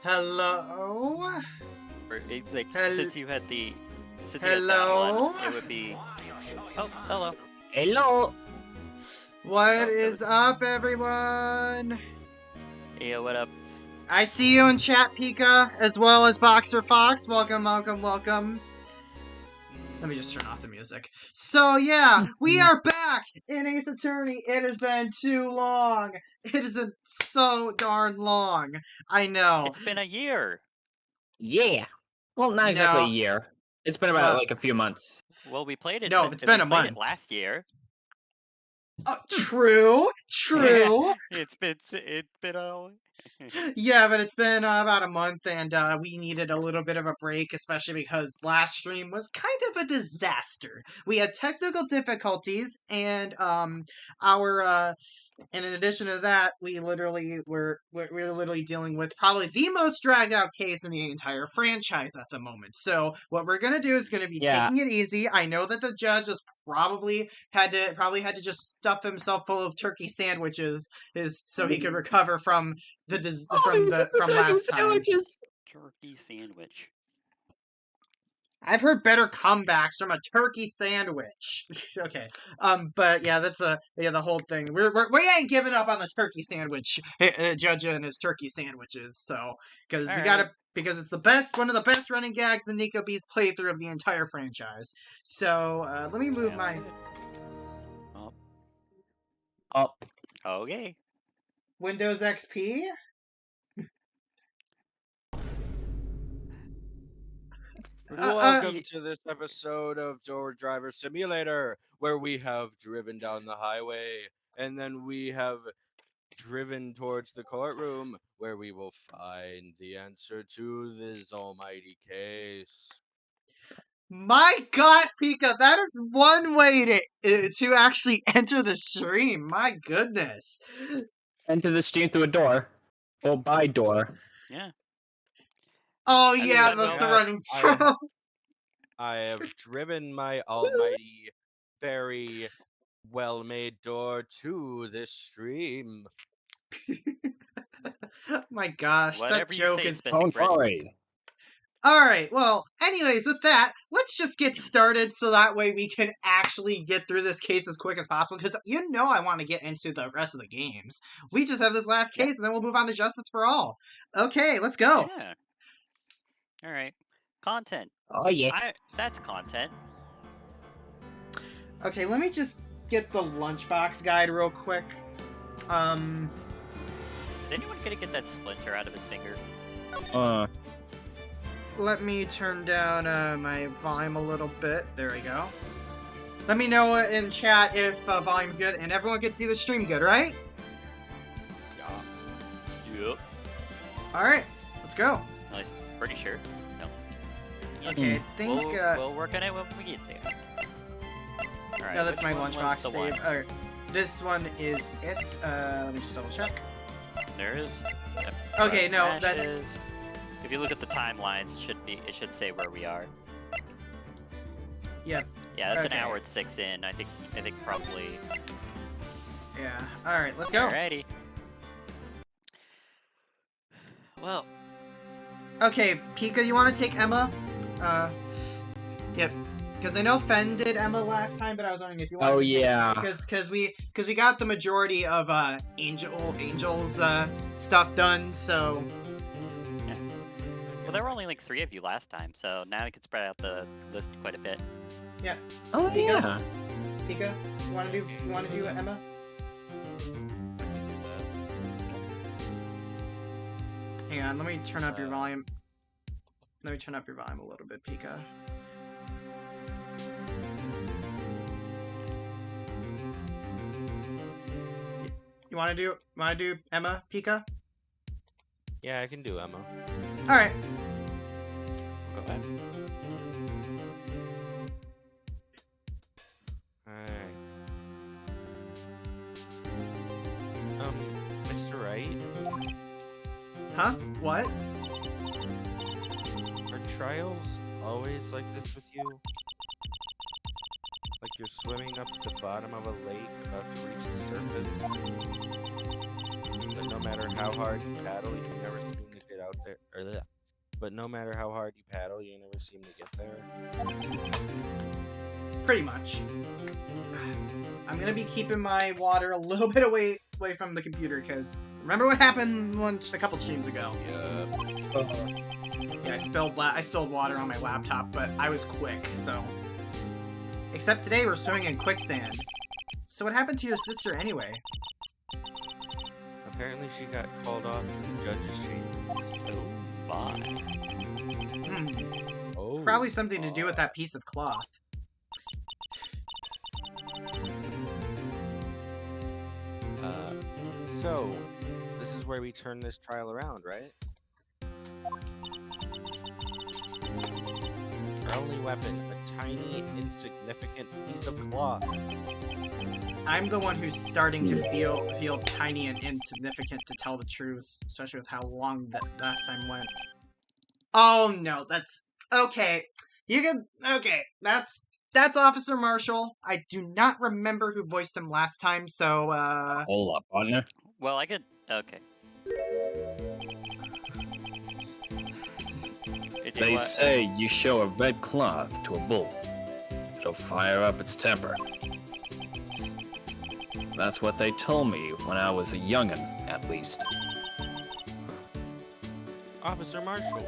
Hello? Like, Hel- since you had that Hello? one, it would be... Oh, hello. Hello. What Oh, is up, everyone? Yeah, what up? I see you in chat, Pika, as well as Boxer Fox. Welcome, welcome, welcome. Let me just turn off the music. So, yeah, we are back in Ace Attorney. It has been too long. It isn't so darn long. I know. It's been a year. Yeah. Well, not exactly a year. It's been about like a few months. Well, we played it. No, it's been a month. It last year. True. It's been a... Yeah, but it's been about a month, and we needed a little bit of a break, especially because last stream was kind of a disaster. We had technical difficulties, and and in addition to that, we're literally dealing with probably the most dragged out case in the entire franchise at the moment. So what we're gonna do is gonna be taking it easy. I know that the judge has probably had to just stuff himself full of turkey sandwiches so he could recover from from last time. Turkey sandwich. I've heard better comebacks from a turkey sandwich. Okay, but yeah, that's the whole thing. We ain't giving up on the turkey sandwich, Judge and his turkey sandwiches. So because because it's one of the best running gags in Nico B's playthrough of the entire franchise. So let me move my. Up. Okay. Windows XP. Welcome to this episode of Door Driver Simulator, where we have driven down the highway, and then we have driven towards the courtroom, where we will find the answer to this almighty case. My gosh, Pika, that is one way to actually enter the stream. My goodness. Enter the stream through a door. Well, by door. Yeah. Oh, yeah, that's the running throw. I have driven my almighty, very well-made door to this stream. My gosh, Whatever that joke you say, is so sorry. Alright, well, anyways, with that, let's just get started so that way we can actually get through this case as quick as possible, because you know I want to get into the rest of the games. We just have this last case, and then we'll move on to Justice for All. Okay, let's go. Yeah. Alright. Content. Oh, yeah. That's content. Okay, let me just get the lunchbox guide real quick. Is anyone gonna get that splinter out of his finger? Let me turn down my volume a little bit. There we go. Let me know in chat if volume's good, and everyone can see the stream good, right? Yeah. Yep. Alright, let's go. At least, pretty sure. No. Okay, I think... We'll work on it when we get there. Alright, no, that's my one lunchbox was the save. one? This one is it. Let me just double check. There is. Yep. Okay, no, Matches. that's... If you look at the timelines, it should say where we are. Yep. Yeah, that's Okay. an hour and 6 in. I think probably. Yeah. Alright, let's go. Alrighty. Well. Okay, Pika, you want to take Emma? Yep. Because I know Fen did Emma last time, but I was wondering if you want. Oh, yeah. Because we got the majority of Angel's stuff done, so. Yeah. Well, there were only like 3 of you last time, so now we can spread out the list quite a bit. Yeah. Oh, Pika? yeah. Pika, you want to do Emma? Hang on, let me turn up your volume. Let me turn up your volume a little bit, Pika. You want to do Emma, Pika? Yeah, I can do Emma. All right. Go ahead. Alright. Mr. Wright? Huh? What? Are trials always like this with you? Like you're swimming up the bottom of a lake about to reach the surface? But no matter how hard you paddle, you never seem to get out there. But no matter how hard you paddle, you never seem to get there. Pretty much. I'm gonna be keeping my water a little bit away from the computer, because remember what happened a couple streams ago? Yeah, I spilled water on my laptop, but I was quick, so. Except today we're swimming in quicksand. So what happened to your sister anyway? Apparently she got called off to the judge's chamber. Oh my. Oh, Probably something to do with that piece of cloth. So, this is where we turn this trial around, right? Our only weapon, a tiny, insignificant piece of cloth. I'm the one who's starting to feel tiny and insignificant, to tell the truth, especially with how long that last time went. Oh no, that's okay. That's Officer Marshall. I do not remember who voiced him last time, so Hold up, partner. Well, I could. Okay. They say you show a red cloth to a bull, it'll fire up its temper. That's what they told me when I was a young'un, at least. Officer Marshall.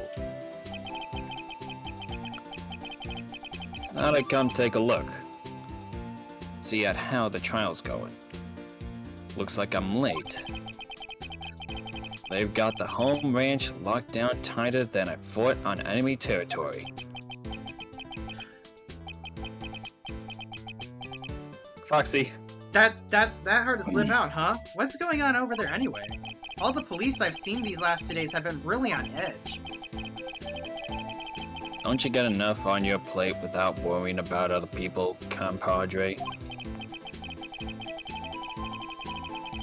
Now to come take a look. See at how the trial's going. Looks like I'm late. They've got the home ranch locked down tighter than a fort on enemy territory. Foxy. That's that hard to slip out, huh? What's going on over there anyway? All the police I've seen these last 2 days have been really on edge. Don't you get enough on your plate without worrying about other people, compadre?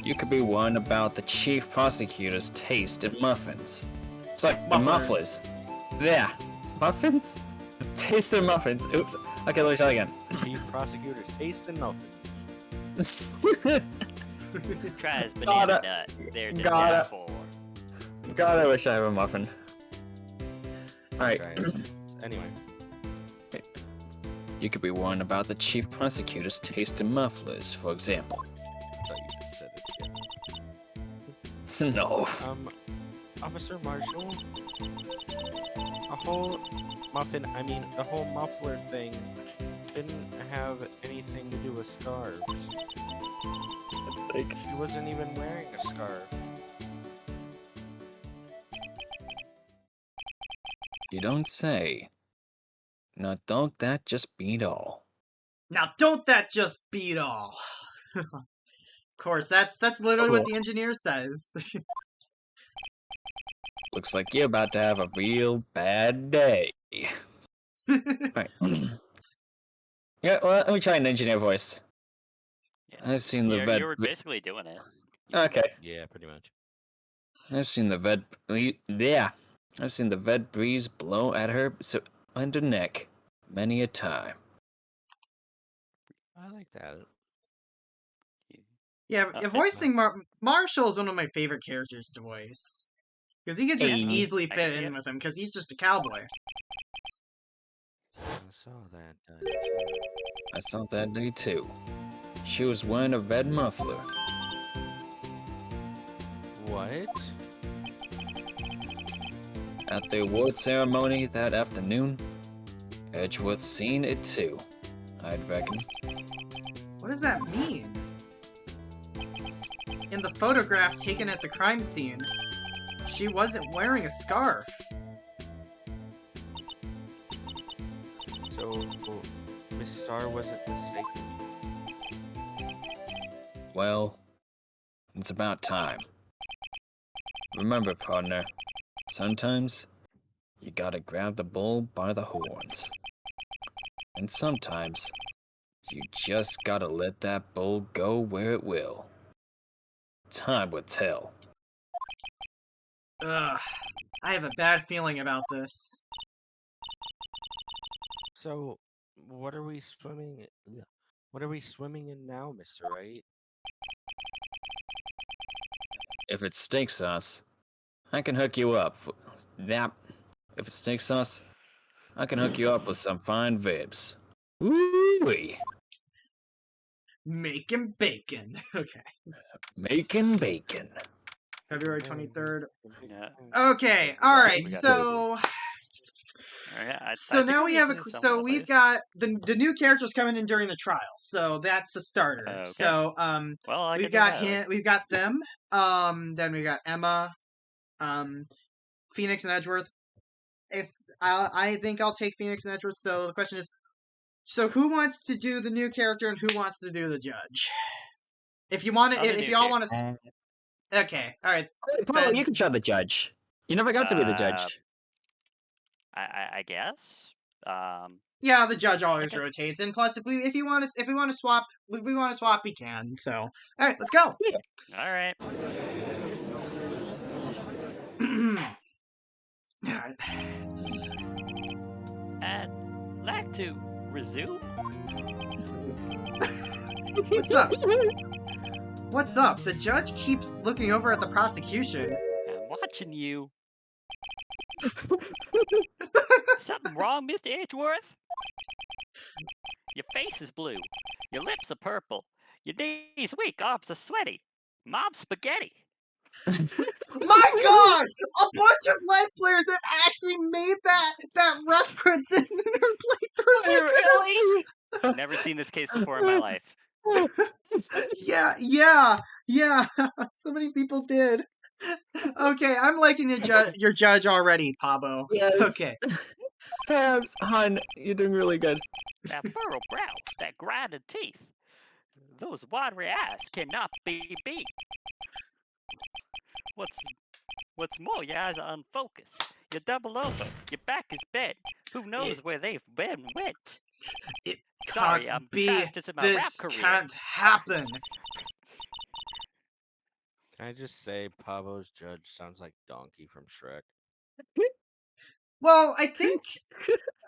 You could be worrying about the chief prosecutor's taste in muffins. It's like mufflers. Yeah. Muffins? Taste in muffins. Oops. Okay, let me try again. Chief prosecutor's taste in muffins. Tries banana nut. They're Got it. for. God, I wish I had a muffin. Alright. Anyway. You could be worrying about the chief prosecutor's taste in mufflers, for example. I thought you just said it again. No. Officer Marshall? The whole muffler thing didn't have anything to do with scarves. She wasn't even wearing a scarf. You don't say. Now don't that just beat all? Now don't that just beat all? Of course, that's literally what the engineer says. Looks like you're about to have a real bad day. Right. Yeah, well, let me try an engineer voice. Yeah. I've seen the vet. You were basically doing it. Okay. Yeah, pretty much. I've seen the vet. Yeah. I've seen the vet breeze blow at her under neck many a time. I like that. Yeah, voicing Marshall is one of my favorite characters to voice. Because he could just easily fit in with him, because he's just a cowboy. I saw that day too. I saw that day too. She was wearing a red muffler. What? At the award ceremony that afternoon, Edgeworth seen it too, I'd reckon. What does that mean? In the photograph taken at the crime scene, she wasn't wearing a scarf. So, Miss Star wasn't mistaken. Well, it's about time. Remember, partner, sometimes you gotta grab the bull by the horns. And sometimes you just gotta let that bull go where it will. Time will tell. Ugh, I have a bad feeling about this. So, what are we swimming? What are we swimming in now, Mr. Wright? If it stakes us, I can hook you up. Yep. If it's steak sauce, I can hook you up with some fine vibes. Woo-wee. Making bacon. Okay. Making bacon. February 23rd. Yeah. Okay. All right. We got So. Yeah, I So think now we we need have to a. do something So with we've these. got the new characters coming in during the trial. So that's a starter. Okay. So Well, I we've can do got that. we've got them. Then we got Emma, Phoenix and Edgeworth. If I think I'll take Phoenix and Edgeworth. So the question is, so who wants to do the new character and who wants to do the judge? If you want to, I'll do if new y'all want to, character. okay, all right, Pablo, Ben. you can try the judge. You never got to be the judge. I guess. Yeah, the judge always Okay. rotates, and plus, if we want to swap, we can. So, all right, let's go. All right. All right. I'd like to resume. What's up? What's up? The judge keeps looking over at the prosecution. I'm watching you. Something wrong, Mr. Edgeworth? Your face is blue. Your lips are purple. Your knees weak. Arms are sweaty. Mom's spaghetti. My gosh! A bunch of Let's Players have actually made that reference in their playthrough. Really? Never seen this case before in my life. Yeah. So many people did. Okay, I'm liking your judge already, Pabo. Yes. Okay. Pabs, hon, you're doing really good. That furrowed brow, that grinding teeth, those watery eyes cannot be beat. What's more, your eyes are unfocused. You're double over. Your back is bent. Who knows where they've been went? It Sorry, can't I'm be. trapped into my rap This career. can't happen. Can I just say Pabo's judge sounds like Donkey from Shrek? Well, I think.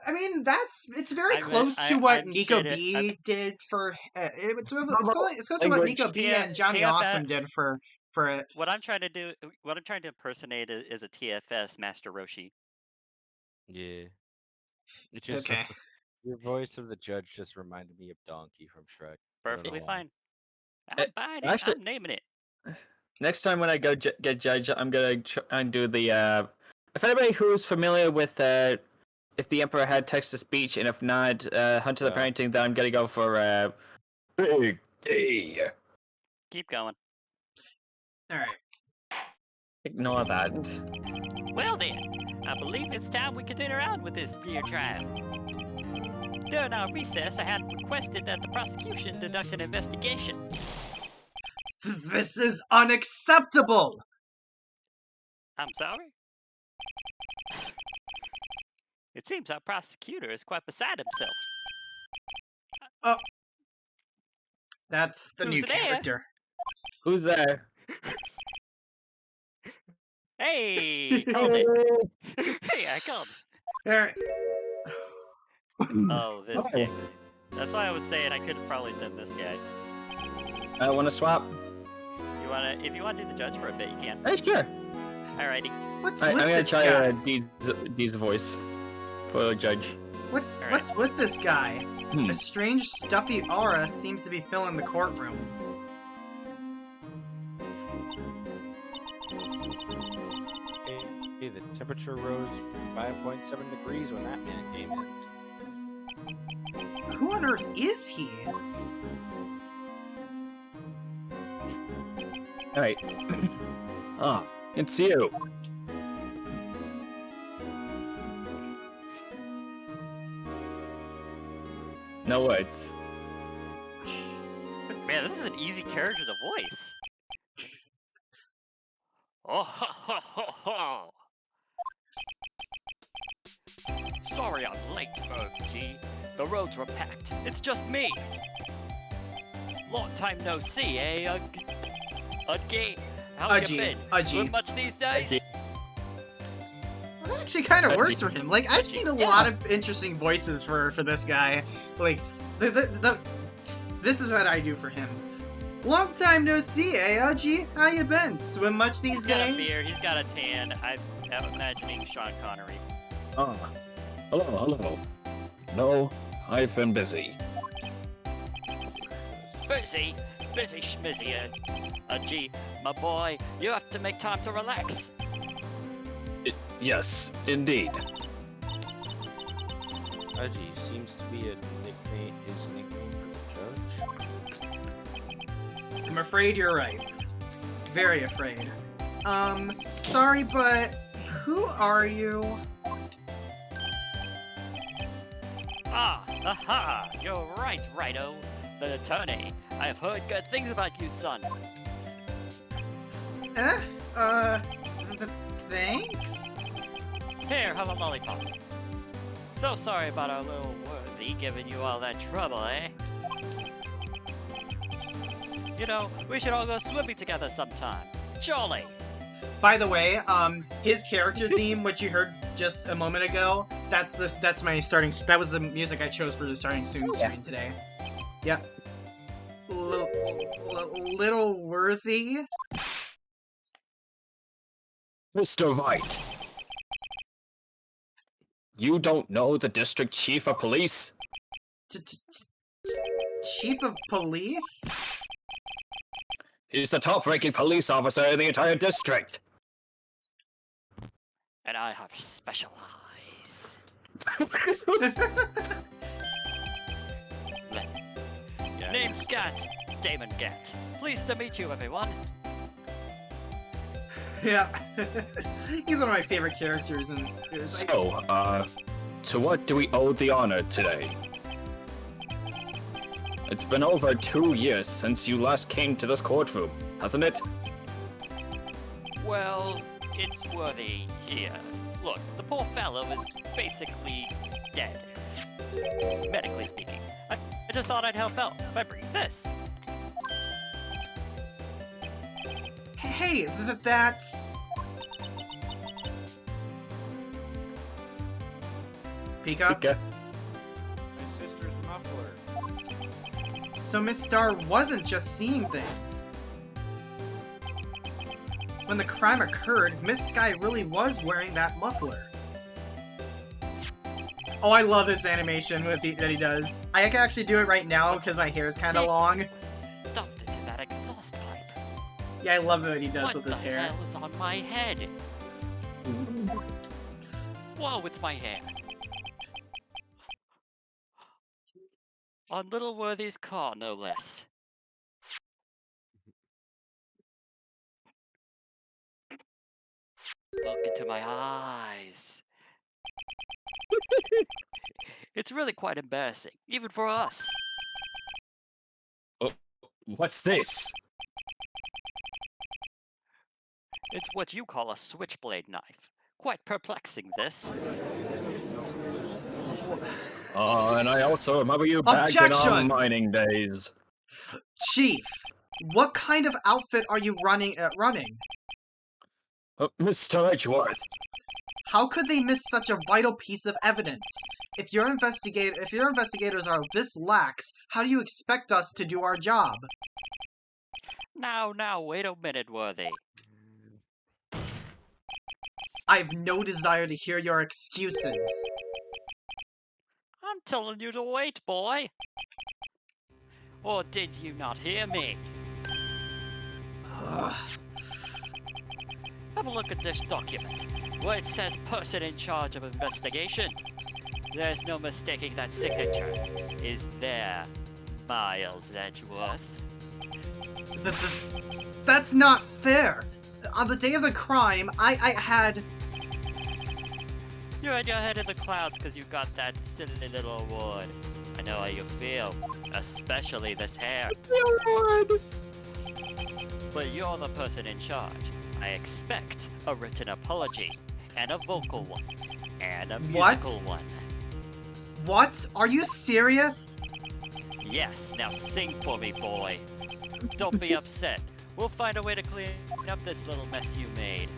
I mean, it's very I close meant- to I- what I'm Nico kidding. B did for. It's close to what Language. Nico B and Johnny TFS Awesome did for it. What I'm trying to impersonate is a TFS Master Roshi. Yeah. It just Okay. your voice of the judge just reminded me of Donkey from Shrek. I don't know Perfectly why. fine. I'm buying it. actually- I'm naming it. Next time when I go get judged, I'm gonna try and do the. If anybody who's familiar with if the Emperor had text to speech, and if not, Hunter the Parenting, then I'm gonna go for Big D. Keep going. All right. Ignore that. Well then, I believe it's time we continue on with this beer trial. During our recess, I had requested that the prosecution conduct an investigation. This is unacceptable. I'm sorry? It seems our prosecutor is quite beside himself. That's the Who's new there? character. Who's there? Hey! Called it! Hey, I called. All right. Oh, this dick. That's why I was saying I could have probably done this guy. I want to swap. If you wanna do the judge for a bit, you can. Hey, sure. Alrighty. What's I'm with gonna this try guy? Dee's voice for judge. What's Alright. what's with this guy? Hmm. A strange, stuffy aura seems to be filling the courtroom. Hey, the temperature rose 5.7 degrees when that man came in. Who on earth is he? All right. Oh, it's you. No words. Man, this is an easy character to voice. Oh, ho, ho, ho, ho. Sorry I'm late, OG. The roads were packed. It's just me. Long time no see, eh, Udgy? How you been? Doing much these days? Well, that actually kind of works for him. Like, I've seen a lot of interesting voices for this guy. Like, this is what I do for him. Long time no see, eh, Aji? How you been? Swim much these He's got days? a beard, he's got a tan. I'm imagining Sean Connery. Ah, hello. No, I've been busy. Busy schmizzy, gee, my boy, you have to make time to relax. Yes, indeed. Reggie seems to be his nickname for the judge. I'm afraid you're right. Very afraid. Sorry, but who are you? Aha, you're right, Righto, the attorney. I have heard good things about you, son. Thanks? Here, have a lollipop. So sorry about our little worthy giving you all that trouble, eh? You know, we should all go swimming together sometime. Surely. By the way, his character theme, which you heard just a moment ago, that's my starting. That was the music I chose for the starting soon screen today. Yep. Little worthy. Mr. Wright. You don't know the district chief of police? Chief of police? He's the top-ranking police officer in the entire district. And I have special eyes. Name's Gat, Damon Gat. Pleased to meet you, everyone. Yeah. He's one of my favorite characters, and So, to what do we owe the honor today? It's been over 2 years since you last came to this courtroom, hasn't it? Well, it's worthy here. Look, the poor fellow is basically dead. Medically speaking. I just thought I'd help out by bringing this. Hey, that's... Pika? Pika. My sister's muffler. So Miss Star wasn't just seeing things. When the crime occurred, Miss Sky really was wearing that muffler. Oh, I love this animation that he does. I can actually do it right now because my hair is kind of long. Stuffed into that exhaust pipe. Yeah, I love that he does What with his the hair. hell is on my head? Whoa, it's my hair. On Little Worthy's car, no less. Look into my eyes. It's really quite embarrassing, even for us. What's this? It's what you call a switchblade knife. Quite perplexing, this. And I also remember you back in our Objection! mining days. Chief, what kind of outfit are you running? Mr. Edgeworth. How could they miss such a vital piece of evidence? If your investigators are this lax, how do you expect us to do our job? Now, wait a minute, Worthy. I've no desire to hear your excuses. I'm telling you to wait, boy. Or did you not hear me? Have a look at this document, where it says person in charge of investigation. There's no mistaking that signature. Is there, Miles Edgeworth? That's not fair! On the day of the crime, I had... You're in your head in the clouds because you got that silly little award. I know how you feel, especially this hair. But you're the person in charge. I expect a written apology, and a vocal one, and a musical one. What? Are you serious? Yes, now sing for me, boy. Don't be upset. We'll find a way to clean up this little mess you made.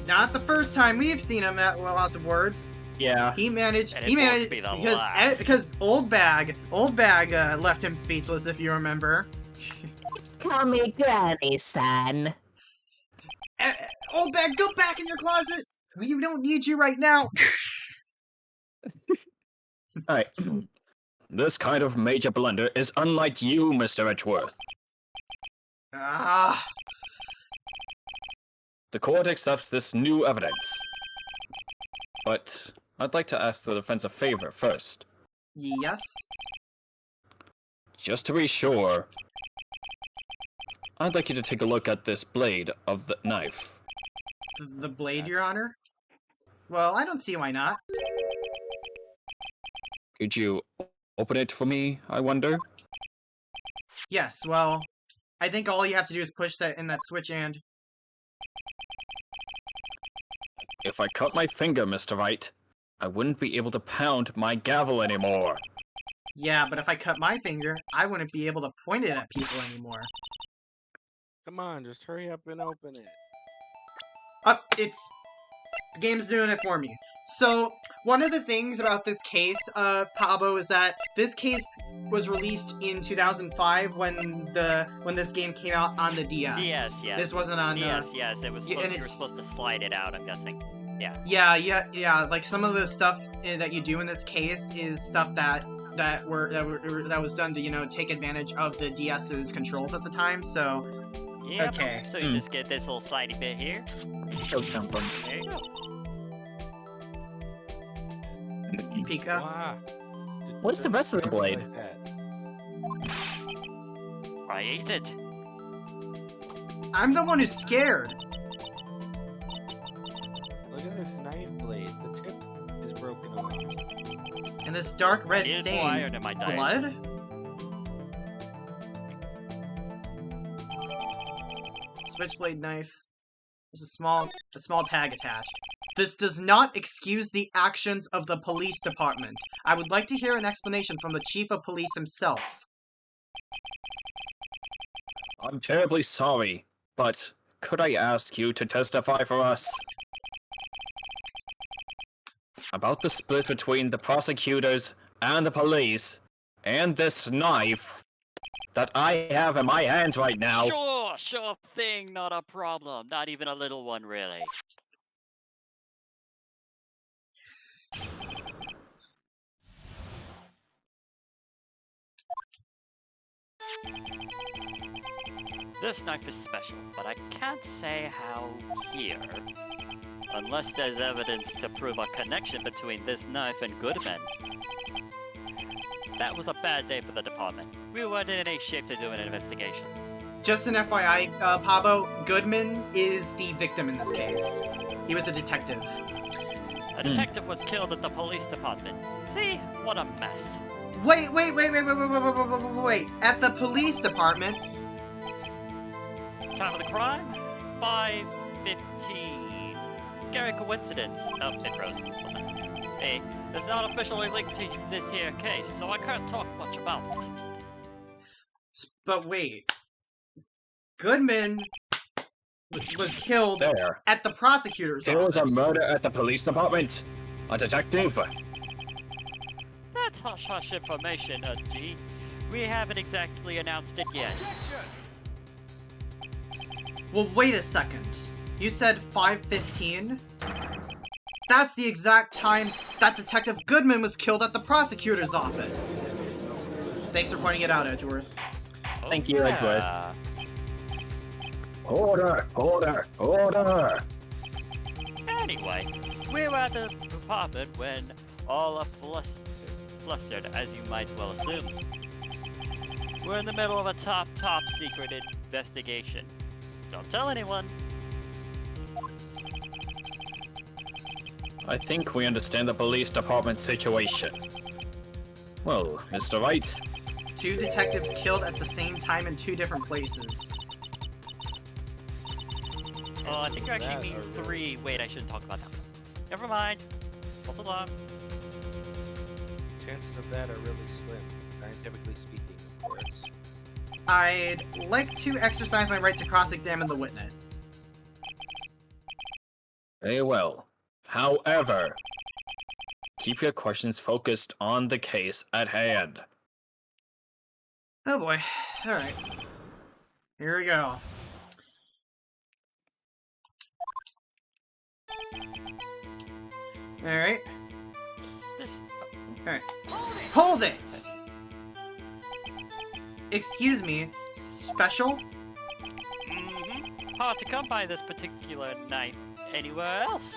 Not the first time we've seen him at loss of words. Yeah. He managed. And He it won't managed be the last. because Old Bag left him speechless. If you remember. Call me Granny, son. Old Bag, go back in your closet. We don't need you right now. Alright. This kind of major blunder is unlike you, Mr. Edgeworth. Ah. The court accepts this new evidence. But I'd like to ask the defense a favor first. Yes. Just to be sure, I'd like you to take a look at this blade of the knife. The blade, Your Honor? Well, I don't see why not. Could you open it for me, I wonder? Yes, well, I think all you have to do is push that in that switch and... If I cut my finger, Mr. Wright, I wouldn't be able to pound my gavel anymore. Yeah, but if I cut my finger, I wouldn't be able to point it at people anymore. Come on, just hurry up and open it. The game's doing it for me. So, one of the things about this case, Pabo, is that this case was released in 2005 when this game came out on the DS. DS, yes. This wasn't on... Yes, it was yeah, supposed, and you were it's- supposed to slide it out, I'm guessing. Yeah, like some of the stuff that you do in this case is stuff that was done to, you know, take advantage of the DS's controls at the time, so... Yeah. Okay. So you just get this little slidey bit here. There you go. Pika. Wow. What's the rest of the blade? Like that. I ate it. I'm the one who's scared. Look at this knife blade. The tip is broken off. And this dark red Needed more stain. iron in my diet. Blood? Switchblade knife. There's a small tag attached. This does not excuse the actions of the police department. I would like to hear an explanation from the chief of police himself. I'm terribly sorry, but could I ask you to testify for us? About the split between the prosecutors and the police, and this knife that I have in my hands right now. Sure thing, not a problem. Not even a little one, really. This knife is special, but I can't say how here. Unless there's evidence to prove a connection between this knife and Goodman. That was a bad day for the department. We weren't in any shape to do an investigation. Just an FYI, Pabo, Goodman is the victim in this case. He was a detective. A detective was killed at the police department. See? What a mess. Wait. At the police department? Time of the crime? 5:15. Scary coincidence. Oh, it froze. Hey, it's not officially linked to this here case, so I can't talk much about it. But wait. Goodman was killed There. at the prosecutor's There was a office. murder at the police department. A detective. That's hush-hush information, G. We haven't exactly announced it yet. Well, wait a second. You said 5:15? That's the exact time that Detective Goodman was killed at the prosecutor's office. Thanks for pointing it out, Edgeworth. Thank you, Edgeworth. Yeah. Order! Anyway, we were at the department when all are flustered, as you might well assume. We're in the middle of a top secret investigation. Don't tell anyone. I think we understand the police department situation. Well, Mr. Wright, 2 detectives killed at the same time in 2 different places. Oh, I think you actually mean 3. Wait, I shouldn't talk about that. Never mind. Also long. Chances of that are really slim, scientifically speaking, of course. I'd like to exercise my right to cross-examine the witness. Very well. However, keep your questions focused on the case at hand. Oh boy. Alright. Here we go. Alright. This. Alright. Hold it! Excuse me, special? Hard to come by this particular knife anywhere else.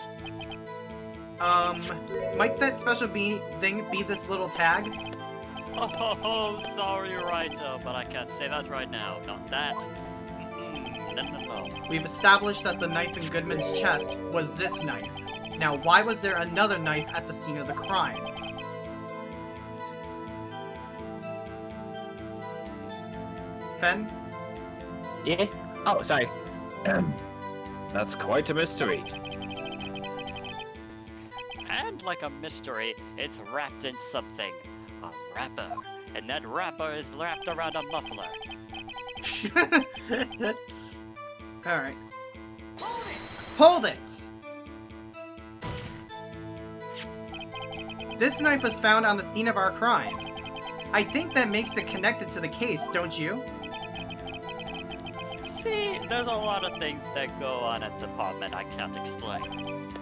Might that special thing be this little tag? Oh, sorry, Wrighto, but I can't say that right now. Not that. No. We've established that the knife in Goodman's chest was this knife. Now, why was there another knife at the scene of the crime? Fen? Yeah? Oh, sorry. That's quite a mystery. And like a mystery, it's wrapped in something. A wrapper. And that wrapper is wrapped around a muffler. Alright. Hold it! This knife was found on the scene of our crime. I think that makes it connected to the case, don't you? See, there's a lot of things that go on at the department I can't explain.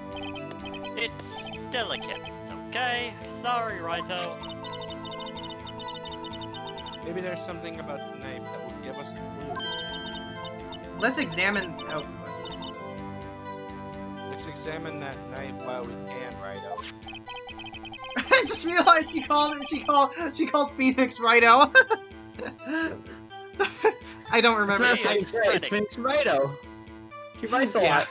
It's delicate, okay? Sorry, Wrighto. Maybe there's something about the knife that will give us a clue. Let's examine... Oh. Let's examine that knife while we can, Righto. I just realized she called Phoenix Righto. I don't remember. It's Phoenix Righto. He writes a lot.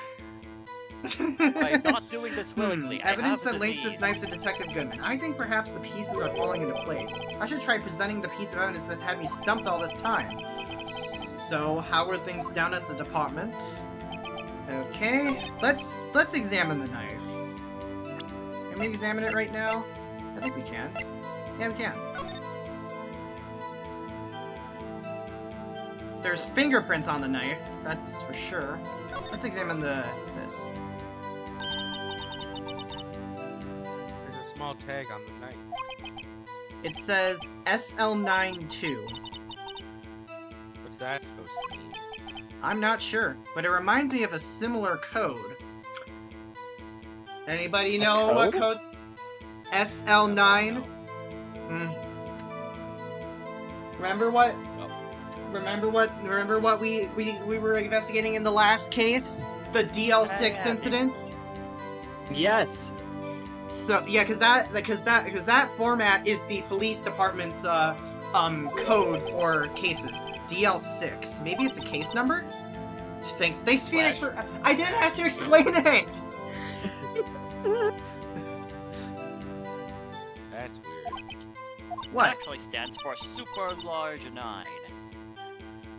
I'm not doing this willingly. I Evidence have that links this disease. knife to Detective Goodman. I think perhaps the pieces are falling into place. I should try presenting the piece of evidence that's had me stumped all this time. So, how are things down at the department? Okay, let's examine the knife. Can we examine it right now? I think we can. Yeah, we can. There's fingerprints on the knife, that's for sure. Let's examine this. There's a small tag on the knife. It says SL92. What's that supposed to mean? I'm not sure, but it reminds me of a similar code. Anybody know what code? SL9? Remember what? Remember what we were investigating in the last case? The DL6 incident? Yes. So yeah, because that format is the police department's code for cases. DL6. Maybe it's a case number? Thanks Phoenix for I didn't have to explain it! That's weird. What? It actually stands for Super Large 9.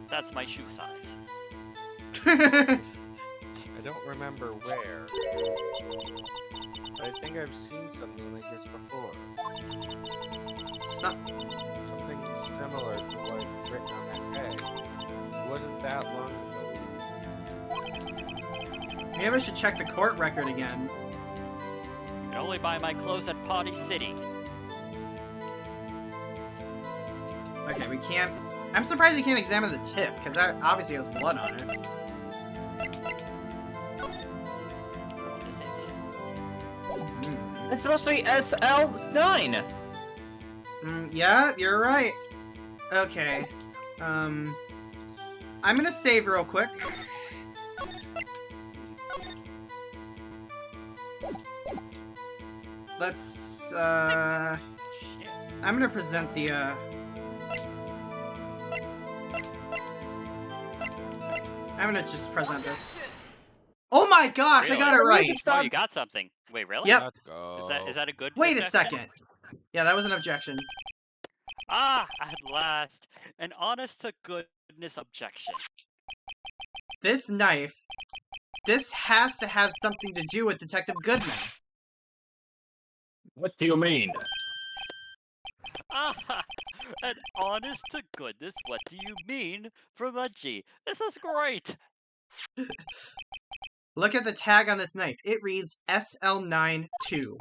That's my shoe size. I don't remember where. But I think I've seen something like this before. Something similar to what's written on that tag. It wasn't that long ago. Maybe I should check the court record again. You can only buy my clothes at Party City. Okay, we can't... I'm surprised we can't examine the tip, because that obviously has blood on it. What is it? It's supposed to be SL9. Yeah, you're right. Okay. I'm gonna save real quick. Let's, Shit. I'm gonna present the, I'm gonna just present this. Oh my gosh, Really? I got it right! Oh, you got something. Wait, really? Yep. Let's go. Is that a good Wait a objection? second. Yeah, that was an objection. Ah, at last. An honest to goodness objection. This knife, this has to have something to do with Detective Goodman. What do you mean? Ah, an honest to goodness, what do you mean, Frumudgy? This is great. Look at the tag on this knife. It reads SL92.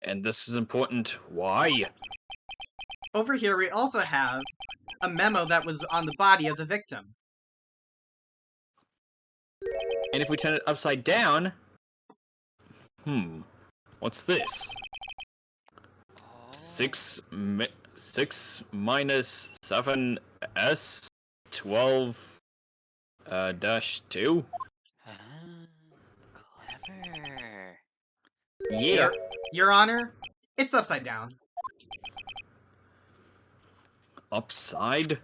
And this is important. Why? Over here, we also have a memo that was on the body of the victim. And if we turn it upside down... What's this? 6 minus 7s 12 dash 2? Clever. Yeah. Your Honor, it's upside down. Upside?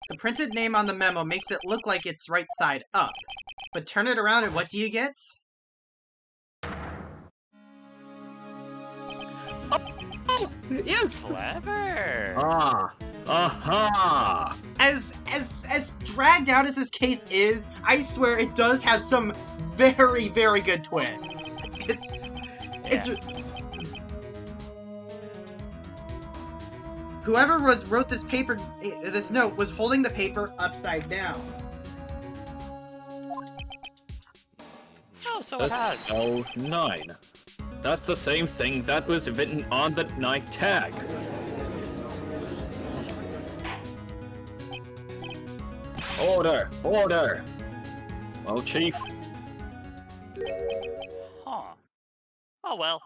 The printed name on the memo makes it look like it's right side up. But turn it around and what do you get? Yes! Clever. Ah! Aha! As dragged out as this case is, I swear it does have some very, very good twists. It's whoever wrote this paper, this note, was holding the paper upside down. Oh, so it That's has. L9. That's the same thing that was written on the knife tag. Order! Order! Well, Chief. Huh. Oh well.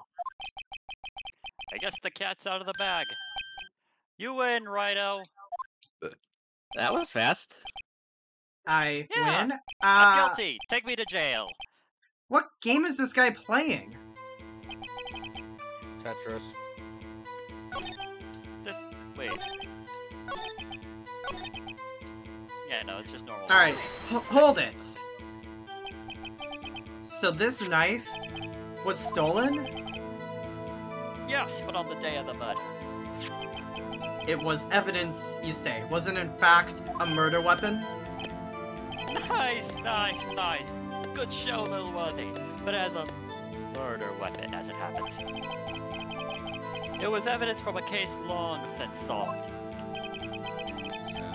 I guess the cat's out of the bag. You win, Righto. That was fast. I Yeah, win. I'm guilty. Take me to jail. What game is this guy playing? Tetris. This. Wait. Yeah, no, it's just normal. Alright, hold it. So this knife was stolen? Yes, but on the day of the murder. It was evidence, you say. Was it in fact a murder weapon? Nice, nice, nice. Good show, little worthy. But as a murder weapon, as it happens. It was evidence from a case long since solved.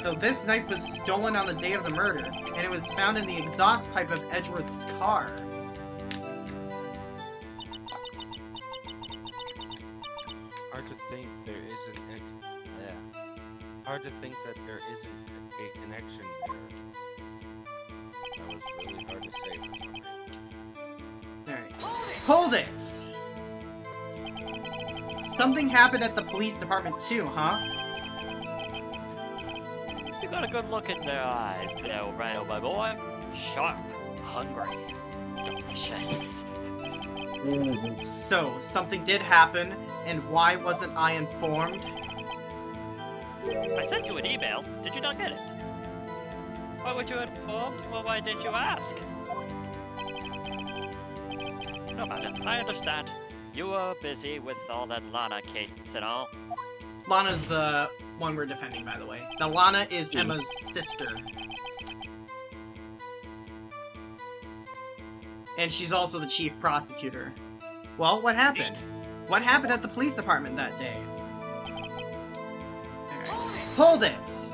So this knife was stolen on the day of the murder, and it was found in the exhaust pipe of Edgeworth's car. Hard to think there isn't hard to think that there isn't a connection there. That was really hard to say for some reason. Alright. Hold it! Something happened at the police department too, huh? You got a good look in their eyes there, Rhino, my boy. Sharp, hungry, delicious. So, something did happen, and why wasn't I informed? I sent you an email. Did you not get it? Why were you informed? Well, why didn't you ask? No matter. I understand. You were busy with all that Lana case and all. Lana's the one we're defending, by the way. The Lana is Emma's sister. And she's also the chief prosecutor. Well, what happened? What happened at the police department that day? Hold it!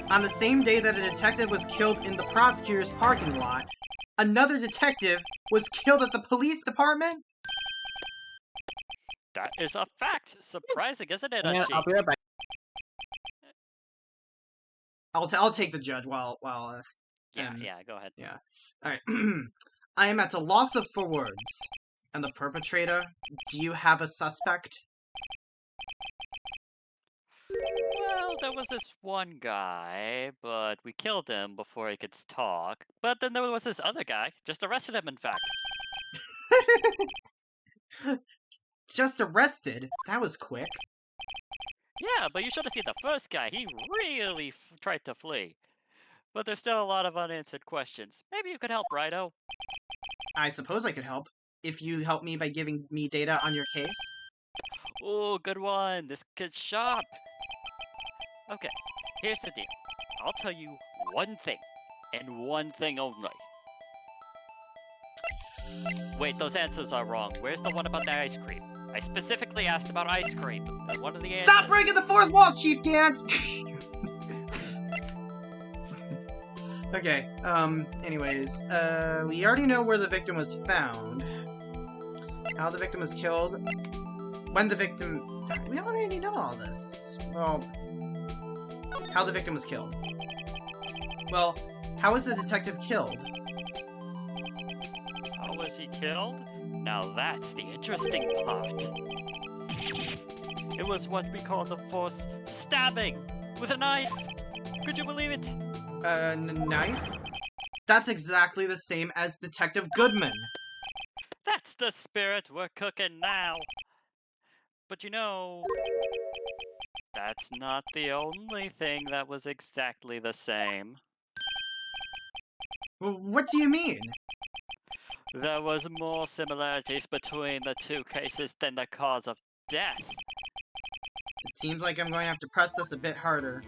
On the same day that a detective was killed in the prosecutor's parking lot, another detective was killed at the police department? That is a fact. Surprising, isn't it, Yeah, G? I'll be right back. I'll take the judge while Yeah, go ahead. Yeah. Alright. I am at a loss for words. And the perpetrator? Do you have a suspect? Well, there was this one guy, but we killed him before he could talk. But then there was this other guy. Just arrested him, in fact. Just arrested? That was quick. Yeah, but you should have seen the first guy. He really tried to flee. But there's still a lot of unanswered questions. Maybe you could help, Righto. I suppose I could help. If you help me by giving me data on your case. Ooh, good one. This kid's sharp. Okay, here's the deal. I'll tell you one thing, and one thing only. Wait, those answers are wrong. Where's the one about the ice cream? I specifically asked about ice cream. One of the answers... Stop breaking the fourth wall, Chief Gant! Okay, anyways, we already know where the victim was found. How the victim was killed. When the victim died. We already know all this. Well, how the victim was killed. Well, how was the detective killed? How was he killed? Now that's the interesting part. It was what we call the forced stabbing with a knife. Could you believe it? Knife? That's exactly the same as Detective Goodman. That's the spirit we're cooking now. But you know, that's not the only thing that was exactly the same. What do you mean? There was more similarities between the two cases than the cause of death. It seems like I'm going to have to press this a bit harder.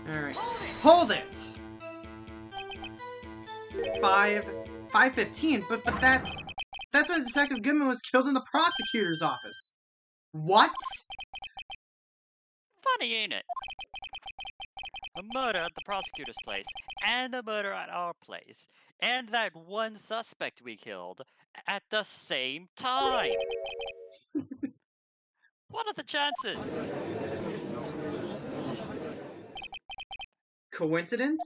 Alright. Hold it! 5:15, but that's when Detective Goodman was killed in the prosecutor's office. What? Funny, ain't it? A murder at the prosecutor's place, and a murder at our place, and that one suspect we killed at the same time. What are the chances? Coincidence?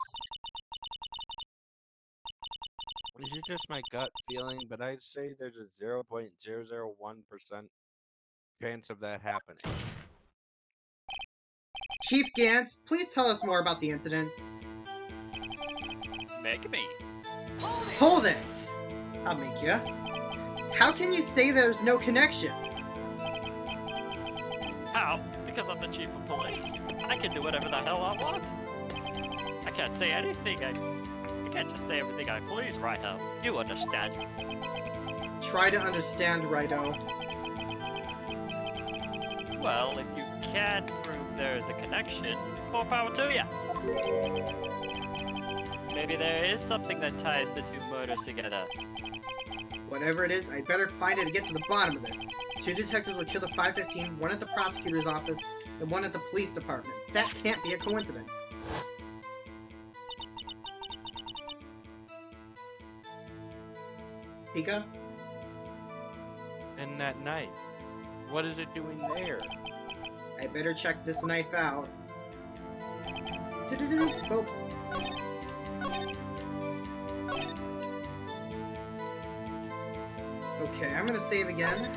Is it just my gut feeling? But I'd say there's a 0.001% chance of that happening. Chief Gant, please tell us more about the incident. Make me. Hold it! I'll make ya. How can you say there's no connection? How? Because I'm the chief of police. I can do whatever the hell I want. I can't say anything. I can't just say everything I please, Righto. You understand. Try to understand, Righto. Well, if you can prove there is a connection, more power to you. Maybe there is something that ties the two murders together. Whatever it is, I'd better find it to get to the bottom of this. 2 detectives were killed at 5:15, one at the prosecutor's office, and one at the police department. That can't be a coincidence. Pika? And that knife. What is it doing there? I better check this knife out. Oh. Okay, I'm gonna save again.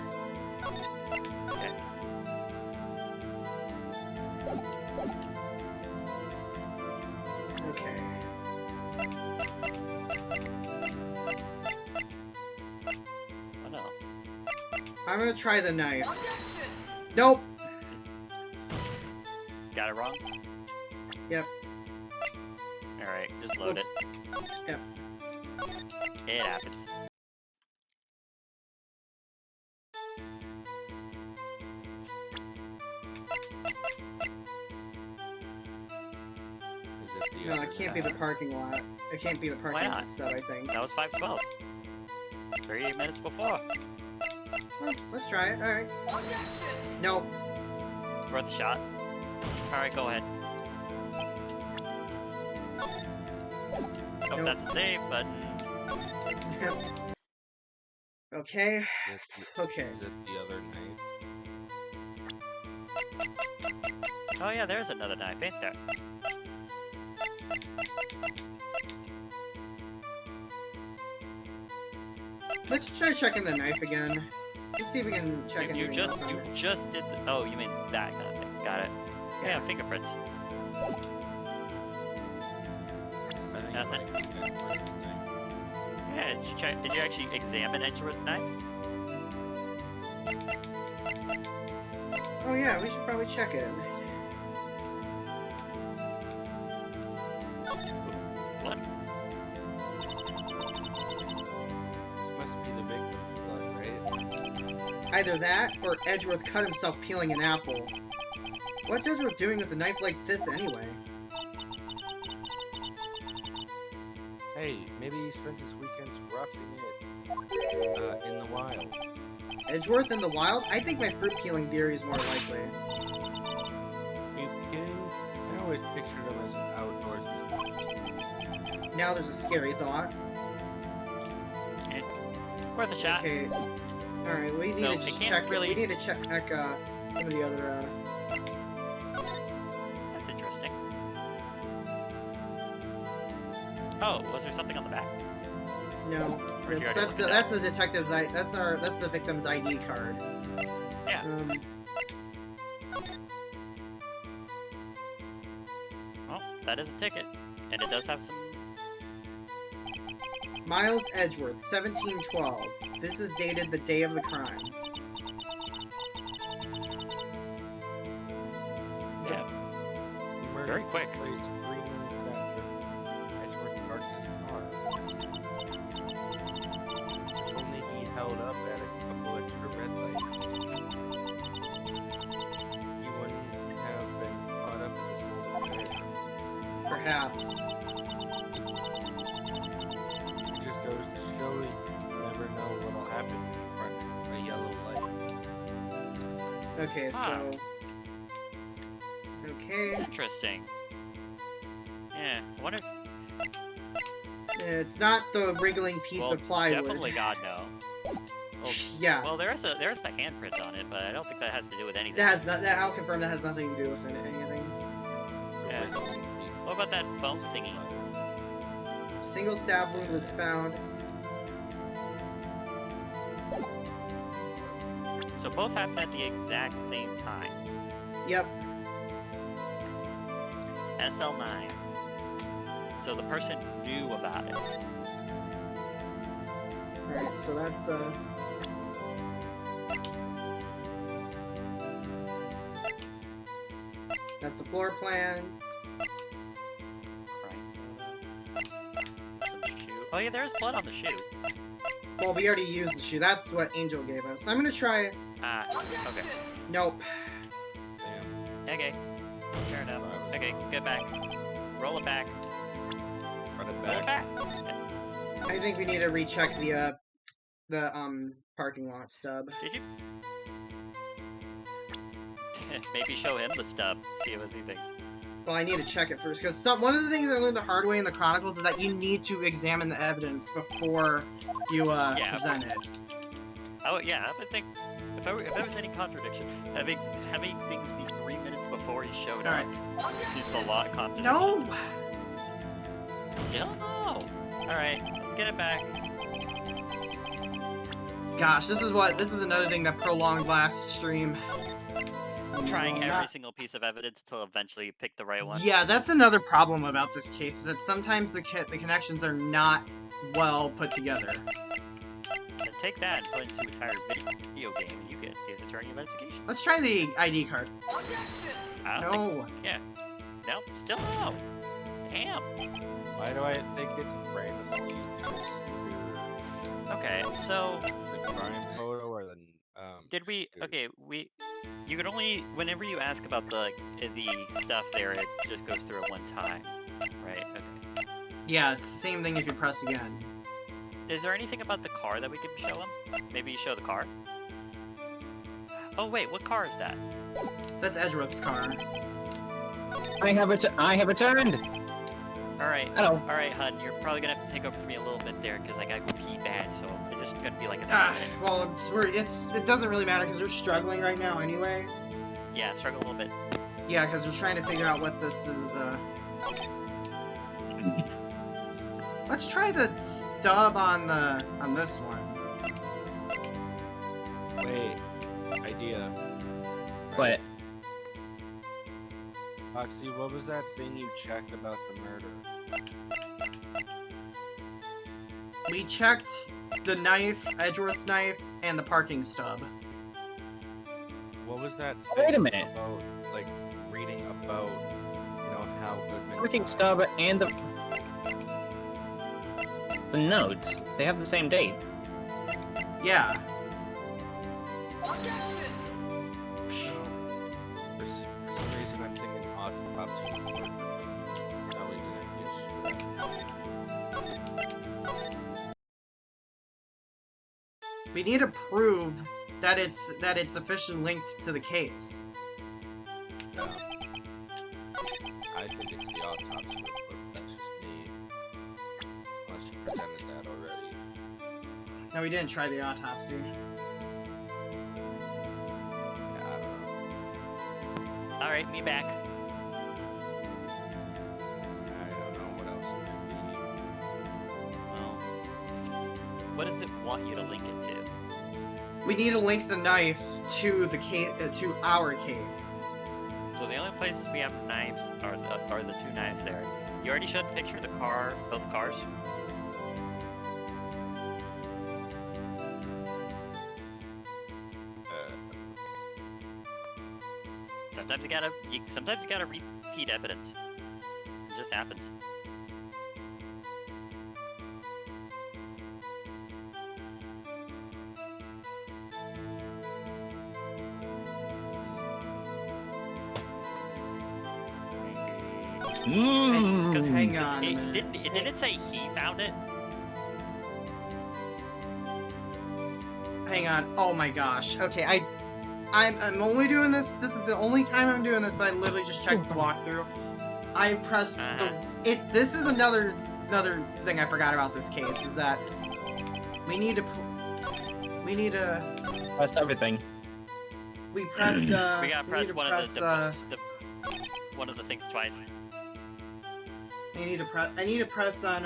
Okay. Okay. Oh no. I'm gonna try the knife. Nope! Got it wrong? Yep. Alright, just load it. Yep. It happens. No, it can't be the parking lot. It can't be the parking lot stuff, I think. That was 5:12. 3 minutes before. Well, let's try it. Alright. Nope. Worth a shot. Alright, go ahead. Nope, Nope. that's a save button. Okay. Okay. Is it the other knife? Oh yeah, there's another knife, ain't there? Let's try checking the knife again. Let's see if we can check You anything just else on it. did the, oh, you mean that kind of thing. Got it. Yeah, fingerprints. I think Nothing. it might be that knife. Yeah, did you actually examine Edgeworth's knife? Oh yeah, we should probably check it. What? This must be the victim's blood, right? Either that, or Edgeworth cut himself peeling an apple. What's Edgeworth doing with a knife like this anyway? Hey, maybe he spends his weekends roughing it in the wild. Edgeworth in the wild? I think my fruit peeling theory is more likely. You kidding? How always pictured him as an outdoorsman. Now there's a scary thought. Worth a shot. Okay. Alright, we need So, to it just can't check. really- We need to check some of the other. That's interesting. Oh, was there something on the back? No, Or you already that's looked the at that's the detective's that's the victim's ID card. Yeah. Well, that is a ticket, and it does have some. Miles Edgeworth, 1712. This is dated the day of the crime. Yeah. Murder Very quick. took place 3 minutes after Edgeworth parked his car. If only he held up at a couple extra red lights, he wouldn't have been caught up in this whole affair. Perhaps. It just goes to show you never know what'll happen when you run a yellow light. Okay, Huh. so. Okay. Interesting. Yeah, I wonder if It's not the wriggling piece well, of plywood. definitely God no. Well, Yeah. well, there's the handprint on it, but I don't think that has to do with anything. That has not. That I'll confirm that has nothing to do with anything. Yeah. What about that foam thingy? Single stab wound was found. So both happened at the exact same time. Yep. SL9. So the person knew about it. Alright, so that's that's the floor plans. Some shoe. Oh yeah, there's blood on the shoe. Well, we already used the shoe. That's what Angel gave us. I'm gonna try. Ah, okay. Nope. Damn. Okay. Fair enough. Okay, get back. Roll it back. Run it Roll back. it back. I think we need to recheck the parking lot stub. Did you? Maybe show him the stub. See what he thinks. Well, I need to check it first because one of the things I learned the hard way in the Chronicles is that you need to examine the evidence before you present it. Oh yeah, I would think if there was any contradiction, having things be 3 minutes before he showed up seems a lot of contradiction. No. Still no. All right, let's get it back. Gosh, this is another thing that prolonged last stream. Trying Well, every single piece of evidence till eventually you pick the right one. Yeah, that's another problem about this case, is that sometimes the connections are not well put together. Then take that and put it into an entire video game, and you get his attorney investigation. Let's try the ID card. I don't think, No. yeah. Nope. Still no. Damn. Why do I think it's randomly just Okay, so the crime photo or the did we? dude. Okay, you could only whenever you ask about the stuff there, it just goes through it one time, right? Okay. Yeah, it's the same thing if you press again. Is there anything about the car that we could show him? Maybe you show the car. Oh wait, what car is that? That's Edgeworth's car. I have returned. All right. Hello. All right, hun. You're probably gonna have to take over for me a little bit there because I gotta go pee bad. So it's just gonna be like a 3 minute. Well, it doesn't really matter because we're struggling right now anyway. Yeah, struggle a little bit. Yeah, because we're trying to figure out what this is. Let's try the stub on this one. Wait, idea. What? Foxy, what was that thing you checked about the murder? We checked the knife, Edgeworth's knife, and the parking stub. What was that thing Wait a minute. about, like, reading about, how Goodman Parking died? stub and the notes. They have the same date. Yeah. For some reason, I'm thinking autopsy report. Probably gonna be a We need to prove that it's officially linked to the case. Yeah. I think it's the autopsy report, but that's just me. Unless you presented that already. No, we didn't try the autopsy. Yeah, I don't know. Alright, me back. I don't know what else it could be. Well, what does it want you to link it to? We need to link the knife to the case, to our case. So the only places we have knives are the two knives there. You already showed a picture of the car, both cars. Sometimes you gotta repeat evidence. It just happens. Because hang on a It, minute. didn't it say he found it? Hang on. Oh my gosh. Okay, I'm only doing this. This is the only time I'm doing this, but I literally just checked the walkthrough. I pressed This is another thing I forgot about this case is that we need to Press everything. we pressed We gotta we press need to one press, one of the things twice. I need to press on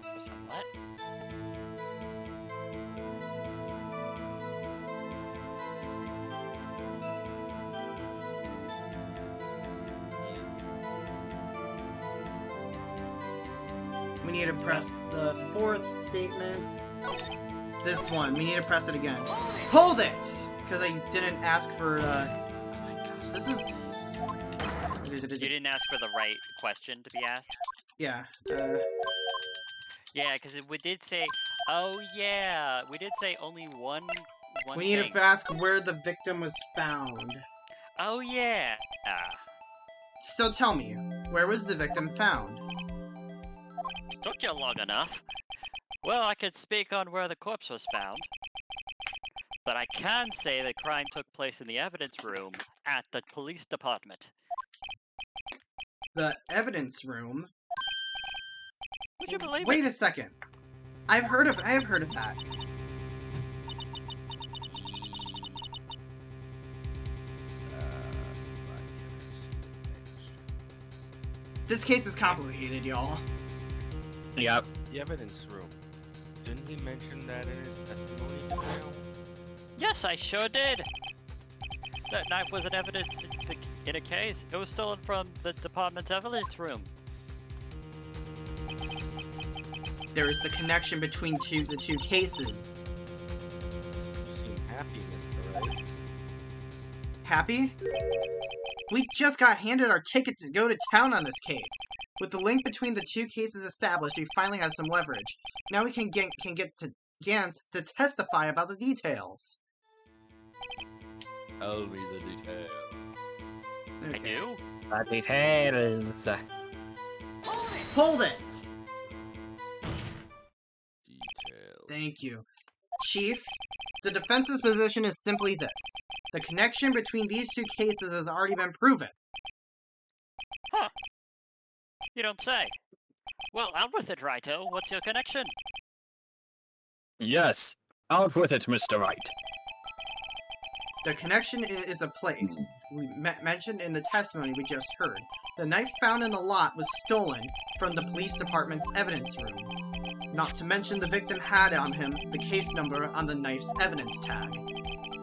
Press on what? we need to press the fourth statement. This one. We need to press it again. Hold it! Because I didn't ask for oh my gosh, this is You didn't ask for the right question to be asked? yeah. Yeah, because we did say, oh yeah, we did say only one We need thing. to ask where the victim was found. Oh yeah. So tell me, where was the victim found? Took you long enough. Well, I could speak on where the corpse was found. But I can say the crime took place in the evidence room at the police department. The evidence room? Would you believe Wait it? a second. I have heard of that. This case is complicated, y'all. Yep. The evidence room. Didn't he mention that in his testimony now? Yes, I sure did. That knife was an evidence in a case. It was stolen from the department's evidence room. There is the connection between the two cases. You seem happy, Mr. Wright. Happy? We just got handed our ticket to go to town on this case. With the link between the two cases established, we finally have some leverage. Now we can get to Gant to testify about the details. Tell me the detail. I do? The details. Hold it! Detail. Thank you. Chief, the defense's position is simply this. The connection between these two cases has already been proven. Huh. You don't say. Well, out with it, Righto. What's your connection? Yes. Out with it, Mr. Wright. The connection is a place we mentioned in the testimony we just heard. The knife found in the lot was stolen from the police department's evidence room. Not to mention the victim had on him the case number on the knife's evidence tag.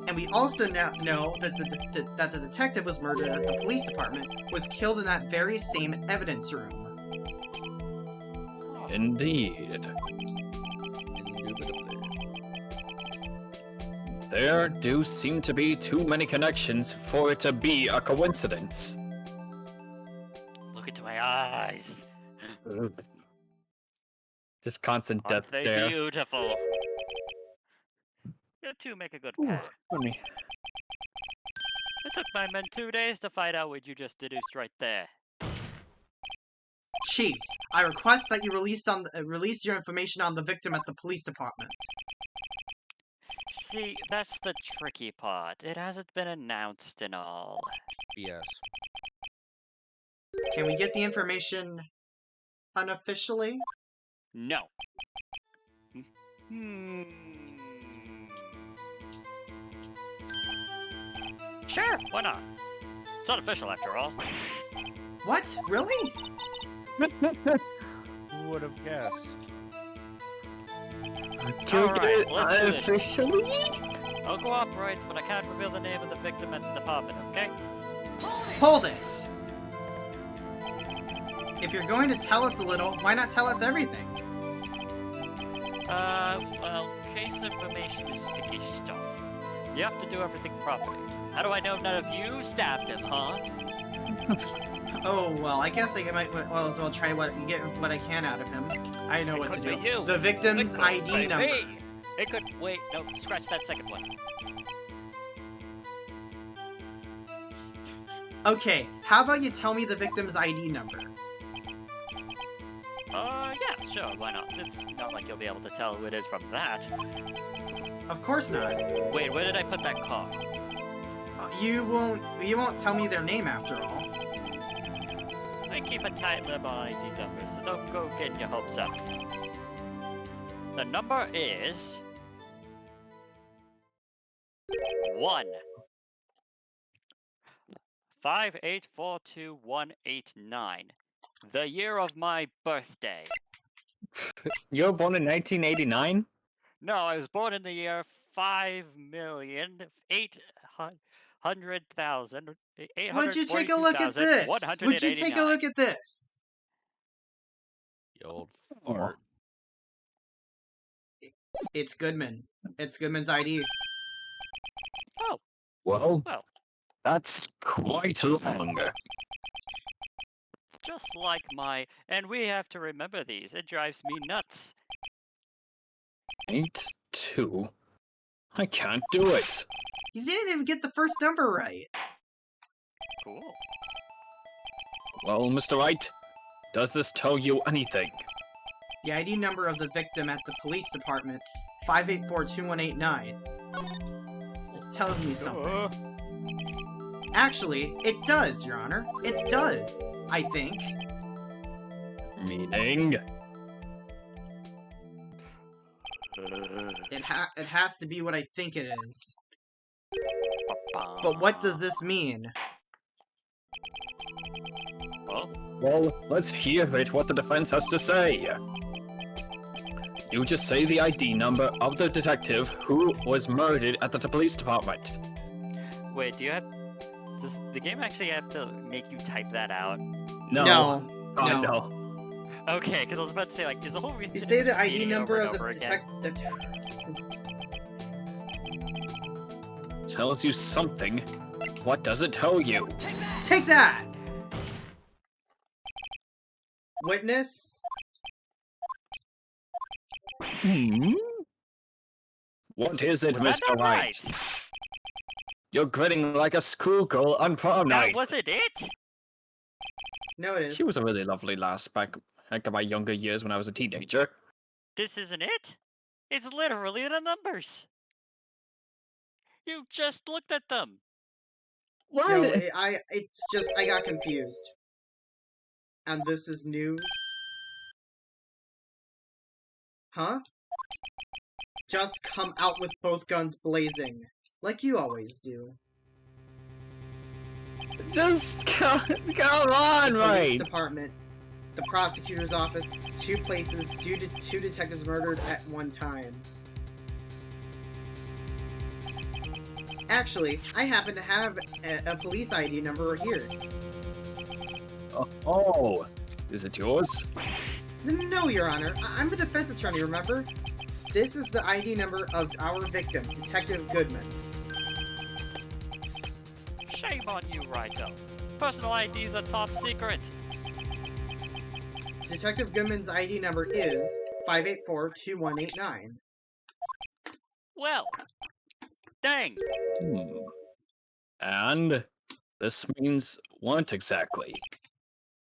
And we also now know that the detective was murdered at the police department was killed in that very same evidence room. Indeed. Indubitably. There do seem to be too many connections for it to be a coincidence. Look into my eyes. Just constant Aren't death they stare. beautiful? You two make a good Ooh, pair. let me. It took my men 2 days to find out what you just deduced right there. Chief, I request that you release your information on the victim at the police department. See, that's the tricky part. It hasn't been announced and all. Yes. Can we get the information unofficially? No. Hmm. Sure, why not? It's unofficial after all. What? Really? Who would have guessed? Alright, let's do this. Officially? I'll cooperate, but I can't reveal the name of the victim at the department, okay? Hold it! If you're going to tell us a little, why not tell us everything? Well, case information is sticky stuff. You have to do everything properly. How do I know none of you stabbed him, huh? Oh, well, I guess I might as well try get what I can out of him. I know It what to could do. be you. The victim's It could ID be number. me. It could wait. No, scratch that second one. Okay, how about you tell me the victim's ID number? Yeah, sure. Why not? It's not like you'll be able to tell who it is from that. Of course not. Wait, where did I put that car? You won't tell me their name after all. I keep a tight lip on ID numbers, so don't go getting your hopes up. The number is 1 5842189. The year of my birthday. You were born in 1989? No, I was born in the year 5,800,000. Would you take a look at this? Would you take a look at this? You old Oh. fart. It's Goodman. It's Goodman's ID. Oh, Well, well, that's quite long. just like my. And we have to remember these. It drives me nuts. 8-2. I can't do it. You didn't even get the first number right. Cool. Well, Mr. Wright, does this tell you anything? The ID number of the victim at the police department, 5842189. This tells me something. Actually, it does, Your Honor. It does, I think. Meaning? It has to be what I think it is. But what does this mean? Well, let's hear it, what the defense has to say. You just say the ID number of the detective who was murdered at the police department. Wait, do you have... Does the game actually have to make you type that out? No. No. I No. know. Okay, because I was about to say, like, is the whole reason You say the just ID reading it number over of and the over again? detective. Tells you something. What does it tell you? Take that! Witness? What is it, Was that Mr. not Wright? right? You're grinning like a schoolgirl on prom That night. wasn't it? No, it is. She was a really lovely lass back in my younger years when I was a teenager. This isn't it? It's literally the numbers. You just looked at them. What? No, it's just, I got confused. And this is news? Huh? Just come out with both guns blazing. Like you always do. Just come on, The police right? department, the prosecutor's office, 2 places due to 2 detectives murdered at one time. Actually, I happen to have a police ID number here. Oh, is it yours? No, Your Honor. I'm a defense attorney, remember? This is the ID number of our victim, Detective Goodman. Shame on you, Wright. Personal IDs are top secret. Detective Goodman's ID number is 5842189. Well, dang. And this means what exactly?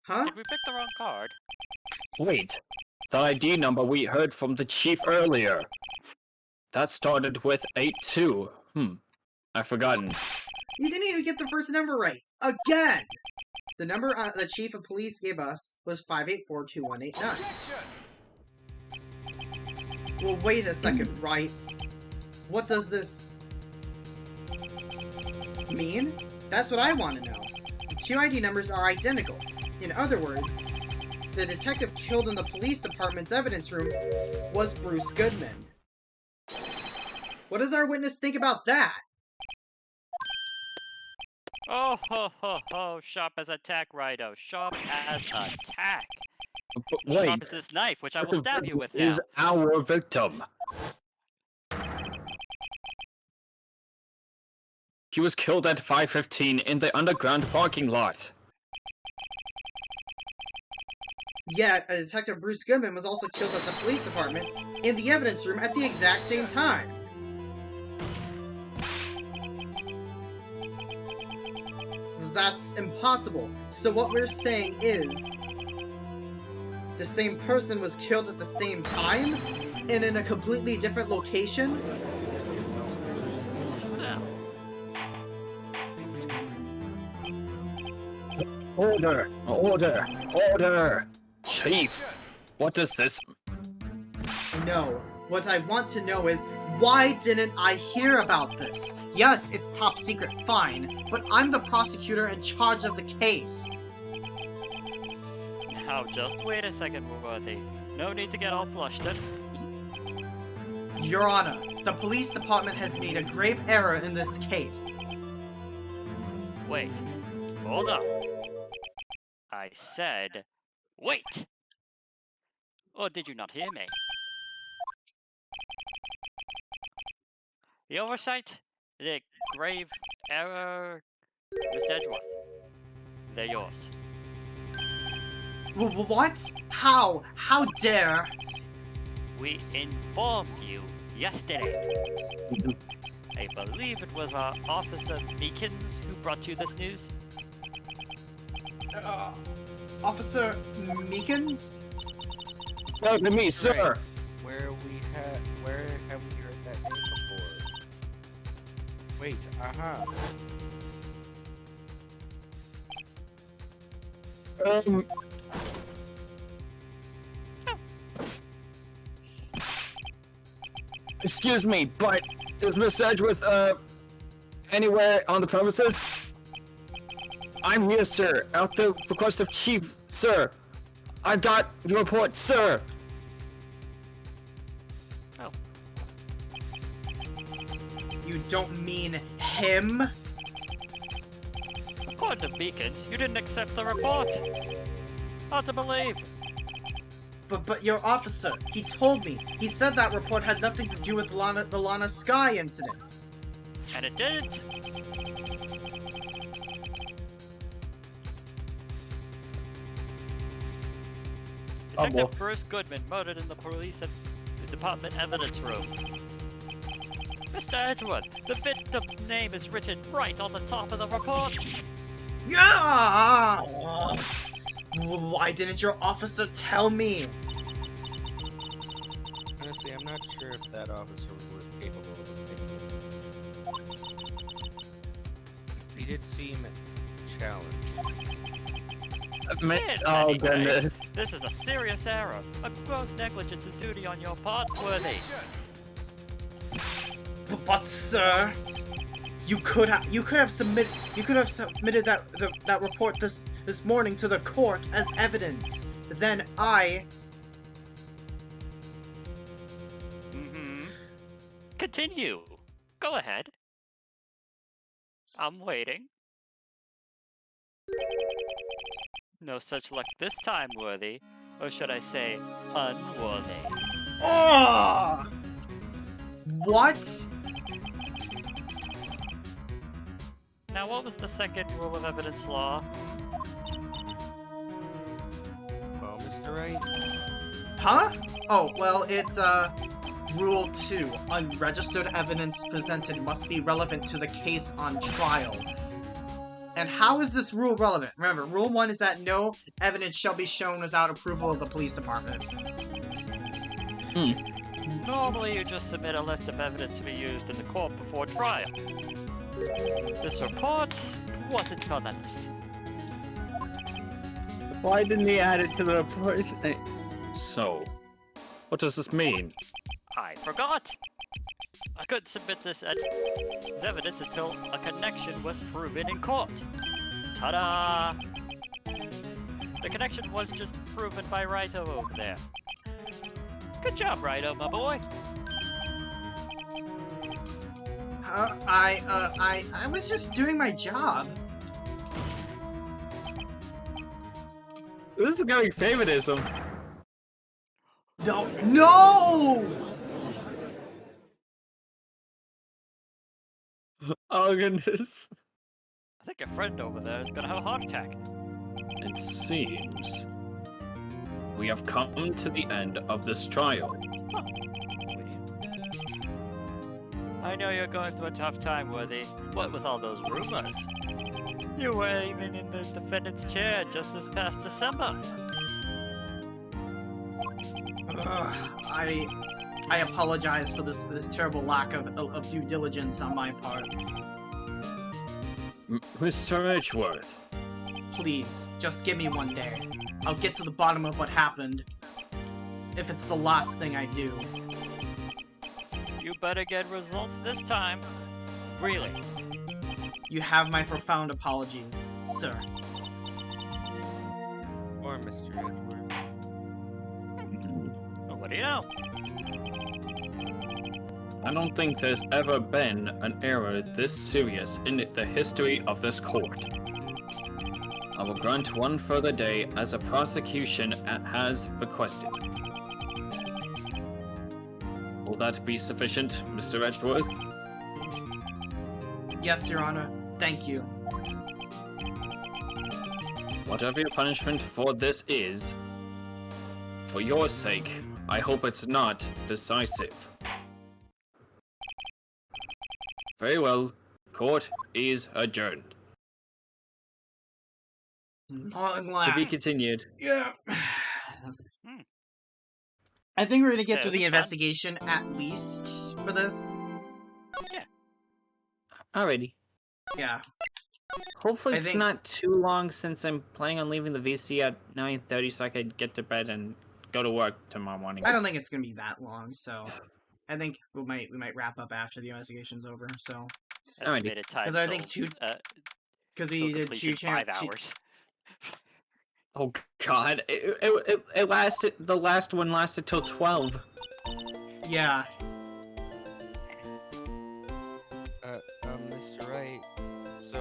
Huh? Did we pick the wrong card? Wait, the ID number we heard from the chief earlier. That started with 8-2. I've forgotten. You didn't even get the first number right. Again! The number the chief of police gave us was 5842189. Well, wait a second, Wright. What does this mean? That's what I want to know. The two ID numbers are identical. In other words, the detective killed in the police department's evidence room was Bruce Goodman. What does our witness think about that? Oh ho ho ho! Sharp as attack, Righto. Sharp as attack. But wait, Sharp as this knife, which I will stab you with now. is our victim. He was killed at 5:15 in the underground parking lot. Yet, Detective Bruce Goodman was also killed at the police department in the evidence room at the exact same time. That's impossible. So what we're saying is, the same person was killed at the same time, and in a completely different location? Order! Order! Order! Chief, what does this... No. What I want to know is, why didn't I hear about this? Yes, it's top secret, fine, but I'm the prosecutor in charge of the case. Now, just wait a second, Worthy. No need to get all flustered. Your Honor, the police department has made a grave error in this case. Wait. Hold up. I said, wait! Or did you not hear me? The oversight, the grave error, Mr. Edgeworth. They're yours. What? How? How dare? We informed you yesterday. I believe it was our Officer Meekins who brought you this news. Officer Meekins? No, to me, sir! Where have we heard that name before? Wait, Excuse me, but is Miss Edgeworth, anywhere on the premises? I'm here, sir, at the request of Chief, sir. I got the report, sir. Oh. You don't mean him? According to Beacons, you didn't accept the report. Hard to believe. But your officer, he told me. He said that report had nothing to do with the Lana Sky incident. And it didn't. Detective Bruce Goodman murdered in the police department evidence room. Mr. Edgeworth, the victim's name is written right on the top of the report. Yeah! Why didn't your officer tell me? honestly, I'm not sure if that officer was capable of it. He did seem challenged. Oh, goodness. This is a serious error. A gross negligence of duty on your part, Worthy. But sir, you could have submitted that report this morning to the court as evidence. Then I. Continue. Go ahead. I'm waiting. No such luck this time, Worthy. Or should I say, unworthy. Oh! What? Now, what was the second rule of evidence law? Well, Mr. Wright? Huh? Oh, well, it's, Rule 2. Unregistered evidence presented must be relevant to the case on trial. And how is this rule relevant? Remember, Rule 1 is that no evidence shall be shown without approval of the police department. Normally, you just submit a list of evidence to be used in the court before trial. This report wasn't on that list. Why didn't he add it to the report? So, what does this mean? I forgot! I couldn't submit this as evidence until a connection was proven in court. Ta-da! The connection was just proven by Wright over there. Good job, Wright, my boy. I was just doing my job. This is going favoritism. No! No! Oh goodness. I think your friend over there is gonna have a heart attack. It seems we have come to the end of this trial. I know you're going through a tough time, Worthy. What with all those rumors? You were even in the defendant's chair just this past December. I apologize for this terrible lack of due diligence on my part. Mr. Edgeworth, Please, just give me one day. I'll get to the bottom of what happened. If it's the last thing I do. You better get results this time. Really. You have my profound apologies, sir. Or Mr. Edgeworth. Well, what do you know? I don't think there's ever been an error this serious in the history of this court. I will grant one further day as a prosecution has requested. Will that be sufficient, Mr. Edgeworth? Yes, Your Honor. Thank you. Whatever your punishment for this is, for your sake, I hope it's not decisive. Very well. Court is adjourned. Long To last. be continued. Yeah. I think we're gonna get Yeah, through the this is fun. investigation at least for this. Alrighty. Yeah. Hopefully I it's think- not too long since I'm planning on leaving the VC at 9:30 so I could get to bed and go to work tomorrow morning. I don't think it's gonna be that long, so I think we might wrap up after the investigation's over. So Estimated time. 'Cause I think till, because till we did completion, two 5 two- hours. Oh god, it lasted, the last one lasted till 12. Yeah. Mr. Wright. So,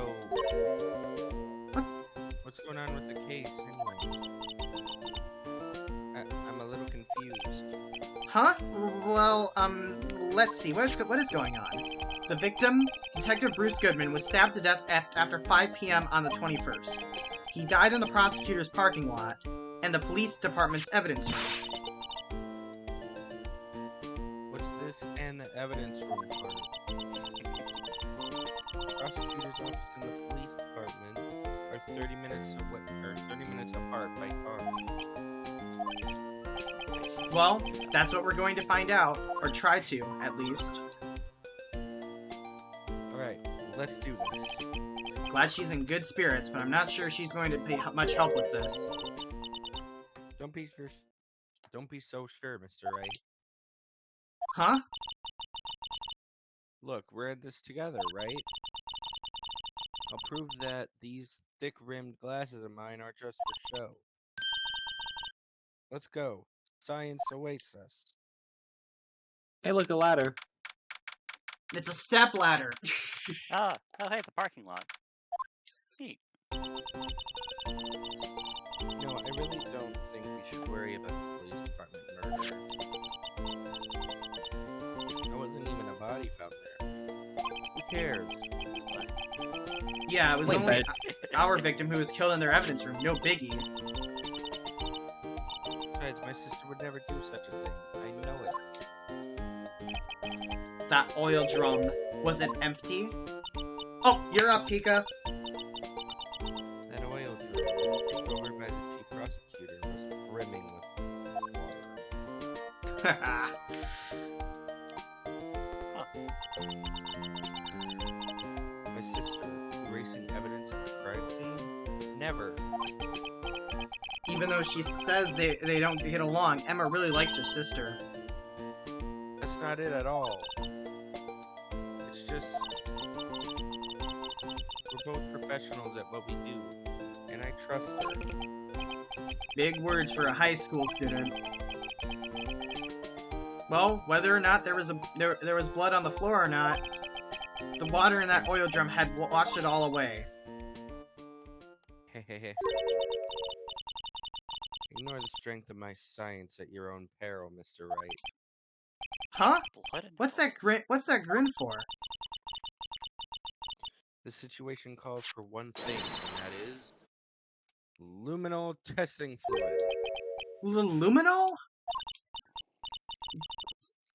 what's going on with the case anyway? I'm a little confused. Huh? Well, let's see. What is going on? The victim, Detective Bruce Goodman, was stabbed to death after 5 p.m. on the 21st. He died in the prosecutor's parking lot and the police department's evidence room. What's this and the evidence room part? Prosecutor's office and the police department are 30 minutes away, or 30 minutes apart by car. Well, that's what we're going to find out, or try to, at least. Alright, let's do this. Glad she's in good spirits, but I'm not sure she's going to be much help with this. Don't be so sure, Mr. Wright. Huh? Look, we're in this together, right? I'll prove that these thick-rimmed glasses of mine are just for show. Let's go. Science awaits us. Hey, look, a ladder. It's a stepladder. Oh, hey, the parking lot. Neat. You know, I really don't think we should worry about the police department murder. There wasn't even a body found there. Who cares? Yeah, it was Wait, only our victim who was killed in their evidence room. No biggie. Besides, my sister would never do such a thing. I know it. That oil drum. Was it empty? Oh, you're up, Pika. That oil drum over by the chief prosecutor was brimming with water. never. Even though she says they don't get along, Emma really likes her sister. That's not it at all. It's just we're both professionals at what we do, and I trust her. Big words for a high school student. Well, whether or not there was blood on the floor or not, the water in that oil drum had washed it all away. Hehehe. Ignore the strength of my science at your own peril, Mr. Wright. Huh? Blood What's that grin? What's that grin for? The situation calls for one thing, and that is luminal testing fluid. Luminol?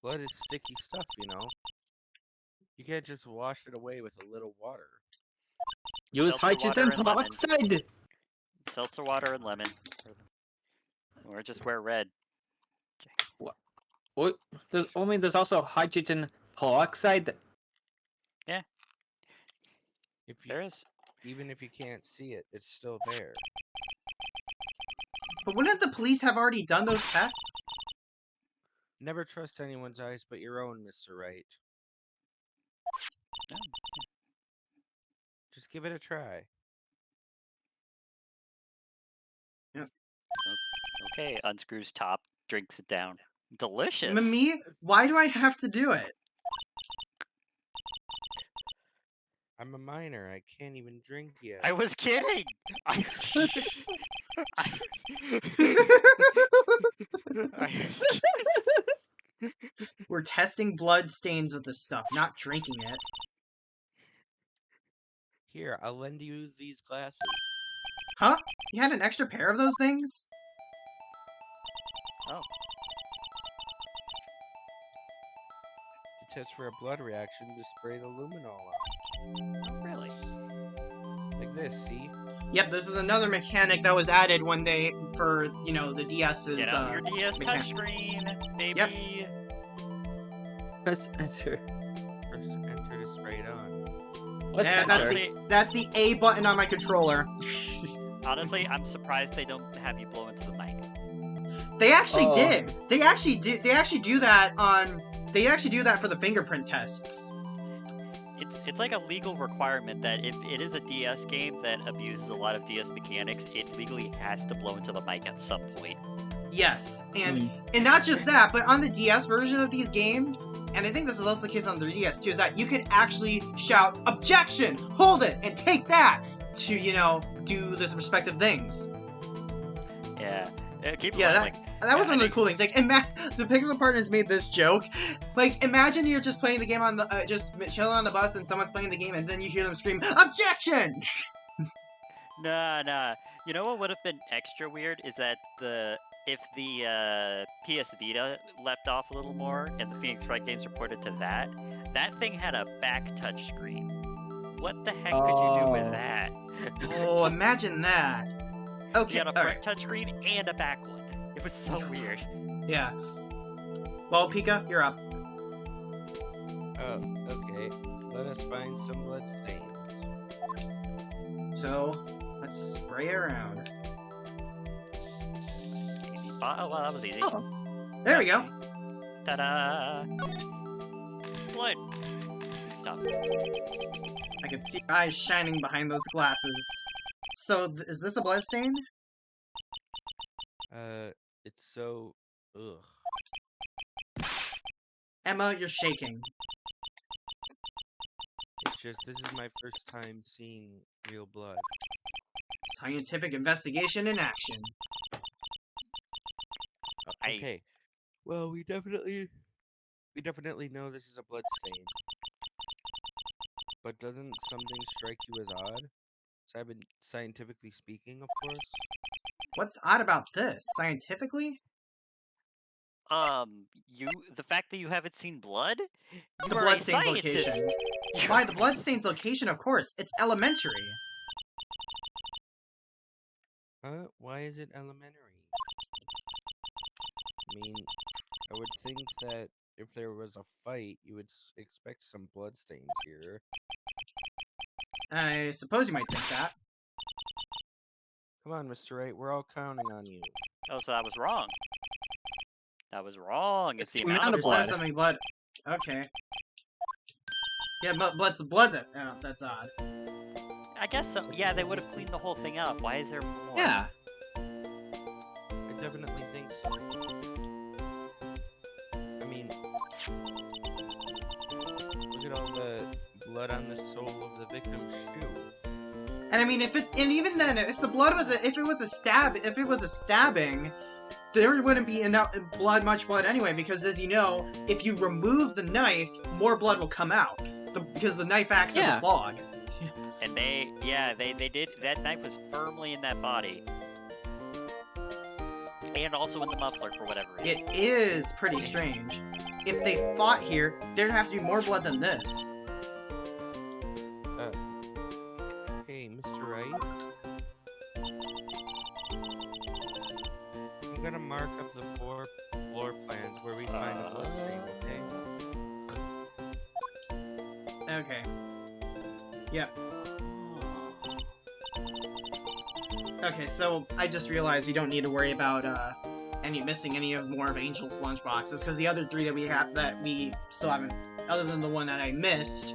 Blood is sticky stuff, you know. You can't just wash it away with a little water. Use Seltzer water hydrogen and lemon. peroxide. Seltzer water and lemon. Or just wear red. What? There's also hydrogen peroxide. If you, There is. even if you can't see it, it's still there. But wouldn't the police have already done those tests? Never trust anyone's eyes but your own, Mr. Wright. No. Just give it a try. Okay, unscrews top, drinks it down. Delicious. Me? Why do I have to do it? I'm a minor. I can't even drink yet. I was kidding. I was We're testing blood stains with this stuff, not drinking it. Here, I'll lend you these glasses. Huh? You had an extra pair of those things? Oh. To test for a blood reaction, just spray the luminol on. Oh, really? Like this, see? Yep, this is another mechanic that was added when for, you know, the DS's, Get out your DS mechanic. touchscreen, baby. Yep. Press enter. Press enter to spray it on. What's Yeah, enter? that's the A button on my controller. Honestly, I'm surprised they don't have you blow into the mic. They actually Oh. did. They actually do that on. They actually do that for the fingerprint tests. It's like a legal requirement that if it is a DS game that abuses a lot of DS mechanics, it legally has to blow into the mic at some point. Yes, and not just that, but on the DS version of these games, and I think this is also the case on the 3DS too, is that you can actually shout "Objection! Hold it!" and take that to, you know, do the respective things. Yeah. Keep in Yeah, mind, that was one of the cool things. Like, the Pixel Partners made this joke. Like, imagine you're just playing the game on the, just chilling on the bus, and someone's playing the game, and then you hear them scream, "Objection!" Nah. You know what would have been extra weird is that if the PS Vita left off a little more and the Phoenix Wright games were ported to that thing had a back touch screen. What the heck could you do with that? Oh, imagine that. Okay, You had a alright. front touchscreen and a back one. It was so weird. Yeah. Well, Pika, you're up. Oh, okay. Let us find some blood stains. So, let's spray it around. Oh, well, that was easy. Oh. There we go. Ta-da! Blood. Good stuff. I can see your eyes shining behind those glasses. So, is this a blood stain? It's so... Ugh. Emma, you're shaking. It's just, this is my first time seeing real blood. Scientific investigation in action. Okay. Well, we definitely know this is a blood stain. But doesn't something strike you as odd? Scientifically speaking, of course. What's odd about this? Scientifically? The fact that you haven't seen blood? You The are a bloodstain's scientist. location. You're Why, a the bloodstain's location, of course. It's elementary. Huh? Why is it elementary? I mean, I would think that if there was a fight, you would expect some bloodstains here. I suppose you might think that. Come on, Mr. Wright, we're all counting on you. Oh, so that was wrong. That was wrong. It's It's the the amount of amount of There's blood. something blood. Okay. Yeah, but blood's blood. That's odd. I guess so. Yeah, they would have cleaned the whole thing up. Why is there more? Yeah. I definitely think so. I mean, look at all the blood on the sole of the victim's shoe. And I mean, even then, if the blood was if it was a stabbing, there wouldn't be much blood anyway. Because as you know, if you remove the knife, more blood will come out. Because the knife acts as a clog. And they did. That knife was firmly in that body. And also in the muffler for whatever reason. It is pretty strange. If they fought here, there'd have to be more blood than this. Hey, Mr. Wright? I'm gonna mark up the 4 floor plans where we find the blood stain, okay? Okay. Yep. Okay, so I just realized we don't need to worry about missing any more of Angel's lunchboxes, because the other 3 that we still haven't, other than the one that I missed,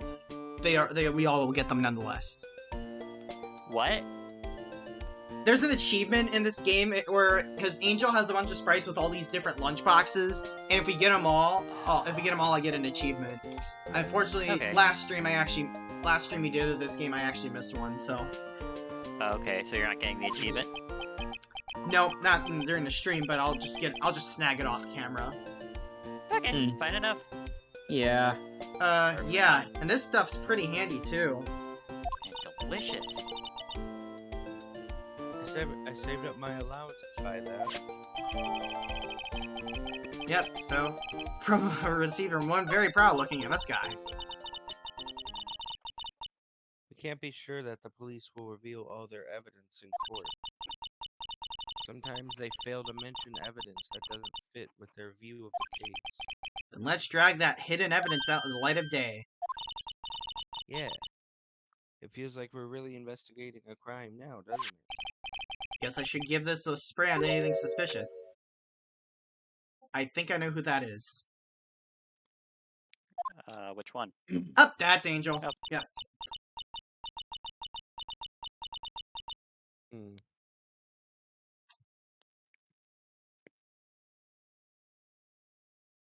we all will get them nonetheless. What? There's an achievement in this game because Angel has a bunch of sprites with all these different lunchboxes, and if we get them all, I get an achievement. Unfortunately, Okay. last stream we did of this game, I actually missed one, so. Okay, so you're not getting the achievement? No, not during the stream, but I'll just snag it off camera. Okay, fine enough. Yeah. Yeah, and this stuff's pretty handy too. And delicious. I saved up my allowance to buy that. Yep, so, from a receiver 1, very proud looking at this guy. We can't be sure that the police will reveal all their evidence in court. Sometimes they fail to mention evidence that doesn't fit with their view of the case. Then let's drag that hidden evidence out in the light of day. Yeah. It feels like we're really investigating a crime now, doesn't it? Guess I should give this a spray on anything suspicious. I think I know who that is. Which one? Oh, that's Angel. Oh. Yep. Hmm.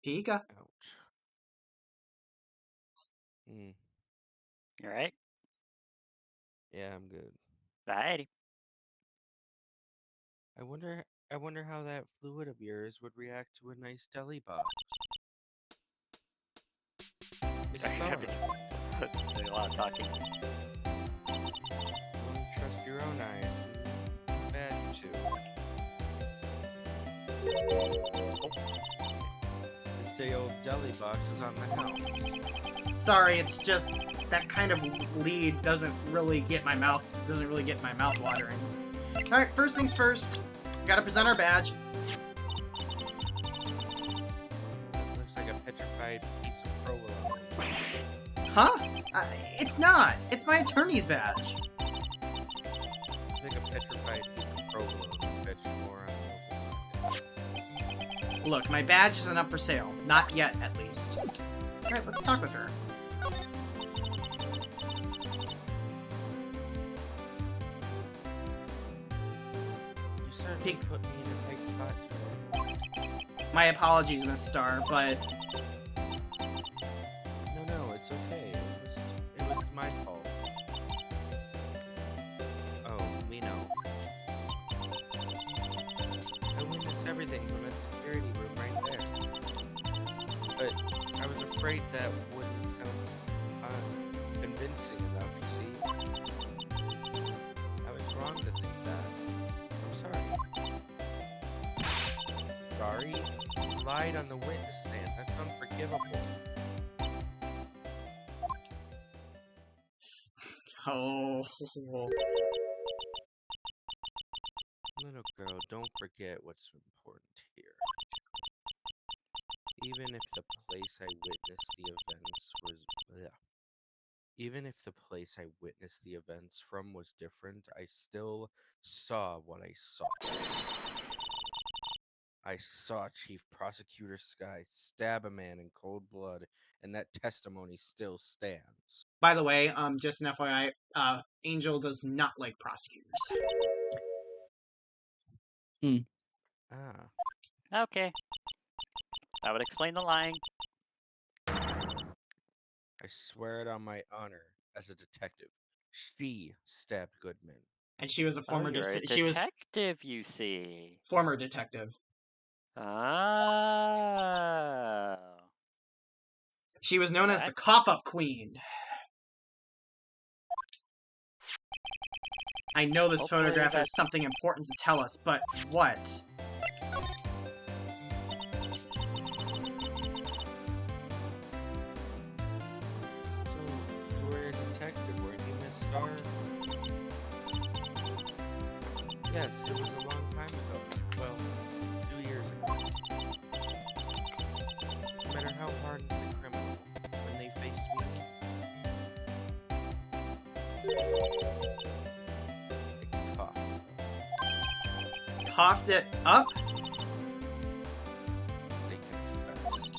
Pika. Ouch. Hmm. You alright? Yeah, I'm good. Alrighty. I wonder how that fluid of yours would react to a nice deli box. It's Sorry, Star. doing a lot of talking. Only trust your own eyes. Bad too. This day old deli box is on the house. Sorry, it's just that kind of lead doesn't really get my mouth watering. Alright, first things first. Gotta present our badge. That looks like a petrified piece of provolone. Huh? It's not. It's my attorney's badge. It's like a petrified piece of provolone. Bet you more on the open market. Look, my badge isn't up for sale. Not yet, at least. Alright, let's talk with her. You certainly put me in a tight spot today. My apologies, Miss Star, but No, it's okay. It was my fault. Oh, we know. I witnessed everything from a security room right there. But I was afraid that wouldn't sound convincing enough, you see. I was wrong to think that. I'm sorry. Sorry? You lied on the witness stand. That's unforgivable. oh, Little girl, don't forget what's important here. Even if the place I witnessed the events was... Ugh. Even if the place I witnessed the events from was different, I still saw what I saw. I saw Chief Prosecutor Sky stab a man in cold blood, and that testimony still stands. By the way, just an FYI, Angel does not like prosecutors. Ah. Okay. That would explain the lying. I swear it on my honor as a detective. She stabbed Goodman. And she was a former You're a she was detective, you see. former detective. Oh. She was known as the What? Cop-Up Queen. I know this Hopefully photograph that- has something important to tell us, but what? So, you were a detective, weren't you, Miss Starr? Yes, it was a long time ago. Well, 2 years ago. No matter how hardened the criminal, when they faced me, they coughed. Coughed it up? They confessed.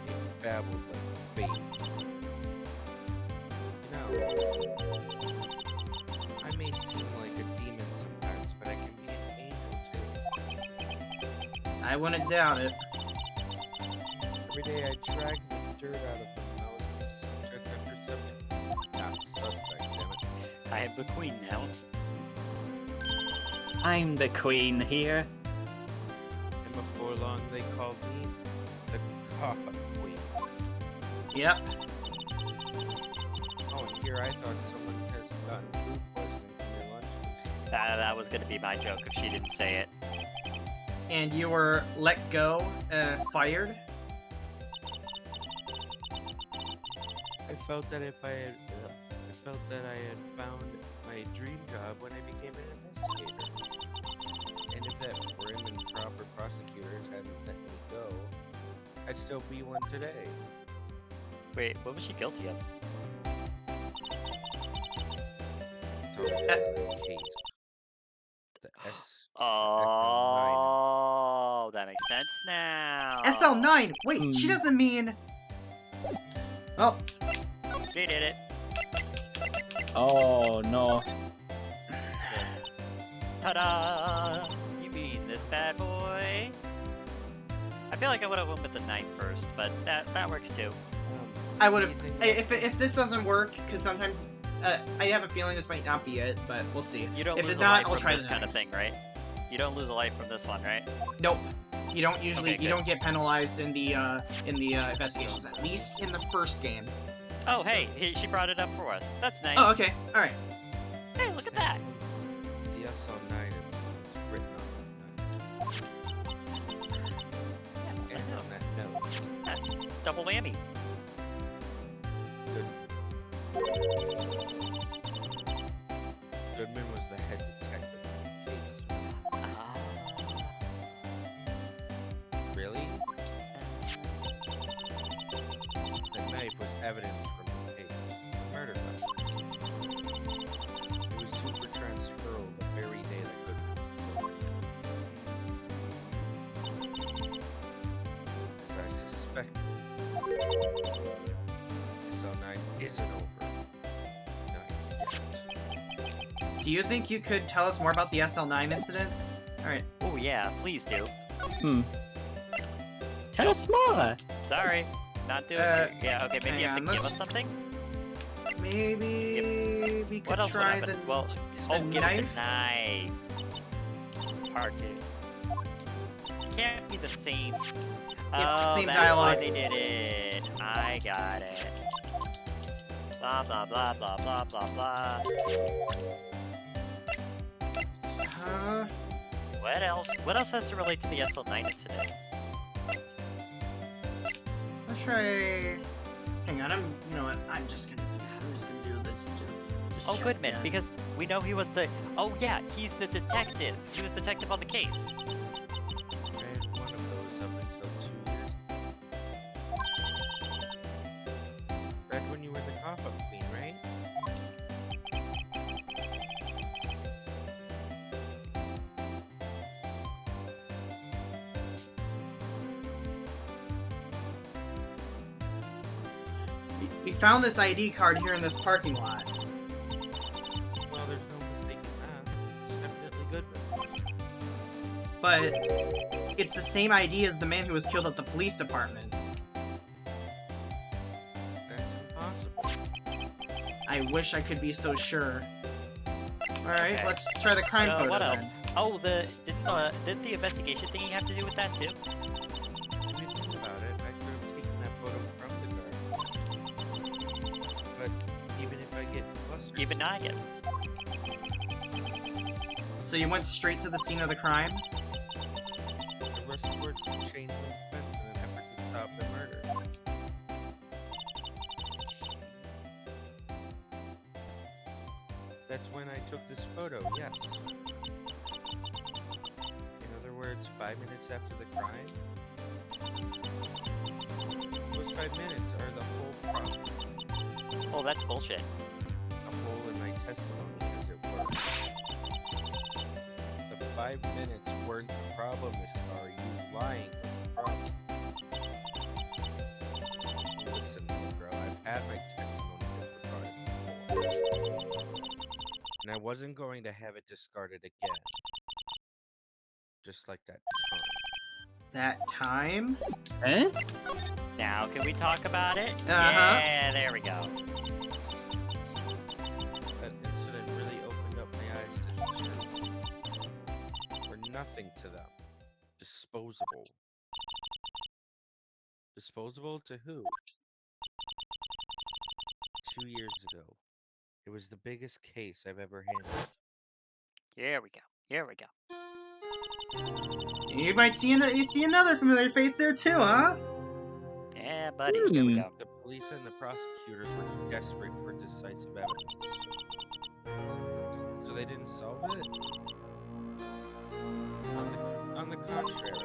They babbled like a baby. You know, I may seem like a demon sometimes, but I can be an angel too. I wouldn't doubt it. Every day I dragged the dirt out of them, and I was subject after subject. Not suspect, damn it. I am the queen now. I'm the queen here. And before long, they called me the Cop-Up Queen. Yep. Oh, and here I thought someone has gotten food poisoning from your lunch recently. That was gonna be my joke if she didn't say it. And you were let go, fired? I felt that if I had found my dream job when I became an investigator. And if that grim and proper prosecutors hadn't let me go, I'd still be one today. Wait, what was she guilty of? So the case. The Oh, that makes sense now. SL9! Wait, she doesn't mean... Oh, She did it. Oh no. Ta-da! You mean this bad boy? I feel like I would have went with the knife first, but that works too. I would have... If this doesn't work, because sometimes... I have a feeling this might not be it, but we'll see. You don't If lose it's a not, life I'll from try this the kind of knife. thing, right? You don't lose a life from this one, right? Nope. You don't usually... Okay, you good. don't get penalized in the investigations, at least in the first game. Oh, hey, she brought it up for us. That's nice. Oh, okay. Alright. Hey, look at that. The SL9 is written on Yeah, that knife. And I on that note. know. Double whammy. Goodman was the head detective on the case. Ah. Really? That knife was evidence from the case. The murder weapon. It was due for transferal the very day that Goodman was killed. As I suspected, SL9 isn't over. Not yet. Do you think you could tell us more about the SL9 incident? Alright. Oh, yeah, please do. Tell us more. Sorry. Not doing Yeah, okay, maybe you have hang to on, give let's- us something? Maybe we What could else would try happen? the... Well, the give knife? it the knife. Hard to. Can't be the same. Oh, same that's dialogue. why they did it. I got it. Blah, blah, blah, blah, blah, blah, blah. What else? What else has to relate to the SL9 incident? Let's try... Hang on, you know what? I'm just gonna do this too. Just Oh, check Goodman, that. because we know he was the... Oh, yeah, he's the detective. He was detective on the case. I had one of those up until 2 years ago. Back We found this ID card here in this parking lot. Well, there's no mistaking that. It's definitely good. But it's the same ID as the man who was killed at the police department. That's impossible. I wish I could be so sure. Alright, let's try the crime photo what else? then. Oh, did the investigation thingy have to do with that too? If you think about it, I could have taken that photo from the guard. But even if I get flustered... Even I get. So you went straight to the scene of the crime? I rushed towards the chain link fence in an effort to stop the murder. That's when I took this photo, yes. In other words, 5 minutes after the crime. Those 5 minutes are the whole problem. Oh, that's bullshit. A hole in my testimony, as it were. The 5 minutes weren't the problem, Miss Star. You lying was the problem. Listen, little girl, I've had my testimony disregarded before. And I wasn't going to have it discarded again. Just like that time. That time? Eh? Now, can we talk about it? Uh-huh. Yeah, there we go. That incident really opened up my eyes to the truth. We're nothing to them. Disposable. Disposable to who? 2 years ago. It was the biggest case I've ever handled. Here we go. Here we go. You might see another familiar face there too, huh? Yeah, buddy. Here we go. The police and the prosecutors were desperate for decisive evidence. So they didn't solve it? On the contrary,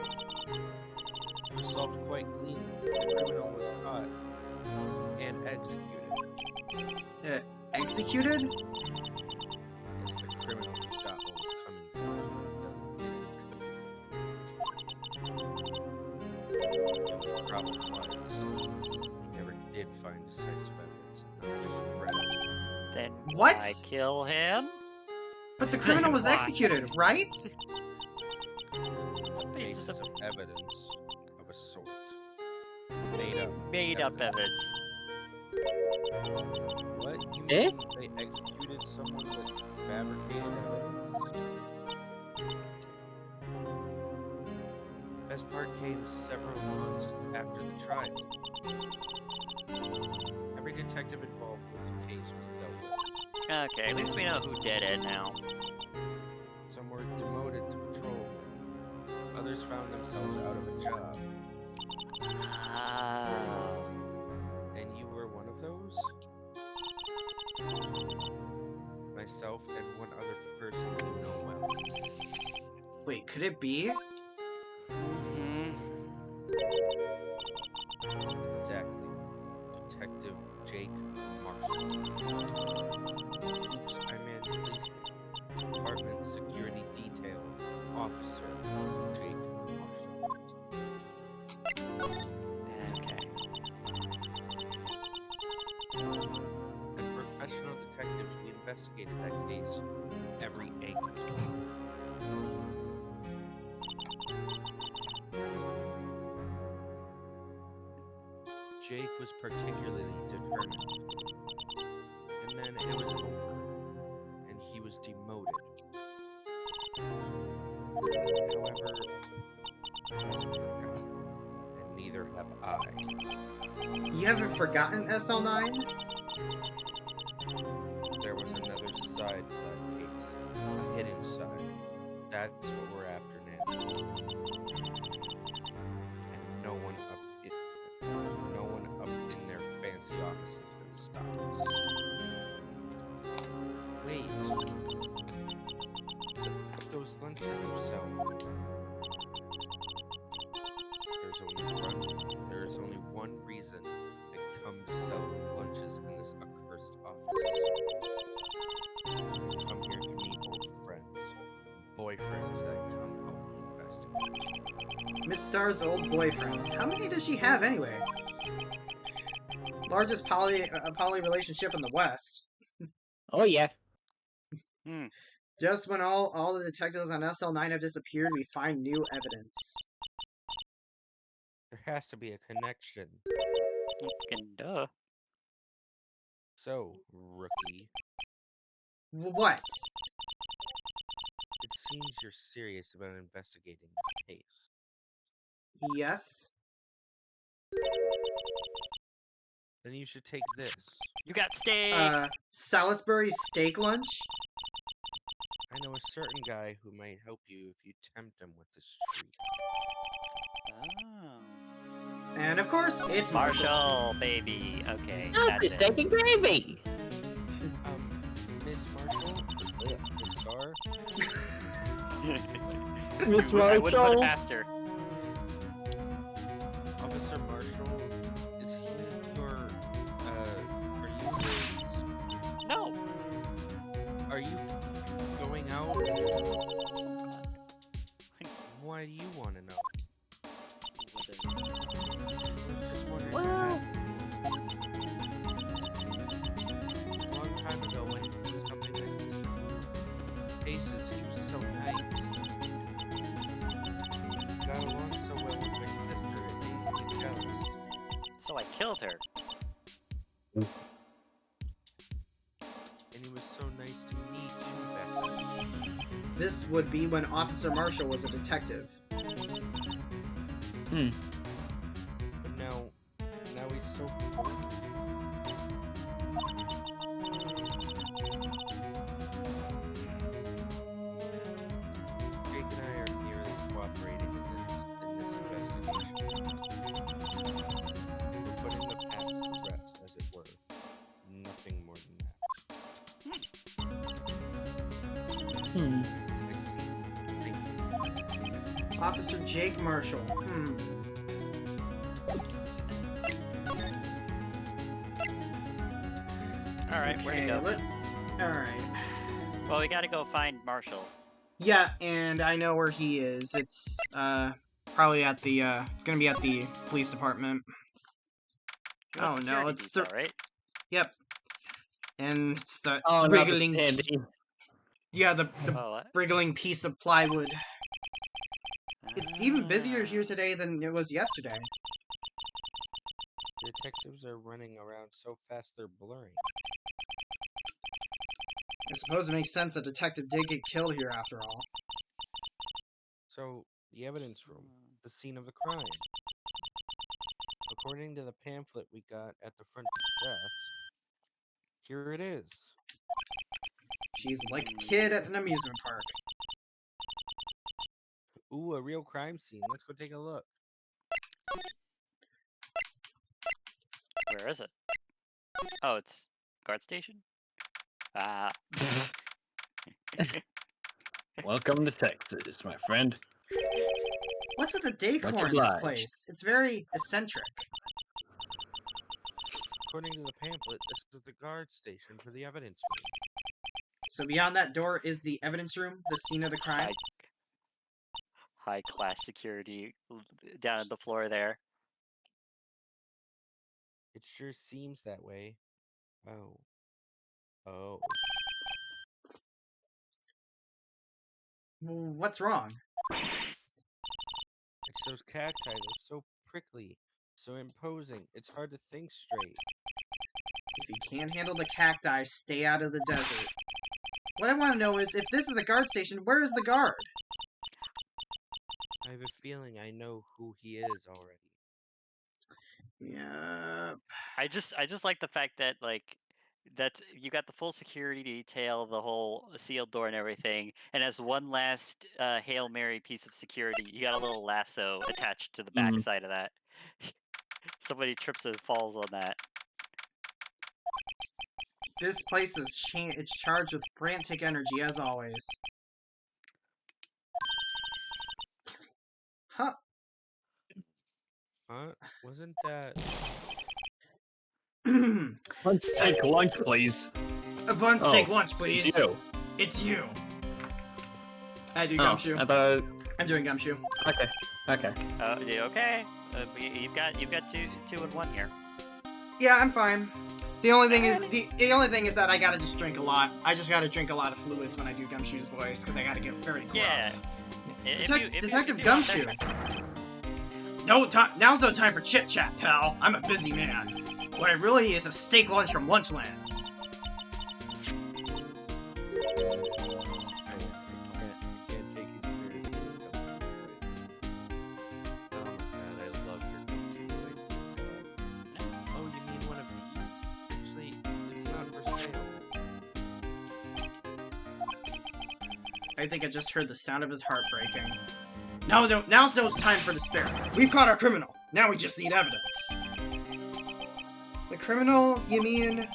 it was solved quite cleanly. The criminal was caught and executed. Executed? It's the criminal who got what was coming to him. The problem was, he never did find decisive evidence. Not a shred. Then What? why kill him? But the criminal was Why? executed, right? Basis of evidence of a sort. Made up. Made up evidence. What? You Eh? mean they executed someone with fabricated evidence? Best part came several months after the trial. Every detective involved with the case was dealt with. Okay, at least we know who did it now. Some were demoted to patrolmen. Others found themselves out of a job. Oh. And you were one of those? Myself and one other person you know well. Wait, could it be? Exactly. Detective Jake Marshall. Oops, I meant police department security detail officer Jake Marshall. Okay. As professional detectives, we investigated that case every angle. Jake was particularly determined. And then it was over. And he was demoted. However, he hasn't forgotten. And neither have I. You haven't forgotten SL9? There was another side to that case. A hidden side. That's what we're after now. And no one up in their fancy offices can stop us. Wait. Those lunches you sell. There's only one reason I come to sell lunches in this accursed office. I come here to meet old friends, boyfriends that come help me investigate. Miss Star's old boyfriends. How many does she have anyway? largest poly relationship in the West. Oh yeah. Just when all the detectives on SL9 have disappeared, we find new evidence. There has to be a connection. Fucking duh. So, rookie, What? it seems you're serious about investigating this case. Yes? Then you should take this. You got steak! Salisbury steak lunch? I know a certain guy who might help you if you tempt him with this treat. Oh. And of course, it's Marshall. Marshall, baby. Okay. That's that's the it. steak and gravy. Miss Marshall? Miss Star? Miss I wouldn't put it Marshall. past her. Officer Marshall? Is he your, are you his... No. Are you going out? Why do you want to know? I was just wondering. Well. A long time ago when he was helping us cases, he was so nice. Got along so well with my sister, it made me jealous. So I killed her. And he was so nice to me too back then. This would be when Officer Marshall was a detective. Hmm. But now he's so poor. Jake and I are nearly cooperating in this investigation. We're putting the past to rest, as it were. Nothing more than that. Hmm. I see. Officer Jake Marshall. Alright, where'd he go? Alright. Well, we gotta go find Marshall. Yeah, and I know where he is. It's, probably at the, it's gonna be at the police department. He was Oh, no, security it's detail, right? Yep. And it's the Oh no, that's wriggling... Tandy. Yeah, the Oh, what? wriggling piece of plywood. It's even busier here Ah. today than it was yesterday. Detectives are running around so fast they're blurring. I suppose it makes sense a detective did get killed here after all. So, the evidence room, the scene of the crime. According to the pamphlet we got at the front desk, here it is. She's like a kid at an amusement park. Ooh, a real crime scene. Let's go take a look. Where is it? Oh, it's guard station? Ah. Welcome to Texas, my friend. What's with the decor in this obliged. place? It's very eccentric. According to the pamphlet, this is the guard station for the evidence room. So beyond that door is the evidence room, the scene of the crime. High class security down at the floor there. It sure seems that way. Oh. Oh. What's wrong? It's those cacti. They're so prickly, so imposing. It's hard to think straight. If you can't handle the cacti, stay out of the desert. What I want to know is, if this is a guard station, where is the guard? I have a feeling I know who he is already. Yeah. I just like the fact that that's you got the full security detail, the whole sealed door and everything, and as one last Hail Mary piece of security, you got a little lasso attached to the back side of that. Somebody trips and falls on that. This place is it's charged with frantic energy, as always. Huh. Huh? Wasn't that... Let's take lunch, please. Everyone take lunch, please. It's you. It's you. I do Oh, gumshoe. I thought. I'm doing gumshoe. Okay. Okay. You okay? You've got two and one here. Yeah, I'm fine. The only thing is that I gotta just drink a lot. I just gotta drink a lot of fluids when I do Gumshoe's voice because I gotta get very gruff. Yeah. Detective Gumshoe. No time. Now's no time for chit chat, pal. I'm a busy man. What I really need is a steak lunch from Lunchland. I think I just heard the sound of his heart breaking. Now's no time for despair. We've caught our criminal. Now we just need evidence. The criminal, you mean?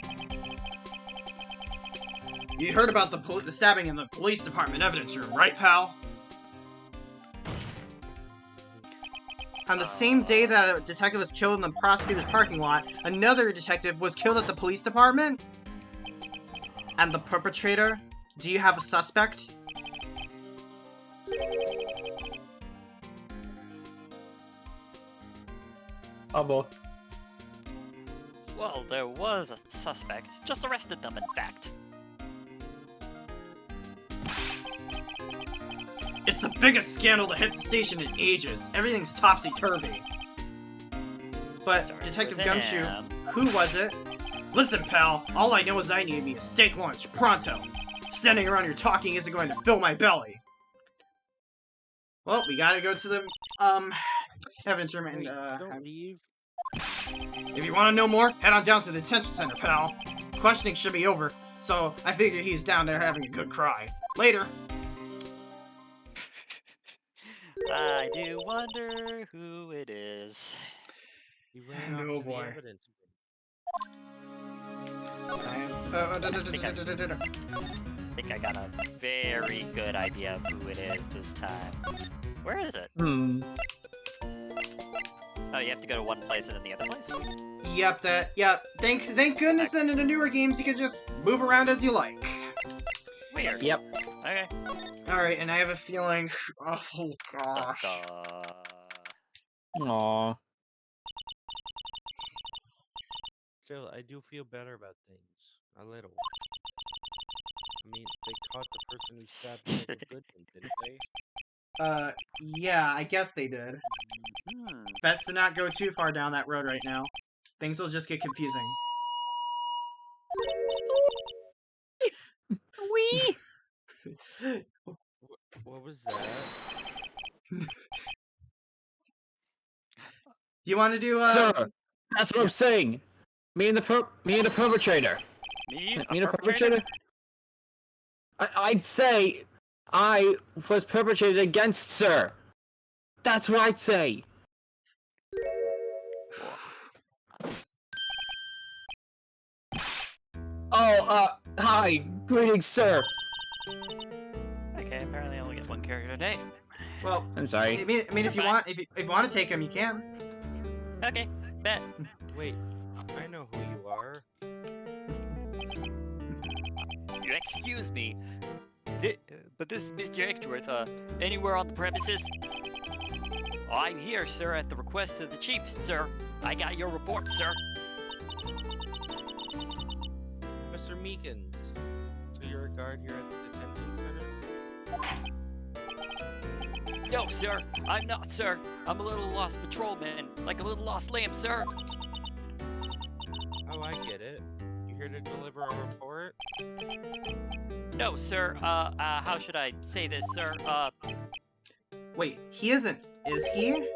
You heard about the stabbing in the police department evidence room, right, pal? On the same day that a detective was killed in the prosecutor's parking lot, another detective was killed at the police department? And the perpetrator? Do you have a suspect? Pabo. Well, there was a suspect. Just arrested them, in fact. It's the biggest scandal to hit the station in ages. Everything's topsy-turvy. But, Start Detective with Gumshoe, M. who was it? Listen, pal, all I know is I need to be a steak lunch, pronto. Standing around here talking isn't going to fill my belly. Well, we gotta go to the, evidence room and, Wait, don't leave. If you want to know more, head on down to the detention center, pal. Questioning should be over, so I figure he's down there having a good cry. Later. I do wonder who it is. He ran off Oh, to boy. the evidence. I think I got a very good idea of who it is this time. Where is it? Oh, you have to go to one place and then the other place? Yep. Thank goodness that in the newer games you can just move around as you like. Weird. Yep. Okay. Alright, and I have a feeling... Oh, gosh. Aww. Still, I do feel better about things. A little. I mean, they caught the person who stabbed Michael Goodman, didn't they? Yeah, I guess they did. Hmm. Best to not go too far down that road right now. Things will just get confusing. Wee! What was that? You want to do, Sir, that's what I'm saying. Me and the perpetrator. Me? Me and the perpetrator? I'd say I was perpetrated against, sir. That's what I'd say. Oh, hi. Greetings, sir. Okay, apparently I only get one character a day. well, I'm sorry. I mean, if you want to take him, you can. Okay, bet. Wait, I know who you are. You excuse me, but this is Mr. Edgeworth, anywhere on the premises? Oh, I'm here, sir, at the request of the chief, sir. I got your report, sir. Officer Meekins. So you're a guard here at the detention center? No, sir, I'm not, sir. I'm a little lost patrolman, like a little lost lamb, sir. Oh, I get it. You here to deliver a report? No, sir, how should I say this, sir? Wait, he isn't, is he?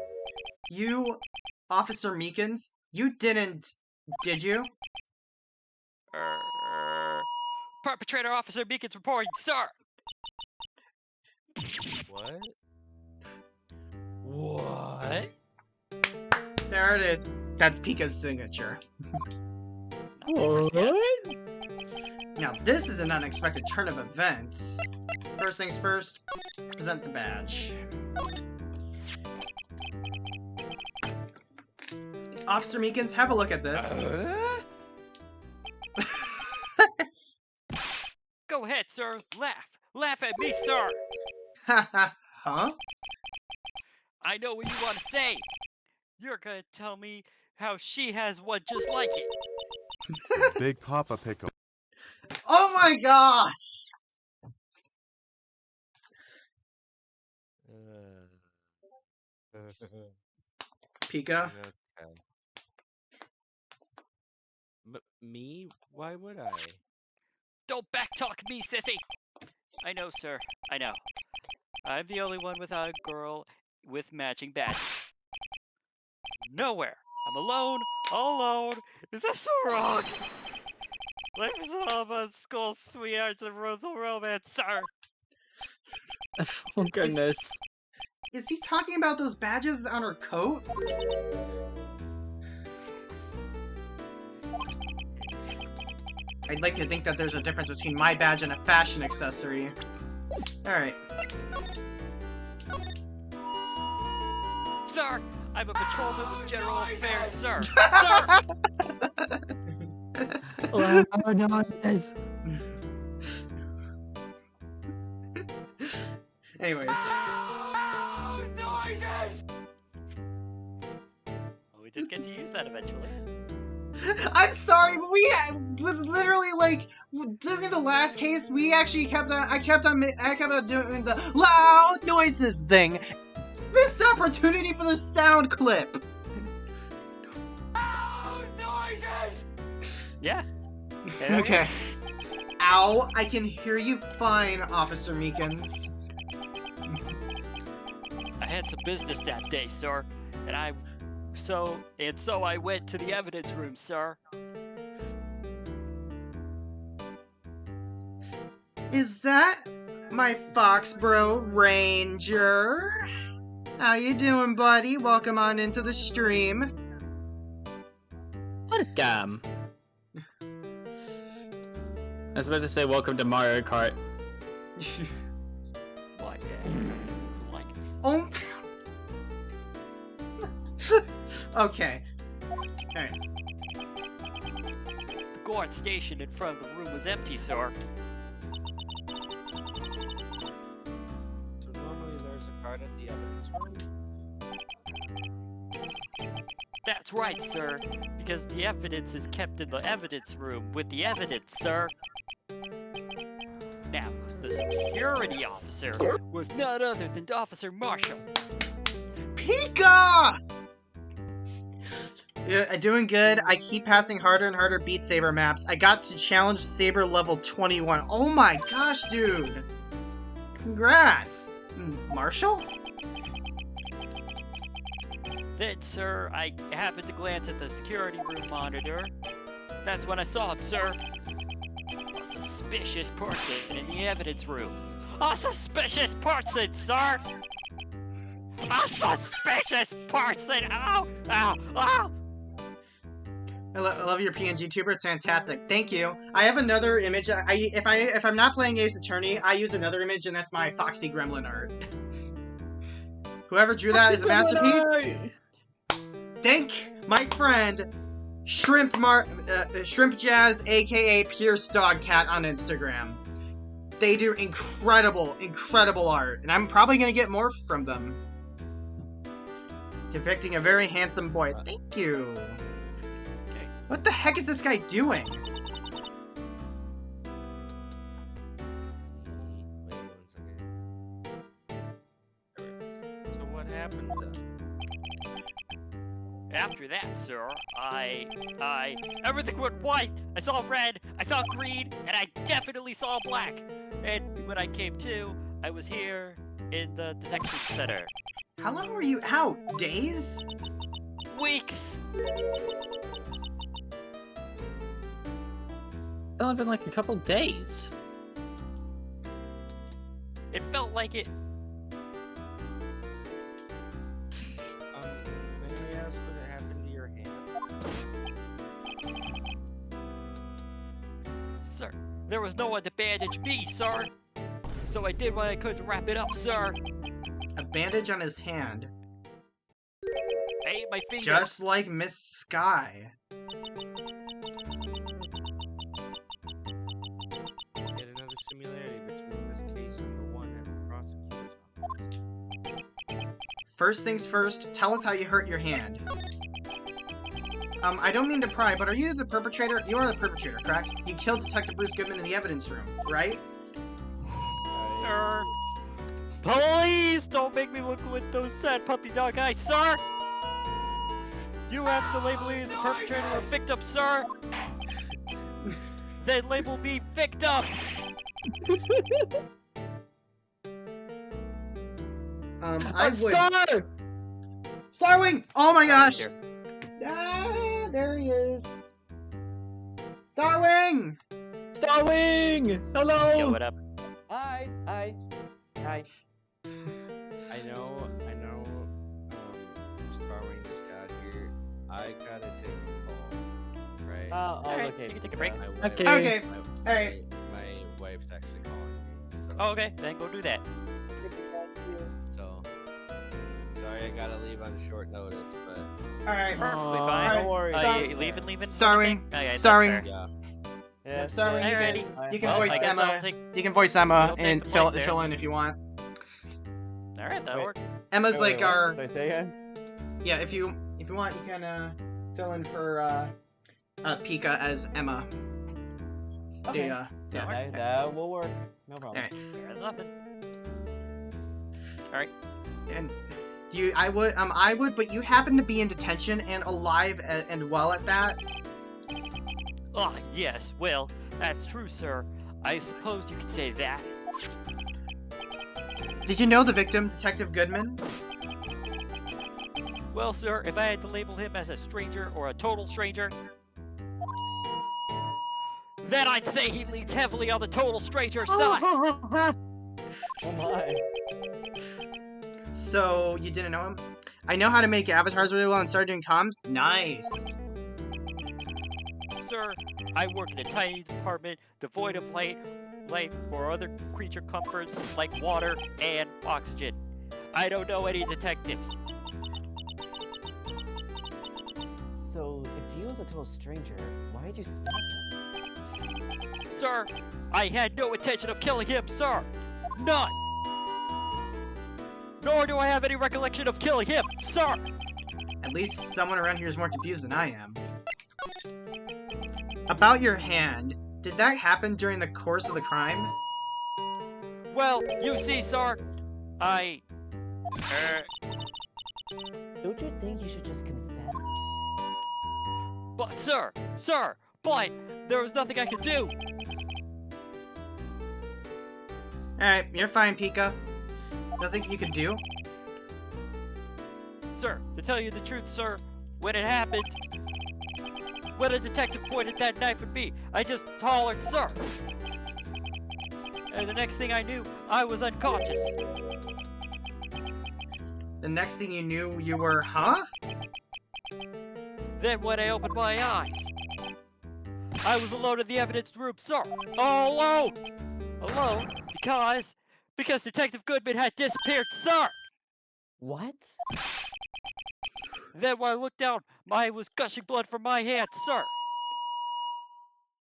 You, Officer Meekins, you didn't, did you? Perpetrator Officer Beacon's reporting, sir! What? What? There it is. That's Pika's signature. What? Now, this is an unexpected turn of events. First things first, present the badge. Officer Meekins, have a look at this. Go ahead, sir. Laugh. Laugh at me, sir. Huh? I know what you want to say. You're gonna tell me how she has one just like it. Big Papa Pickle. Oh my gosh! Pika? Okay. Me? Why would I? Don't backtalk me, sissy! I know, sir. I know. I'm the only one without a girl with matching badges. Nowhere. I'm alone, all alone. Is that so wrong? Life is all about school, sweethearts, and romance, sir. Oh goodness. Is he talking about those badges on her coat? I'd like to think that there's a difference between my badge and a fashion accessory. Alright. Sir, I'm a patrolman with general affairs, sir. Sir! Oh no, this. Anyways. Oh, we did get to use that eventually. I'm sorry, but we literally, like, during the last case, we actually kept on, I kept on doing the loud noises thing. Missed opportunity for the sound clip. Loud noises! Yeah. Okay. Ow, I can hear you fine, Officer Meekins. I had some business that day, sir, and so I went to the evidence room, sir. Is that my Foxborough Ranger? How you doing, buddy? Welcome on into the stream. Welcome. I was about to say welcome to Mario Kart. Like like Oh. Okay. Alright. the guard station in front of the room was empty, sir. So normally there's a card at the evidence room? That's right, sir, because the evidence is kept in the evidence room with the evidence, sir. Now, the security officer was none other than Officer Marshall. Pika! Yeah, doing good. I keep passing harder and harder Beat Saber maps. I got to challenge Saber level 21. Oh my gosh, dude! Congrats! Marshall? Then, sir, I happened to glance at the security room monitor. That's when I saw him, sir. A suspicious person in the evidence room. A suspicious person, sir! A suspicious person! Ow! Ow! Ow! I love your PNG tuber. It's fantastic. Thank you. I have another image. If I'm not playing Ace Attorney, I use another image, and that's my Foxy Gremlin art. Whoever drew that is a masterpiece. Thank my friend Shrimp Jazz, aka Pierce Dogcat on Instagram. They do incredible art, and I'm probably gonna get more from them. Depicting a very handsome boy. Thank you. Okay. What the heck is this guy doing? Wait 1 second. So what happened then? After that, sir, everything went white. I saw red, I saw green, and I definitely saw black. And when I came to, I was here in the detection center. How long were you out? Days? Weeks. It's only been like a couple days. It felt like it. May I ask what happened to your hand? Sir, there was no one to bandage me, sir. So I did what I could to wrap it up, sir. A bandage on his hand. I ate my finger. Just like Miss Sky. Yet another similarity between this case and the one at the prosecutor's office. First things first, tell us how you hurt your hand. I don't mean to pry, but are you the perpetrator? You are the perpetrator, correct? You killed Detective Bruce Goodman in the evidence room, right? Sir, please don't make me look with those sad puppy dog eyes, sir! You have to label me as a perpetrator or victim, sir! Then label me victim! I would... Star! Starwing! Oh my gosh! Here. Ah, there he is. Starwing! Starwing! Hello! Yo, what up? Hi. I know, Starwing just got here. I gotta take a call, right? Alright, okay. you can take a break. My wife- Okay. Okay. my- Alright. My wife's actually calling me. Oh, okay, then go do that. So, sorry I gotta leave on short notice, but Alright. Perfectly Aw, fine. Don't worry. You leaving? Starwing. Okay, that's Starwing. fair. yeah. Yeah, Starwing, Alrighty. you can Well, voice I guess Emma. I'll take... You can voice Emma You'll take and the fill place there. fill in if you want. Alright, that'll Wait. work. Emma's like our... Sorry, say again? Yeah, if you want, you can fill in for Pika as Emma. Okay. Yeah. That will work. No problem. Alright. There's nothing. And I would, but you happen to be in detention and alive and well at that. Oh, yes, well, that's true, sir. I suppose you could say that. Did you know the victim, Detective Goodman? Well, sir, if I had to label him as a stranger or a total stranger, then I'd say he leans heavily on the total stranger side. Oh my. So you didn't know him? I know how to make avatars really well and started doing comms. Nice. Sir, I work in a tiny department devoid of light or other creature comforts like water and oxygen. I don't know any detectives. So, if he was a total stranger, why did you stab him? Sir, I had no intention of killing him, sir. None. Nor do I have any recollection of killing him, sir. At least someone around here is more confused than I am. About your hand, did that happen during the course of the crime? Well, you see, sir, I... Don't you think you should just confess? But, sir, but there was nothing I could do. Alright, you're fine, Pika. Nothing you could do? Sir, to tell you the truth, sir, when it happened, when a detective pointed that knife at me, I just hollered, sir. And the next thing I knew, I was unconscious. The next thing you knew, you were, huh? Then when I opened my eyes, I was alone in the evidence room, sir. All alone! Alone because Detective Goodman had disappeared, sir! What? Then when I looked down, I was gushing blood from my hand, sir.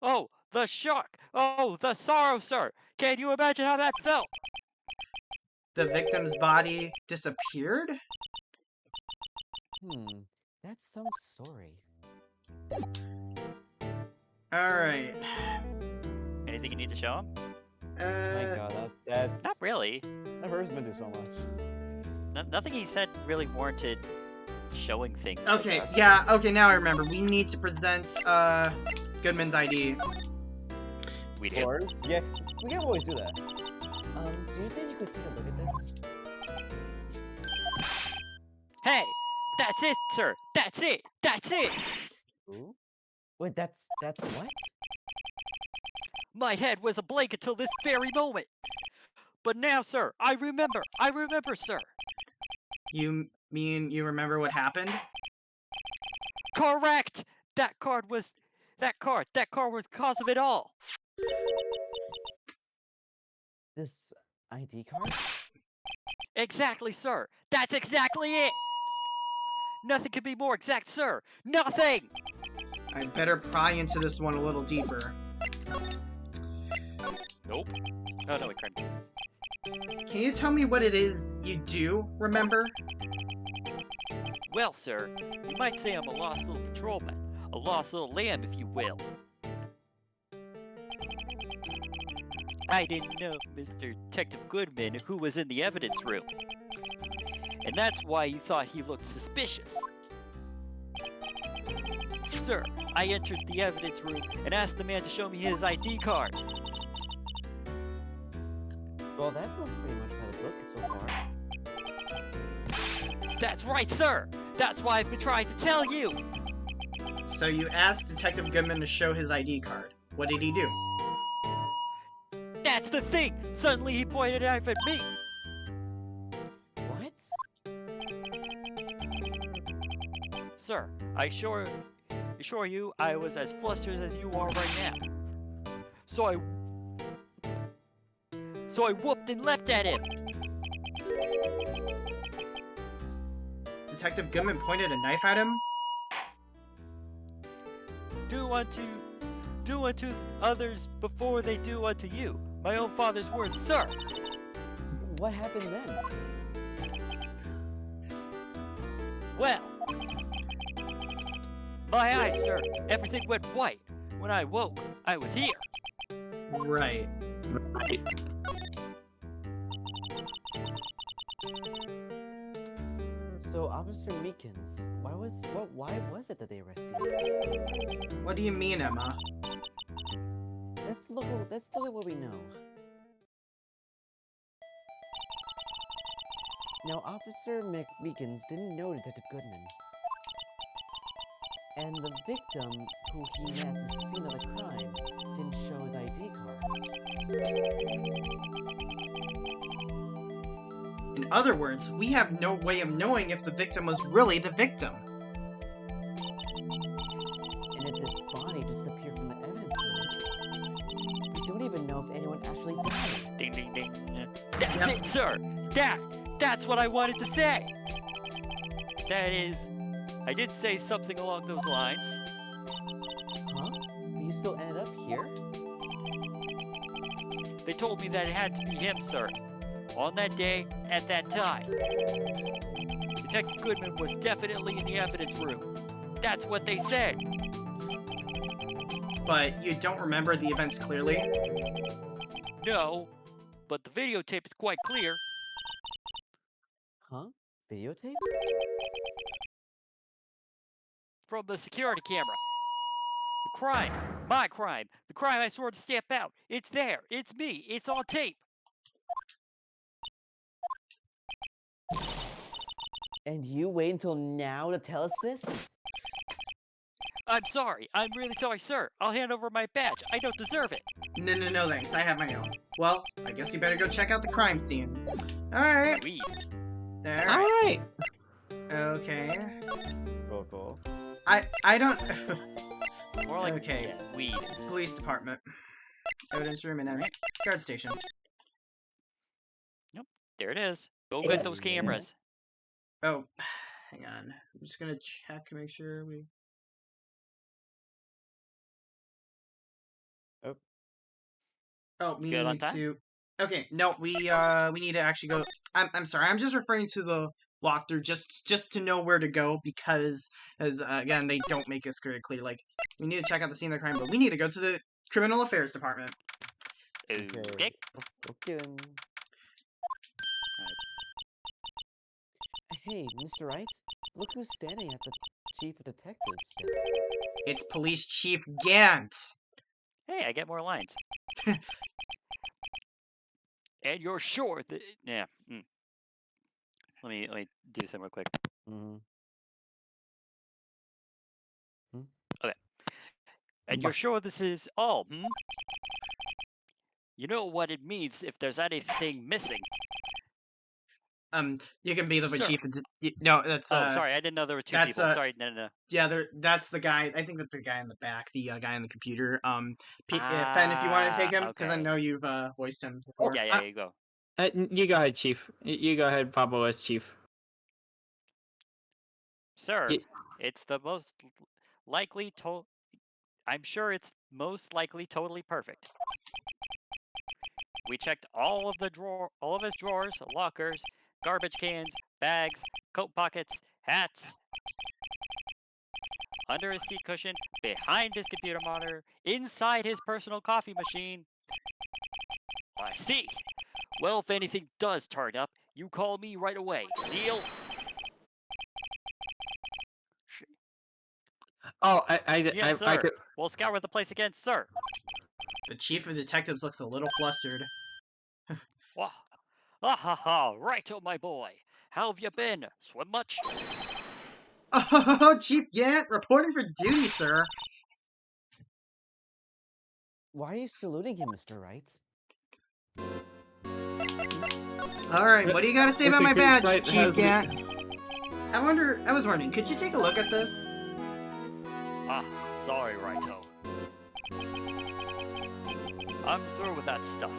Oh, the shock! Oh, the sorrow, sir! Can you imagine how that felt? The victim's body disappeared? That's so sorry. Alright. Anything you need to show him? My god, that Not really. hurts me through so much. Nothing he said really warranted showing things. to Okay, us. yeah, okay, now I remember. We need to present, Goodman's ID. We Of do. course. Yeah, we can always do that. Do you think you could take a look at this? Hey! That's it, sir! That's it! That's it! Ooh? Wait, that's what? My head was ablaze until this very moment. But now, sir, I remember, sir. You mean you remember what happened? Correct! That car was the cause of it all. This ID card? Exactly, sir. That's exactly it. Nothing could be more exact, sir. Nothing! I better pry into this one a little deeper. Nope. Oh, no, crime. Can you tell me what it is you do remember? Well, sir, you might say I'm a lost little patrolman. A lost little lamb, if you will. I didn't know Mr. Detective Goodman who was in the evidence room. And that's why you thought he looked suspicious. Sir, I entered the evidence room and asked the man to show me his ID card. Well, that sounds pretty much by the book so far. That's right, sir! That's why I've been trying to tell you! So you asked Detective Goodman to show his ID card. What did he do? That's the thing! Suddenly he pointed a knife at me! What? Sir, I assure you I was as flustered as you are right now. So I whooped and left at him! Detective Goodman pointed a knife at him? Do unto others before they do unto you. My own father's words, sir! What happened then? Well, my eyes, sir. Everything went white. When I woke, I was here. Right. Right. So, Officer Meekins, why was it that they arrested you? What do you mean, Emma? Let's look at what we know. Now, Officer Meekins didn't know Detective Goodman. And the victim who he met at the scene of the crime didn't show his ID card. In other words, we have no way of knowing if the victim was really the victim. And if this body disappeared from the evidence room, we don't even know if anyone actually died. Ding, ding, ding. That's it, sir! That's what I wanted to say! That is, I did say something along those lines. Huh? But you still ended up here? They told me that it had to be him, sir. On that day, at that time. Detective Goodman was definitely in the evidence room. That's what they said. But you don't remember the events clearly? No, but the videotape is quite clear. Huh? Videotape? From the security camera. The crime, my crime, the crime I swore to stamp out. It's there, it's me, it's on tape. And you wait until now to tell us this? I'm sorry, I'm really sorry, sir. I'll hand over my badge. I don't deserve it. No, thanks. I have my own. Well, I guess you better go check out the crime scene. Alright. Weed. There. Alright! Okay. Cool. I don't... More like Okay. yeah, weed. Police department. Evidence room and then guard station. There it is. Go get those cameras. Oh, hang on. I'm just gonna check to make sure we... Oh, we Good on need time? to... Okay, no, we need to actually go... I'm sorry, I'm just referring to the walkthrough just to know where to go because, as again, they don't make us very clear. Like, we need to check out the scene of the crime, but we need to go to the Criminal Affairs Department. Okay. Okay then. Hey, Mr. Wright, look who's standing at the chief of detectives desk. It's Police Chief Gant. Hey, I get more lines. And you're sure that... Yeah. Let me do this real quick. Mm-hmm. And you're sure this is all, You know what it means if there's anything missing. You can be the Sure. chief. No, that's Oh, sorry, I didn't know there were two that's, people. Sorry, no. yeah, that's the guy. I think that's the guy in the back, the guy on the computer. Fen, if you want to take him, because I okay. know you've voiced him before. Yeah, you go. You go ahead, Chief. You go ahead, Pabo as Chief. Sir, Ye- it's the most likely I'm sure it's most likely totally perfect. We checked all of his drawers, lockers, garbage cans, bags, coat pockets, hats. under his seat cushion, behind his computer monitor, inside his personal coffee machine. I see. Well, if anything does turn up, you call me right away. Deal? Oh, Yes, sir. We'll scour the place again, sir. The chief of detectives looks a little flustered. Wow. Ah ha ha, Righto, my boy. How have you been? Swim much? Oh, Chief Gant, reporting for duty, sir. Why are you saluting him, Mr. Wright? Alright, what do you gotta say about my badge, site Chief has Gant? I was wondering, could you take a look at this? Ah, sorry, Righto. I'm through with that stuff.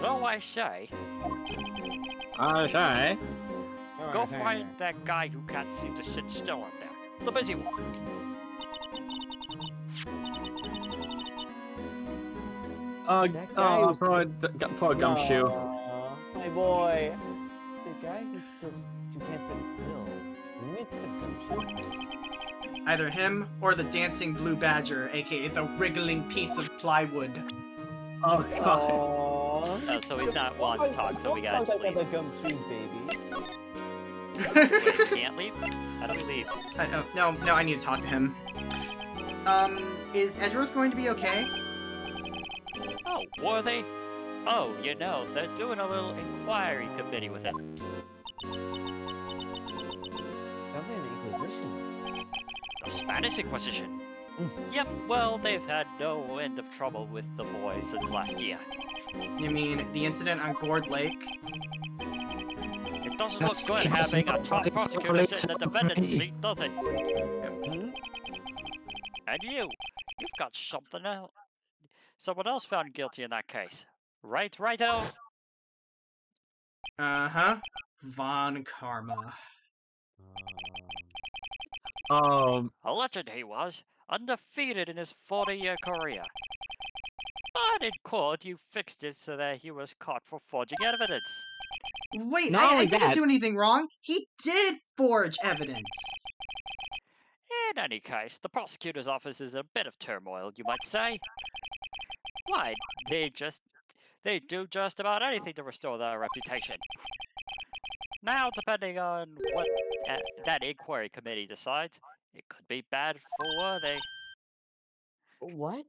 Though I say, go find that guy who can't seem to sit still up there. The busy one. That guy was poor Gumshoe. Aw, my boy. The guy who can't sit still. Isn't it the Gumshoe? Either him or the dancing blue badger, aka the wriggling piece of plywood. Oh god. Oh, so he's not one to talk, so we gotta just leave. The Gumshoes, baby. Wait, we can't leave? How do we leave? No, I need to talk to him. Is Edgeworth going to be okay? Oh, were they? Oh, you know, they're doing a little inquiry committee with him. Sounds like an Inquisition. The Spanish Inquisition. Yep, well, they've had no end of trouble with the boy since last year. You mean the incident on Gourd Lake? It doesn't That's look good having a top prosecutor sit in the defendant's seat, does it? And you've got something else. Someone else found guilty in that case. Right, Righto? Uh-huh. Von Karma. A legend he was, undefeated in his 40-year career. But in court, you fixed it so that he was caught for forging evidence. Wait, Not I only didn't that- do anything wrong. He did forge evidence. In any case, the prosecutor's office is in a bit of turmoil, you might say. Why, they do just about anything to restore their reputation. Now, depending on what that inquiry committee decides, it could be bad for Worthy. What?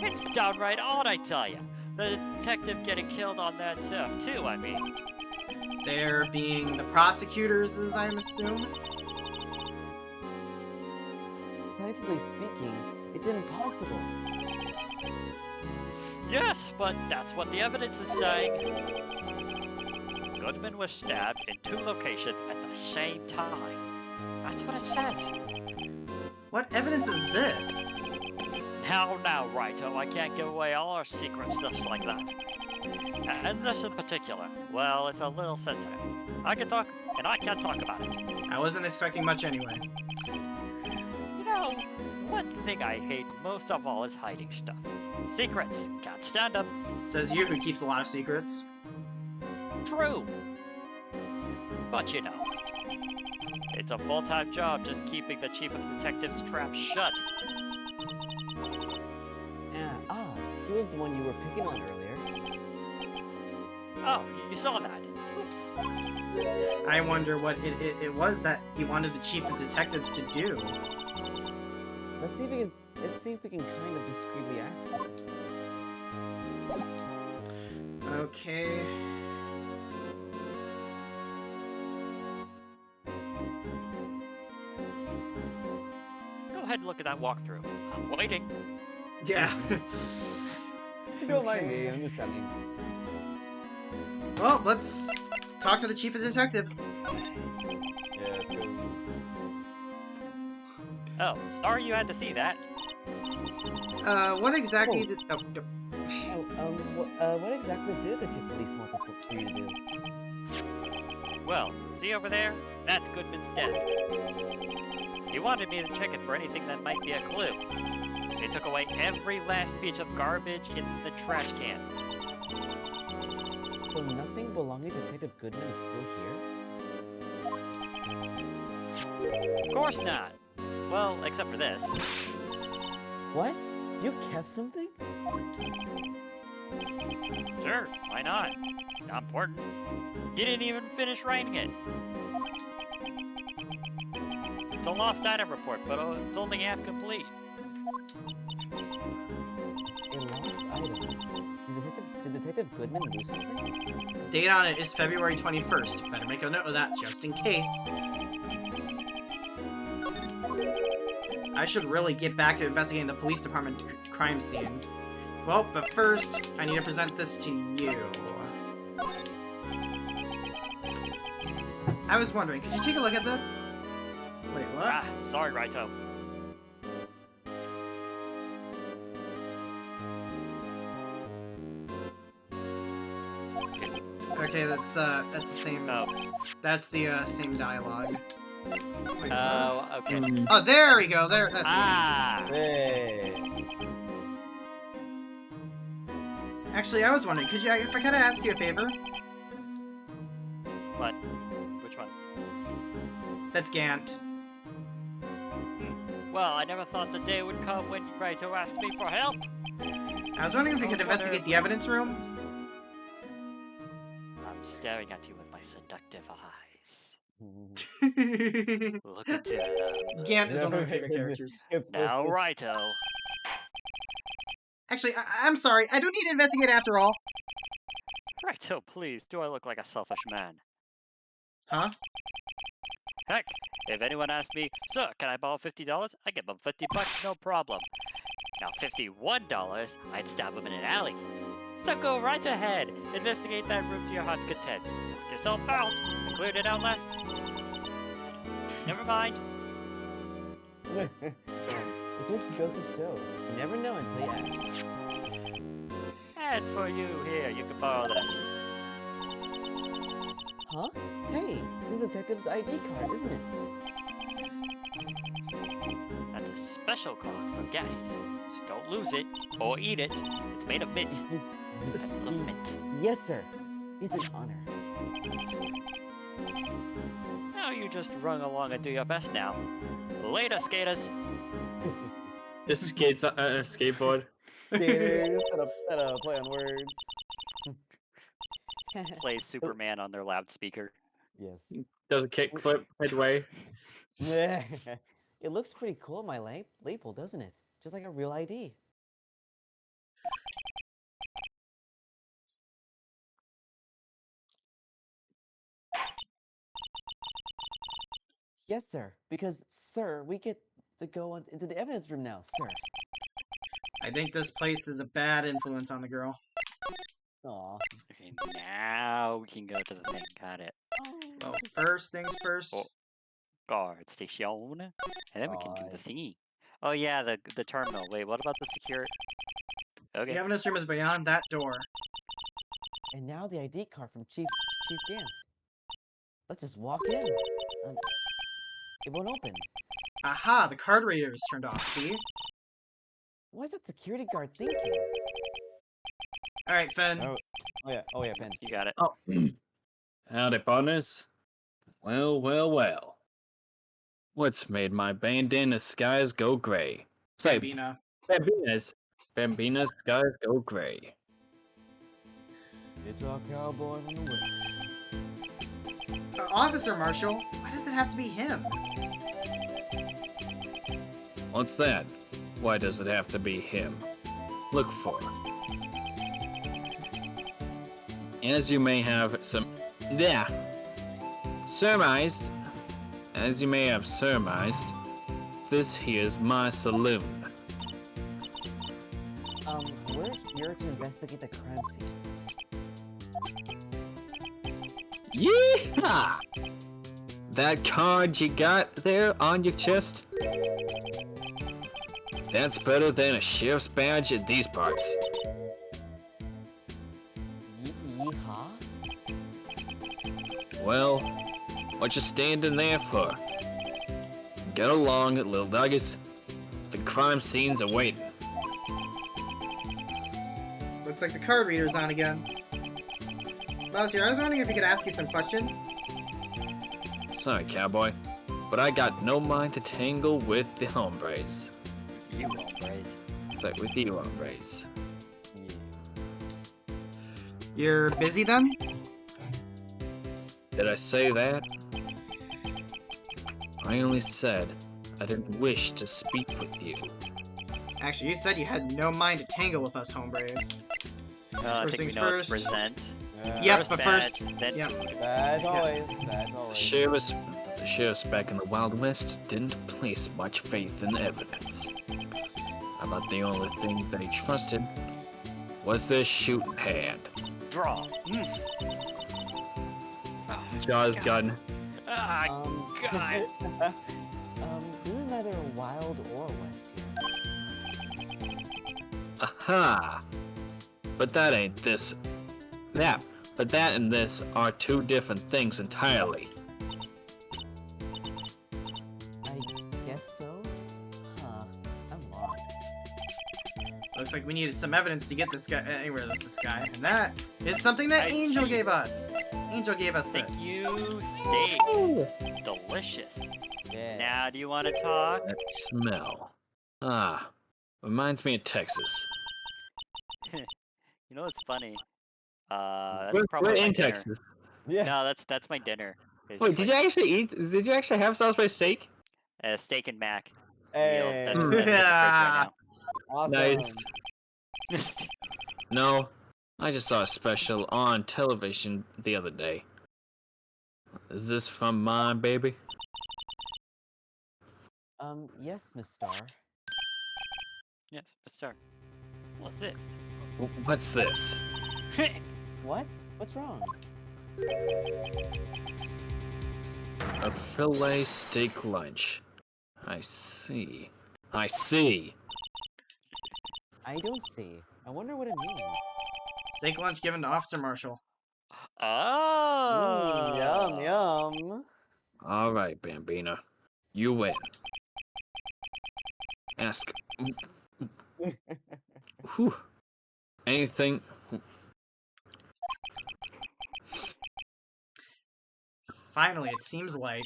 It's downright odd, I tell you. The detective getting killed on that turf, too, I mean. There being the prosecutors, as I'm assuming. Scientifically speaking, it's impossible. Yes, but that's what the evidence is saying. Goodman was stabbed in 2 locations at the same time. That's what it says. What evidence is this? Now, Righto, I can't give away all our secrets just like that. And this in particular, well, it's a little sensitive. I can talk, and I can't talk about it. I wasn't expecting much anyway. You know, one thing I hate most of all is hiding stuff. Secrets. Can't stand them. Says you, who keeps a lot of secrets. True. But you know, it's a full-time job just keeping the chief of detectives' trap shut. He was the one you were picking on earlier. Oh, you saw that. Oops. I wonder what it was that he wanted the chief of detectives to do. Let's see if we can kind of discreetly ask him. Okay. Go ahead and look at that walkthrough. I'm waiting. Yeah. Don't mind me, I'm just having. Well, let's talk to the chief of detectives. Yeah, let's go. Oh, sorry you had to see that. What exactly Oh. did... What exactly did the chief of police want for you to do? Well, see over there? That's Goodman's desk. He wanted me to check it for anything that might be a clue. They took away every last piece of garbage in the trash can. So nothing belonging to Detective Goodman is still here? Of course not. Well, except for this. What? You kept something? Sure, why not? It's not important. He didn't even finish writing it. It's a lost item report, but it's only half complete. A lost item. Did Detective Goodman lose something? The date on it is February 21st. Better make a note of that just in case. I should really get back to investigating the police department crime scene. Well, but first, I need to present this to you. I was wondering, could you take a look at this? Wait, what? Ah, sorry, Raito. Okay, that's the same. Oh. That's the same dialogue. Wait, Oh, okay. oh, there we go. There. That's Ah! Hey. Actually, I was wondering, could you, if I could ask you a favor? What? Which one? That's Gant. Well, I never thought the day would come when Raito asked me for help. I was wondering if we could investigate the evidence room. I'm staring at you with my seductive eyes. Mm. Look at it. Gant is one of my favorite characters. Now, Raito. Actually, I'm sorry. I don't need to investigate after all. Raito, please. Do I look like a selfish man? Huh? Heck, if anyone asked me, sir, can I borrow $50? I give them $50, no problem. Now, $51, I'd stab them in an alley. So go right ahead. Investigate that room to your heart's content. Knock yourself out. I cleared it out last... Never mind. It just goes to show. You never know until you ask. And for you, here, you can borrow this. Huh? Hey, this is Detective's ID card, isn't it? That's a special card for guests. So don't lose it, or eat it. It's made of mint. I love mint. Yes, sir. It's an honor. Now you just run along and do your best now. Later, skaters. Just skates on a skateboard. Skaters, set up, play on words. Plays Superman on their loudspeaker. Yes. Does a kickflip midway. Yeah. It looks pretty cool on my label, doesn't it? Just like a real ID. Yes, sir. Because, sir, we get to go into the evidence room now, sir. I think this place is a bad influence on the girl. Aw. Okay, now we can go to the thing. Got it. Well, first things first. Oh. Guard station. And then we can do the thingy. Oh yeah, the terminal. Wait, what about the security? Okay. The evidence room is beyond that door. And now the ID card from Chief Gant. Let's just walk in. It won't open. Aha, the card reader is turned off, see? What is that security guard thinking? Alright, Fen. Oh yeah, Pen. You got it. Oh. Howdy, partners. Well. What's made my bandana skies go gray? Say, Bambina. Bambina's skies go gray. It's our cowboy from the west. Officer Marshall, why does it have to be him? What's that? Why does it have to be him? Look for. As you may have surmised, as you may have surmised, this here's my saloon. We're here to investigate the crime scene. Yeehaw! That card you got there on your chest? That's better than a sheriff's badge in these parts. Yeehaw? Well, what you standing there for? Get along, little doggies. The crime scene's awaiting. Looks like the card reader's on again. Bowser, I was wondering if we could ask you some questions. Sorry, cowboy, but I got no mind to tangle with the hombres. You hombres. Like with you hombres. You're busy then? Did I say that? I only said I didn't wish to speak with you. Actually, you said you had no mind to tangle with us, hombres. I First think things we know what to first. present. Yep, but badge, first- then yep. food. Bad always, bad The always. sheriffs back in the Wild West didn't place much faith in evidence. About the only thing they trusted was their shooting hand. Draw. Jaws gun. Ah, God. This is neither Wild or West here. Aha! But that ain't this. But that and this are two different things entirely. I guess so? Huh. I'm lost. Looks like we needed some evidence to get this guy anywhere. This guy, and that is something that Angel gave us. Angel gave us Thank this. you, steak. Delicious. Yeah. Now, do you want to talk? That smell. Ah, reminds me of Texas. You know what's funny? That's We're probably my in dinner. Texas. Yeah. No, that's my dinner. It's Wait, did you like, actually eat? Did you actually have South by steak? steak and mac meal. Hey. That's in the fridge right Awesome. Nice. now. No, I just saw a special on television the other day. Is this from mine, baby? Yes, Miss Star. Yes, let's start. What's it? What's this? What? What's wrong? A filet steak lunch. I see. I see. I don't see. I wonder what it means. Steak lunch given to Officer Marshall. Oh. Yum, yum. All right, Bambina. You win. Ask. Whew. Anything. Finally, it seems like.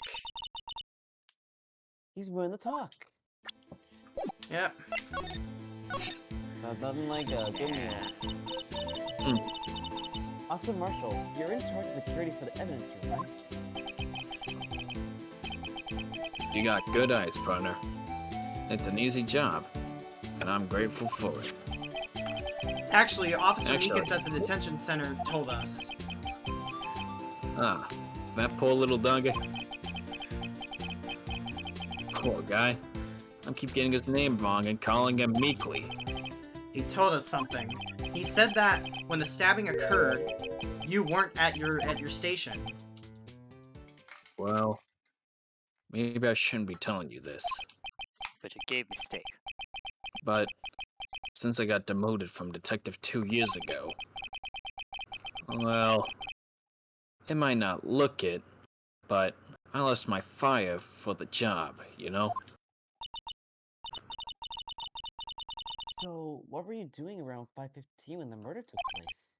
He's willing to talk. Yep. Sounds nothing like a good meal. Officer Marshall, you're in charge of security for the evidence room, right? You got good eyes, partner. It's an easy job, and I'm grateful for it. Actually, Officer Actually- Meekins at the detention center told us. Ah, that poor little doggy. Poor guy. I keep getting his name wrong and calling him Meekly. He told us something. He said that when the stabbing occurred, you weren't at your station. Well, maybe I shouldn't be telling you this, But you gave me steak. but since I got demoted from detective 2 years ago, well, it might not look it, but I lost my fire for the job, you know? So, what were you doing around 5:15 when the murder took place?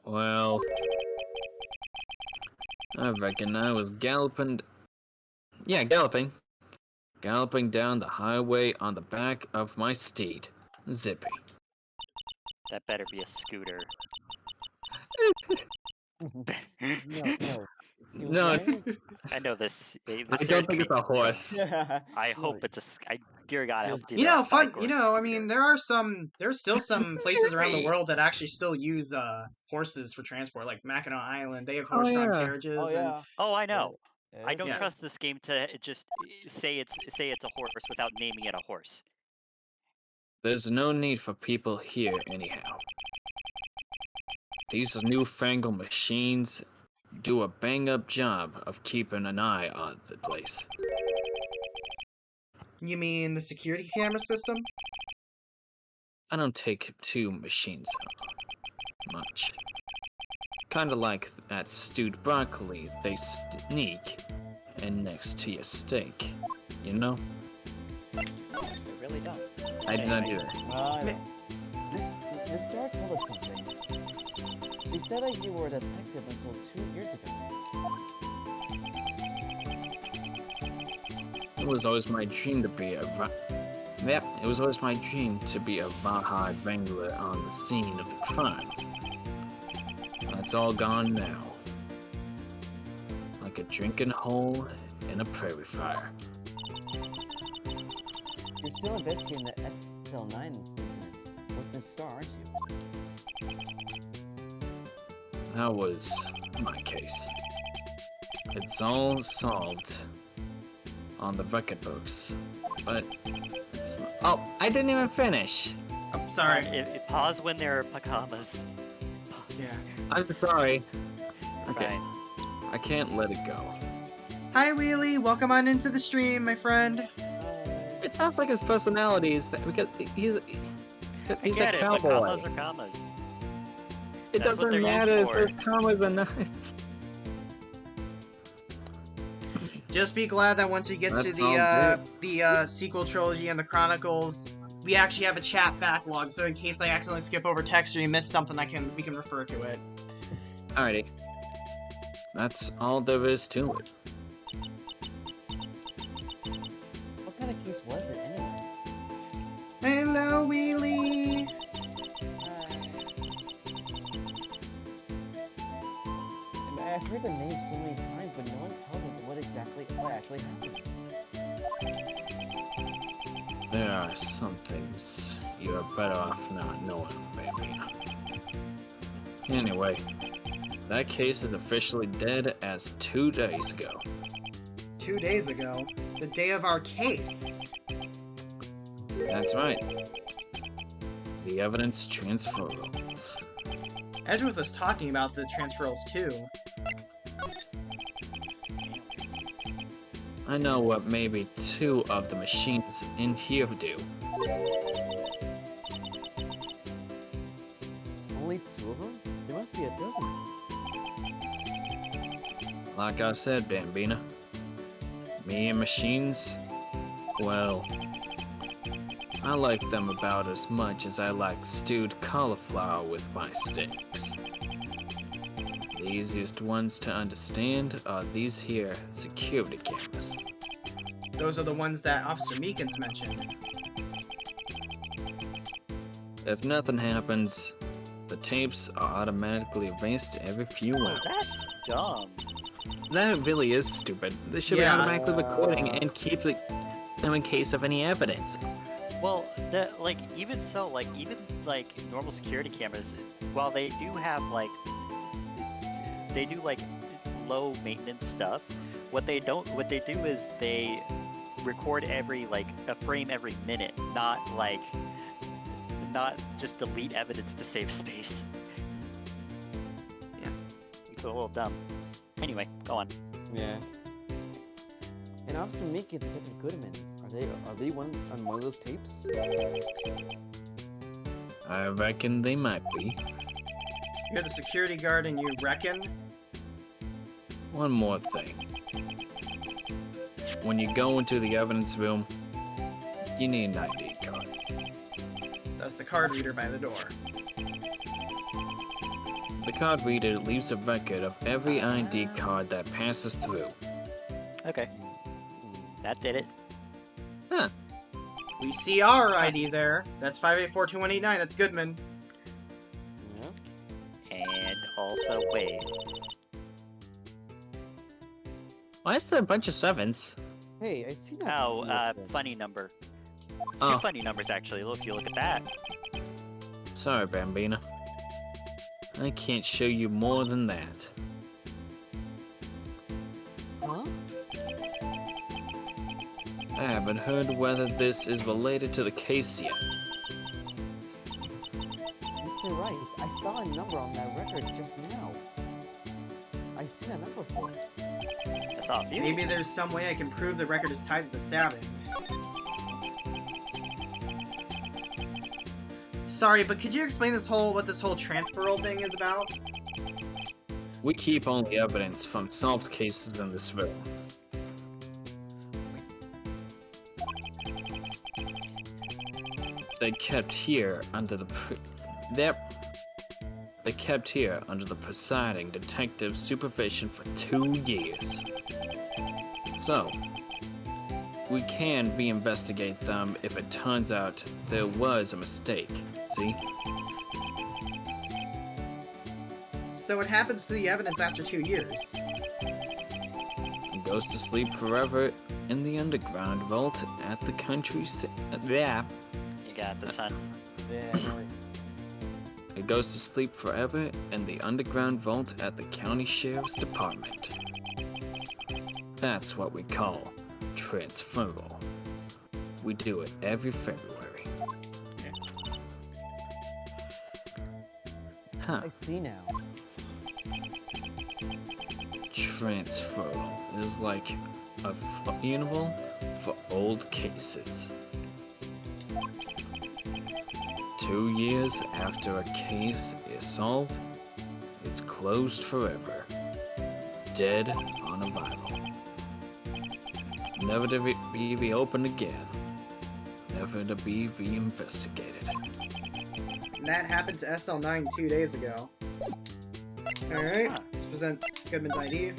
Well, I reckon I was galloping. Yeah, galloping. Galloping down the highway on the back of my steed, Zippy. That better be a scooter. No. He was No, wearing- I know this. I don't think it's a horse. I hope it's a. Dear God, I hope. You know, it's not a fun. bike or You a know, I scooter. mean, there's still some places around the world that actually still use horses for transport, like Mackinac Island. They have Oh, horse-drawn yeah. carriages. Oh And, yeah. Oh, I know. Yeah, I don't Yeah. trust this game to just say it's a horse without naming it a horse. There's no need for people here, anyhow. These newfangled machines do a bang-up job of keeping an eye on the place. You mean the security camera system? I don't take two machines much. Kinda like that stewed broccoli they sneak in next to your steak, you know? They really don't. I did not do that. I know. Miss Star told us something. She said that you were a detective until 2 years ago. was always my dream to be a it was always my dream to be a Valhalla Wrangler on the scene of the crime. That's all gone now. Like a drinking hole in a prairie fire. You're still investigating the SL9 incident with Miss Star, aren't you? That was my case. It's all solved on the record books, but it's... Oh, I didn't even finish! I'm sorry. Pause when there are pakamas. Yeah. I'm sorry. Okay, Fine. I can't let it go. Hi, Wheelie. Welcome on into the stream, my friend. It sounds like his personality is that because he's I a get it, cowboy. but commas are commas. It That's what doesn't they're used matter if for. there's commas or not. Just be glad that once we get to That's all the sequel trilogy and the Chronicles, we actually have a chat backlog. So in case I accidentally skip over text or you miss something, we can refer to it. Alrighty. That's all there is to it. What kind of case was it anyway? Hello, Wheelie. I've heard the name so many times, but no one tells me what actually happened. There are some things you are better off not knowing, baby. Anyway, that case is officially dead as 2 days ago. 2 days ago, the day of our case. That's right. The evidence transfers. Edgeworth was talking about the transferals too. I know what maybe 2 of the machines in here do. Only 2 of them? There must be a dozen. Like I said, Bambina, me and machines, well, I like them about as much as I like stewed cauliflower with my steaks. The easiest ones to understand are these here security cameras. Those are the ones that Officer Meekins mentioned. If nothing happens, the tapes are automatically erased every few hours. That's dumb. That really is stupid. They should Yeah. be automatically recording and keep them in case of any evidence. Well, even normal security cameras, while they do have low maintenance stuff, what they do is they record a frame every minute, not just delete evidence to save space. Yeah. It's a little dumb. Anyway, go on. Yeah. And Officer Meek and Detective Goodman, are they on one of those tapes? I reckon they might be. You're the security guard and you reckon? One more thing. When you go into the evidence room, you need an ID card. That's the card reader by the door. The card reader leaves a record of every ID card that passes through. Okay. That did it. Huh. We see our ID there. That's 5842189. That's Goodman. Yeah. And also, wait. Why is there a bunch of 7s? Hey, I see that. Oh, video before. funny number. Oh. 2 funny numbers, actually, if you look at that. Sorry, Bambina. I can't show you more than that. Huh? I haven't heard whether this is related to the case yet. Mr. Wright, I saw a number on that record just now. I seen that number before. I saw a few. Maybe there's some way I can prove the record is tied to the stabbing. Sorry, but could you explain what this whole transferal thing is about? We keep only evidence from solved cases in this room. They kept here under the They kept here under the presiding detective's supervision for 2 years. So, we can reinvestigate them if it turns out there was a mistake. See? So what happens to the evidence after 2 years? It goes to sleep forever in the underground vault at the yeah. You got this, son. Yeah, no, It goes to sleep forever in the underground vault at the county sheriff's department. That's what we call transferal. We do it every February. Huh. I see now. Transferal is like a funeral for old cases. 2 years after a case is solved, it's closed forever. Dead on arrival. Never to be reopened again. Never to be reinvestigated. And that happened to SL9 2 days ago. Alright, let's present Goodman's ID. Do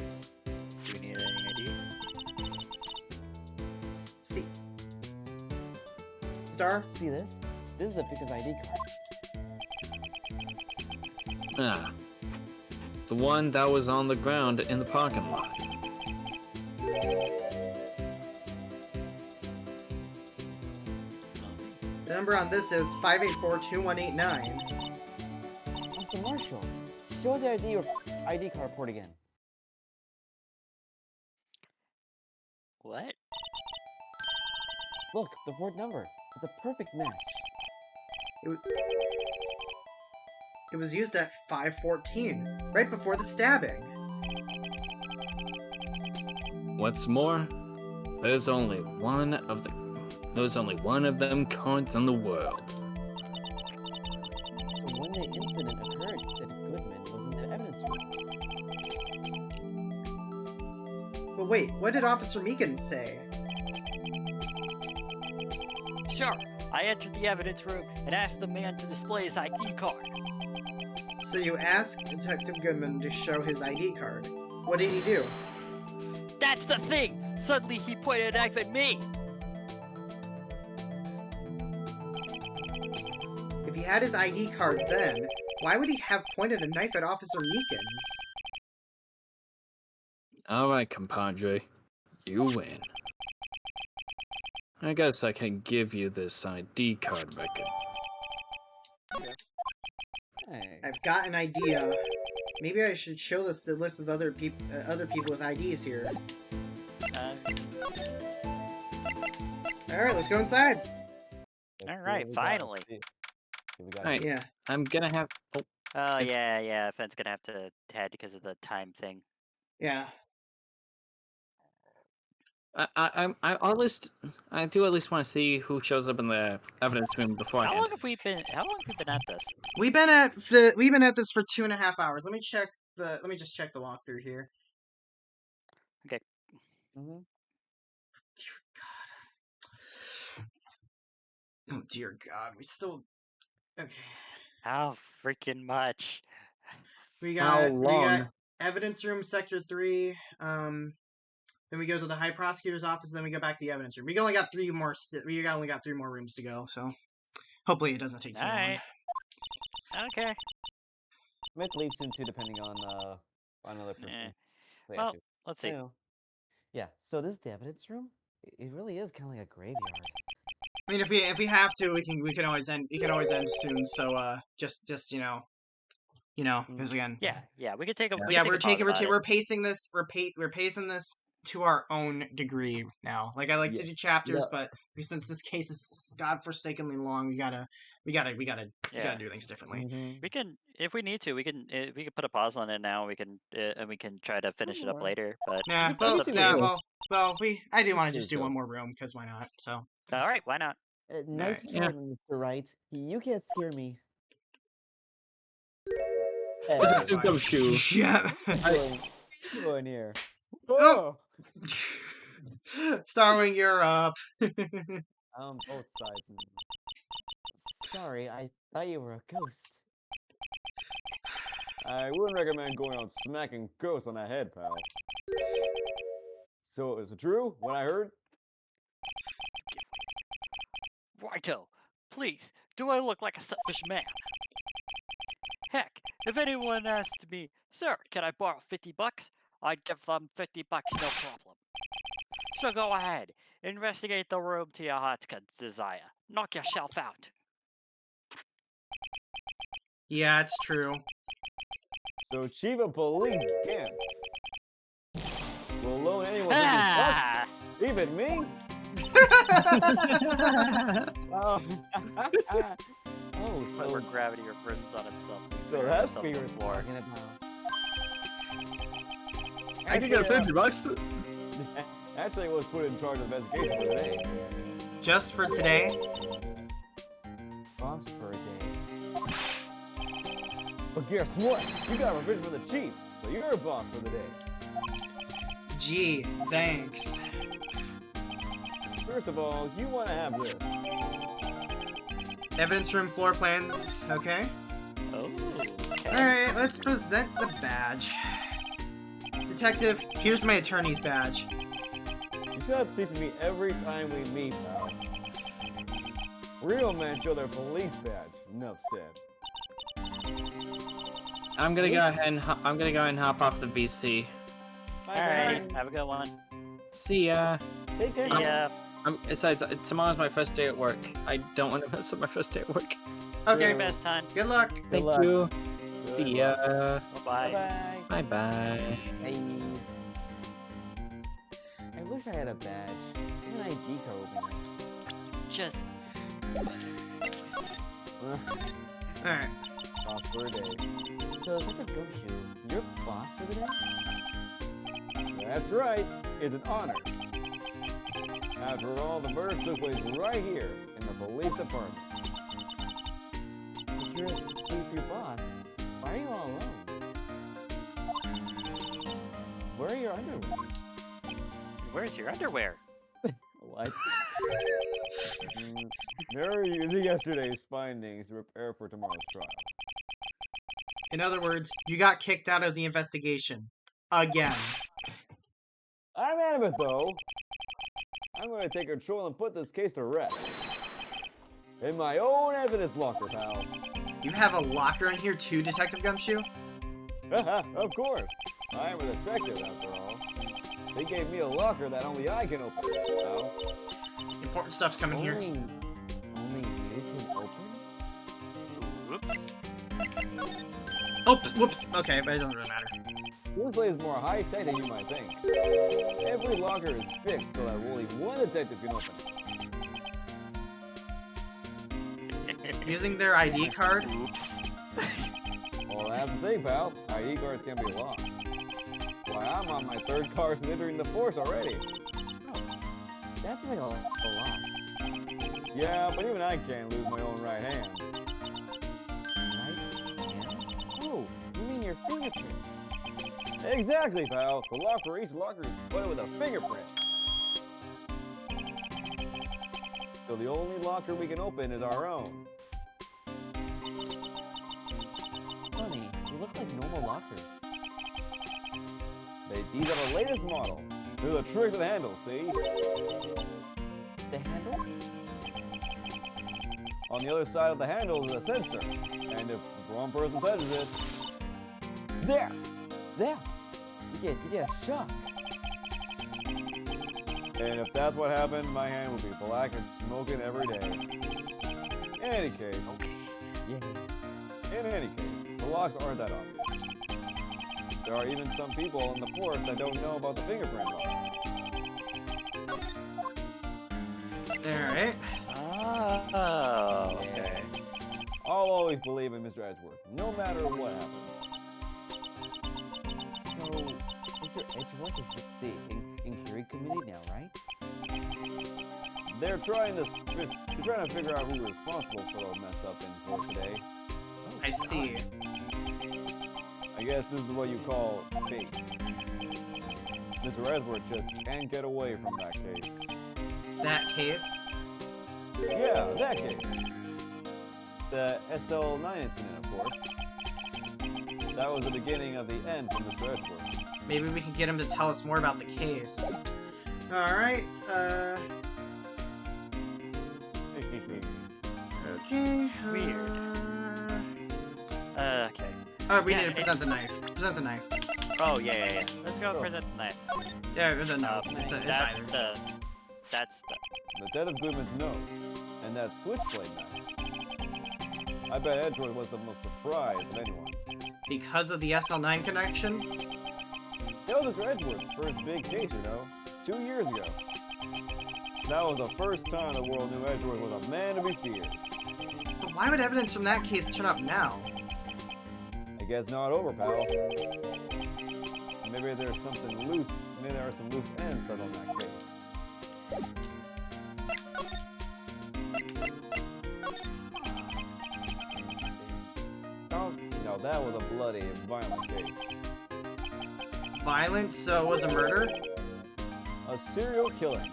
we need any ID? See. Star? See this? This is a Pika's ID card. Ah. The one that was on the ground in the parking lot. The number on this is 584-2189. Officer Marshall, show us the ID card report again. What? Look, the board number. It's a perfect match. It was used at 5:14, right before the stabbing. What's more, there's only one of them cards in the world. So when the incident occurred, that Goodman was in the evidence room. But wait, what did Officer Meekins say? Sure. I entered the evidence room and asked the man to display his ID card. So you asked Detective Goodman to show his ID card. What did he do? That's the thing! Suddenly he pointed a knife at me! If he had his ID card then, why would he have pointed a knife at Officer Meekins? Alright, compadre. You win. I guess I can give you this ID card record. Hey. I've got an idea. Maybe I should show this to a list of other people with IDs here. Alright, let's go inside. Let's see Alright, what we got. finally. See what we got Alright. here. Yeah. I'm gonna have. Oh, Oh, yeah, Fenn's gonna have to head because of the time thing. Yeah. I do at least want to see who shows up in the evidence room How beforehand. long have we been at this? We've been at this for 2.5 hours. Let me just check the walkthrough here. Mm-hmm. Oh dear God, we still okay. How freaking much? We How got long? evidence room, sector 3. Then we go to the high prosecutor's office. Then we go back to the evidence room. We only got 3 more. We only got 3 more rooms to go. So hopefully it doesn't take too long. Alright. Okay. I might leave soon too, depending on another person. Eh. So, yeah, Well, too. let's see. Anyway. Yeah. So this is the evidence room. It really is kind of like a graveyard. I mean, if we have to, we can always end. We can always end soon. So just because again, Yeah, we could take a yeah, we can take a pause about we're it. pacing this. We're pacing this to our own degree now. Like I like to do chapters, but since this case is godforsakenly long, we gotta do things differently. Mm-hmm. We can, if we need to, we can put a pause on it now. We can and we can try to finish it up Alright. later. But Yeah, well, well, up to yeah, you. I do want to Please just do go. one more room because why not? So All right, why not? Nice Alright. try, Mr. Wright. You can't scare me. Okay, Two fine. gumshoe. Yeah. Go in here. Oh! Starwing, you're up. Both sides. Sorry, I thought you were a ghost. I wouldn't recommend going out smacking ghosts on the head, pal. So, is it true what I heard? Righto. Please, do I look like a selfish man? Heck, if anyone asked me, sir, can I borrow 50 bucks? I'd give them 50 bucks, no problem. So go ahead, investigate the room to your heart's desire. Knock yourself out. Yeah, it's true. So Chief of Police can't. Will loan anyone 50 Ah! bucks? Even me? Oh, oh, But where so, gravity reverses on itself. so that's what you're floor. talking about. I can get Actually, 50 bucks. Actually, I was put in charge of the investigation for today. Just for today? Boss for a day. But guess what? You got a revision for the chief, so you're a boss for the day. Gee, thanks. First of all, you want to have this. Evidence room floor plans, okay. Oh, okay. Alright, let's present the badge. Detective, here's my attorney's badge. You should have to teach me every time we meet, pal. Real men show their police badge. Enough said. I'm gonna go ahead and hop off the VC. Alright, have a good one. See ya. Take care. Yeah. Besides, tomorrow's my first day at work. I don't want to mess up my first day at work. Okay, Your best time. good luck. Thank luck. you. Good See luck. ya. Bye-bye. Bye-bye. Bye-bye. Hey. I wish I had a badge. An ID card would be nice. Just Alright. Boss for a day. So, Detective Gumshoe, you're boss for the day? That's right. It's an honor. After all, the murder took place right here in the police department. If you're your boss, why are you all alone? Where are your underwear? where's your underwear? What? They're using yesterday's findings to prepare for tomorrow's trial. In other words, you got kicked out of the investigation. Again. I'm out of it, though. I'm going to take control and put this case to rest. In my own evidence locker, pal. You have a locker in here too, Detective Gumshoe? Of course. I am a detective, after all. They gave me a locker that only I can open, pal. Important stuff's coming here. Only you can open? Whoops. Oh, whoops. Okay, but it doesn't really matter. This place is more high-tech than you might think. Every locker is fixed so that only one detective can open it. Using their ID card? Oops. Well, that's the thing, pal. ID cards can be lost. Why, I'm on my third car since entering the force already. That's like a lot. Yeah, but even I can't lose my own right hand. Right hand? Oh, you mean your fingerprints? Exactly, pal. The lock for each locker is put with a fingerprint. So the only locker we can open is our own. Funny, they look like normal lockers. These are the latest model. They're the trick to the handle, see? The handles? On the other side of the handle is a sensor. And if the wrong person touches it... There! There! You get a shock. And if that's what happened, my hand would be black and smoking every day. In any case... In any case, the locks aren't that obvious. There are even some people in the force that don't know about the fingerprint locks. Alright. Oh, okay. I'll always believe in Mr. Edgeworth, no matter what happens. So, Mr. Edgeworth is with the Inquiry Committee now, right? They're trying to figure out who's responsible for the mess up in court today. I see. I guess this is what you call fate. Mr. Edgeworth just can't get away from that case. That case? Yeah, that case. The SL9 incident, of course. That was the beginning of the end for Mr. Edgeworth. Maybe we can get him to tell us more about the case. Alright, Okay. Weird. Okay. Oh, we Yeah, need to present it's- the knife. Present the knife. Oh, yeah. Let's go present the knife. Yeah, it was a no. It's That's either. That's the... Lieutenant Goodman's nose, and that switchblade knife. I bet Edgeworth was the most surprised of anyone. Because of the SL9 connection? That was Mr. Edgeworth's first big case, you know, 2 years ago. That was the first time the world knew Edgeworth was a man to be feared. But why would evidence from that case turn up now? I guess not over, pal. Maybe there's something loose. Maybe there are some loose ends that on that case. Oh, no, that was a bloody and violent case. Violent, so it was a murder? A serial killing.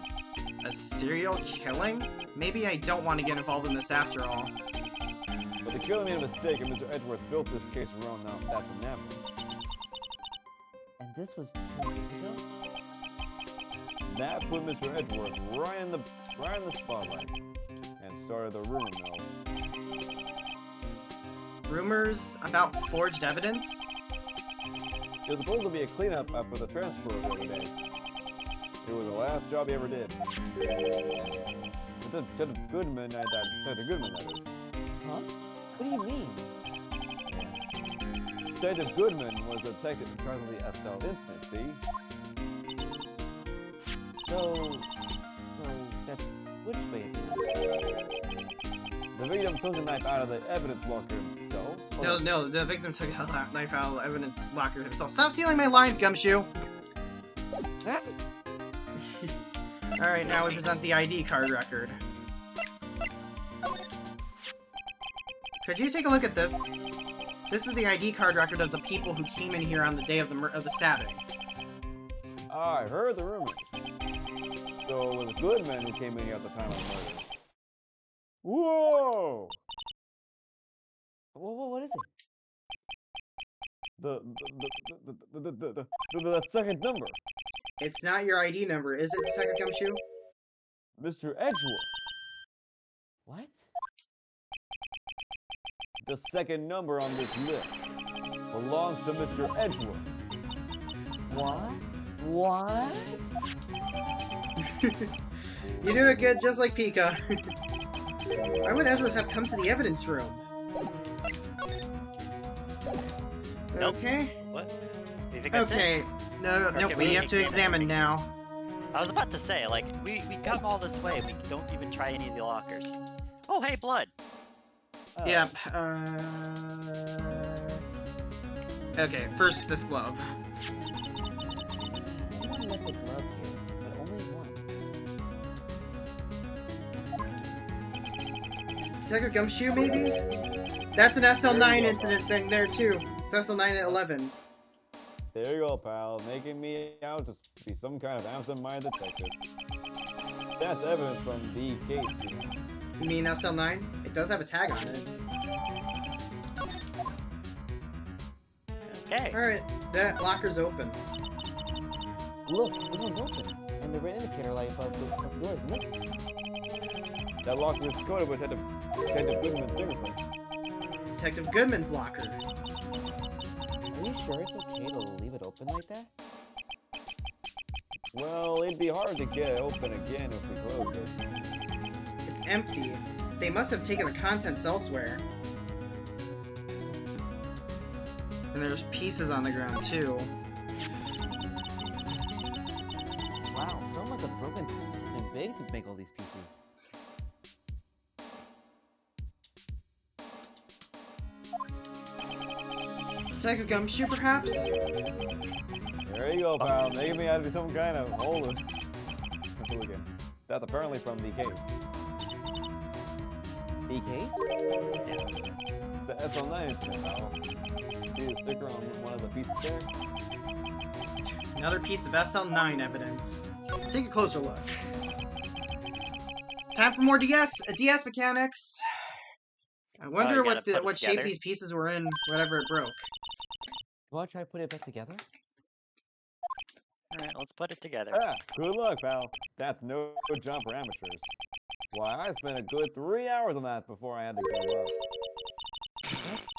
A serial killing? Maybe I don't want to get involved in this after all. But the killer made a mistake, and Mr. Edgeworth built this case around that from that. And this was 2 years ago? That put Mr. Edgeworth right in the spotlight, and started the rumor mill. Rumors about forged evidence? It was supposed to be a cleanup after the transfer the other day. It was the last job he ever did. Detective Goodman, that is. Huh? What do you mean? Detective Goodman was a detective in charge of the SL incident, see? So that's switchblade. The victim took the knife out of the evidence locker himself. No, the victim took a knife out of the evidence locker himself. Stop stealing my lines, Gumshoe! Alright, now we present the ID card record. Could you take a look at this? This is the ID card record of the people who came in here on the day of the stabbing. I heard the rumors. So it was Goodman who came in here at the time of the murder. Whoa! What is it? The second number. It's not your ID number, is it, Second Gumshoe? Mr. Edgeworth. What? The second number on this list belongs to Mr. Edgeworth. What? What? You do it good, just like Pika. Why would Edgeworth have come to the evidence room? Nope. Okay. What? Do you think that's Okay. it? No, Or nope, can we we have to examine now. I was about to say, like, we come all this way, we don't even try any of the lockers. Oh, hey, blood! Yep. Okay, first this glove. Someone left a glove here, but only one. Second Gumshoe, maybe? That's an SL9 incident thing there, too. It's SL9 at 11. There you go, pal. Making me out to be some kind of absent-minded detective. That's evidence from the case, you know. You mean SL9? It does have a tag on it. Okay. Alright, that locker's open. Look, this one's open, and the red indicator light above the door is lit. That locker is coded with Detective Goodman's fingerprint. Detective Goodman's locker. Are you sure it's okay to leave it open like that? Well, it'd be hard to get it open again if we closed it. It's empty. They must have taken the contents elsewhere. And there's pieces on the ground, too. Wow, someone must have broken something big to make all these pieces. Psycho Gumshoe, perhaps? There you go, pal. Making me out to be some kind of hooligan. That's apparently from the case. The case? The SL9 incident, pal. See the sticker on one of the pieces there? Another piece of SL9 evidence. Take a closer look. Time for more DS mechanics. I wonder you gotta put it what shape together. these pieces were in, whatever it broke. You want to try to put it back together? Alright, let's put it together. Ah, good luck, pal. That's no job for amateurs. Why, I spent a good 3 hours on that before I had to give up.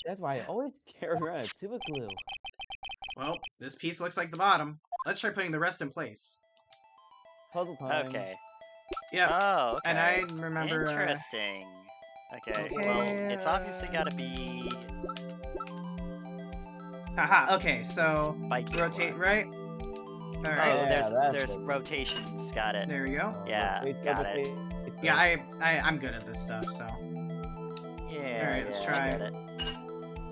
That's why I always carry around a tube of glue. Well, this piece looks like the bottom. Let's try putting the rest in place. Puzzle time. Okay. Yep. Oh, okay. And I remember. Interesting. Okay. Okay, Well, it's obviously got to be Haha. Okay, so spiky rotate one. right. All right. Oh, Yeah, that's there's it. rotations. Got it. There you go. Yeah, got it. Yeah, I'm good at this stuff, so. Yeah. Alright, let's yeah, try. I got it.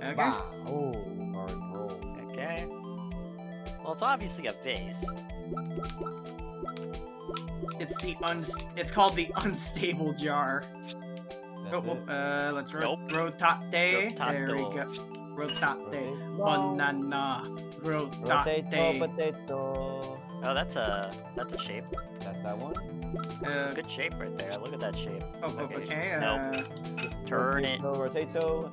Okay. Wow. Oh, hard roll. Okay. Well, it's obviously a vase. It's called the unstable jar. That's it. Let's Nope. rotate. There we Rotato. go. Rotate. Rotate. Banana. Rotate. Rotate. Potato. Oh, that's a shape. That's that one. It's a good shape right there. Look at that shape. Okay. Nope. Turn it. Rotato.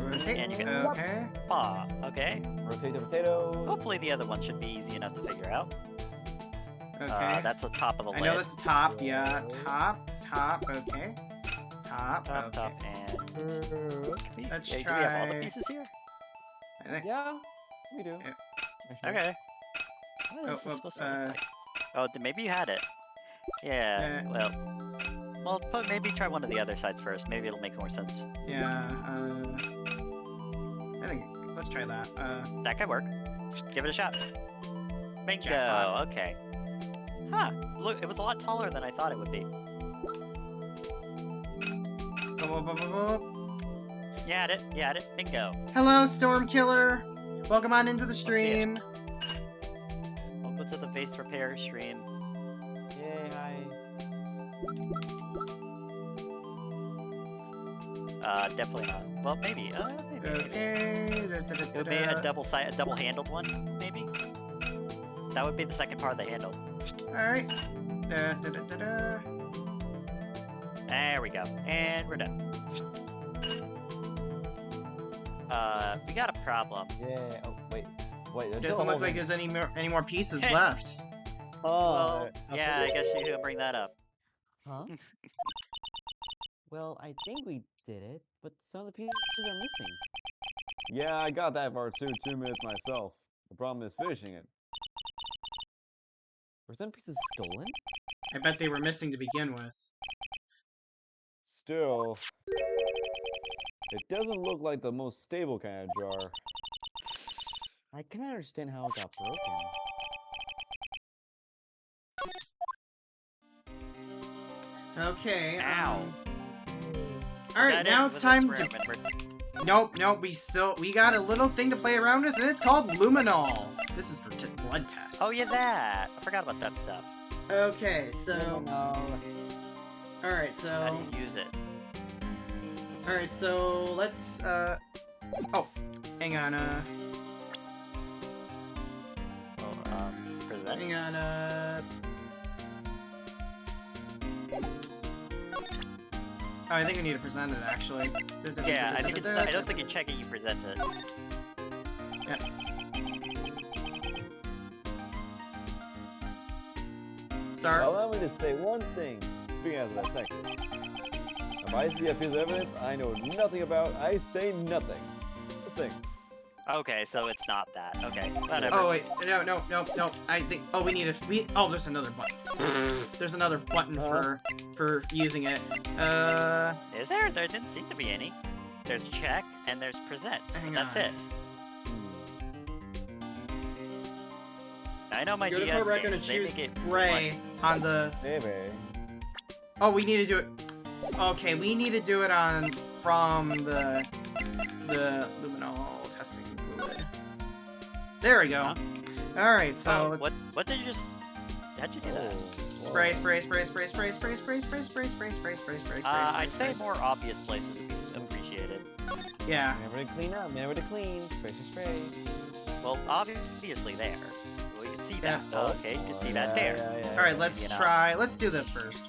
Rotate. And you get- Okay. Ah, okay. Rotato potato. Hopefully the other one should be easy enough to figure out. Okay. That's the top of the I lid. know that's top. Yeah. Top. Okay. Top. Top, Okay. top, and... Let's Do we have all the try- pieces here? I think. Yeah, we do. Yeah. Actually, Okay. What is this supposed to look like? Oh, maybe you had it. Yeah, well, maybe try one of the other sides first. Maybe it'll make more sense. Yeah. I think. Let's try that. That could work. Give it a shot. Bingo. Jackpot. Okay. Huh. Look, it was a lot taller than I thought it would be. You had it. You had it. Bingo. Hello, Storm Killer. Welcome on into the stream. Welcome to the vase repair stream. Yay, hi. Definitely not. Well, maybe. Maybe. Okay. It would be a double-handled one, maybe. That would be the second part of the handle. All right. There we go, and we're done. We got a problem. Yeah. Oh, wait. Wait, there's still a Doesn't whole look like thing. there's any more pieces Hey. left. Oh. Well, yeah, I guess you can bring that up. Huh? Well, I think we did it, but some of the pieces are missing. Yeah, I got that part too, 2 minutes myself. The problem is finishing it. Were some pieces stolen? I bet they were missing to begin with. Still, it doesn't look like the most stable kind of jar. I cannot understand how it got broken. Okay. Ow. All right, now it's time to. to. Nope. We got a little thing to play around with, and it's called luminol. This is for blood tests. Oh yeah, that. I forgot about that stuff. Okay, so. No. All right, How so. do you use it? All right, so let's. Oh, hang on. Present. Hang on. Oh, I think I need to present it actually. Yeah, I think it's. I don't think you check it. You present it. Start. Allow me to say one thing, speaking as that section. If I see a piece of evidence I know nothing about, I say nothing. The thing. Okay, so it's not that. Okay, whatever. Oh wait, no. I think. Oh, we need a. Oh, there's another button. There's another button for using it. Is there? There didn't seem to be any. There's check and there's present. Hang That's on. it. I know my Go to DS Cobra, gonna games. They choose make it spray on the. Maybe. Oh, we need to do it. Okay, we need to do it on from the luminol testing fluid. There we go. Huh? All right, so Oh, let's what did you just? How'd you do that? spray. I'd say more obvious places appreciated. Yeah. Remember to clean up. Remember to clean. Spray. Well, obviously there. We can see that. Yeah. Oh, okay, you can see that there. All right, let's You know. try. Let's do this first.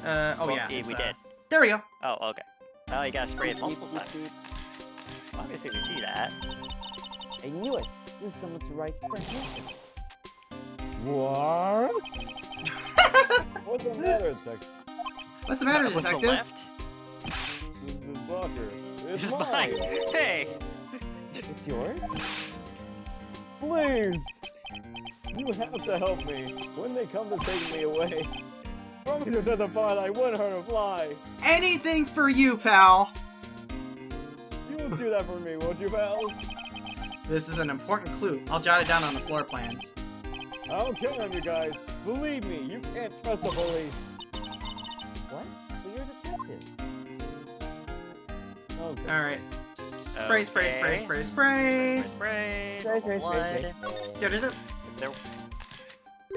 Oh Well, yeah. we it's, did. There we go. Oh, okay. Oh, you gotta spray it multiple times. Well, obviously we see that. I knew it. This is someone to write for him. What? What's the matter, Tex? What's the matter, What's the detective? left? This locker. It's It's mine. mine. Hey. It's yours? Please! You have to help me when they come to take me away. Promise to set the fire I wouldn't hurt a fly. Anything for you, pal. You will do that for me, won't you, pals? This is an important clue. I'll jot it down on the floor plans. I don't care on you guys. Believe me, you can't trust the police. What? Well, you're a detective. Okay. Alright. Spray, spray, spray, spray, spray. Spray. Spray, spray, Blood. Da-da-da.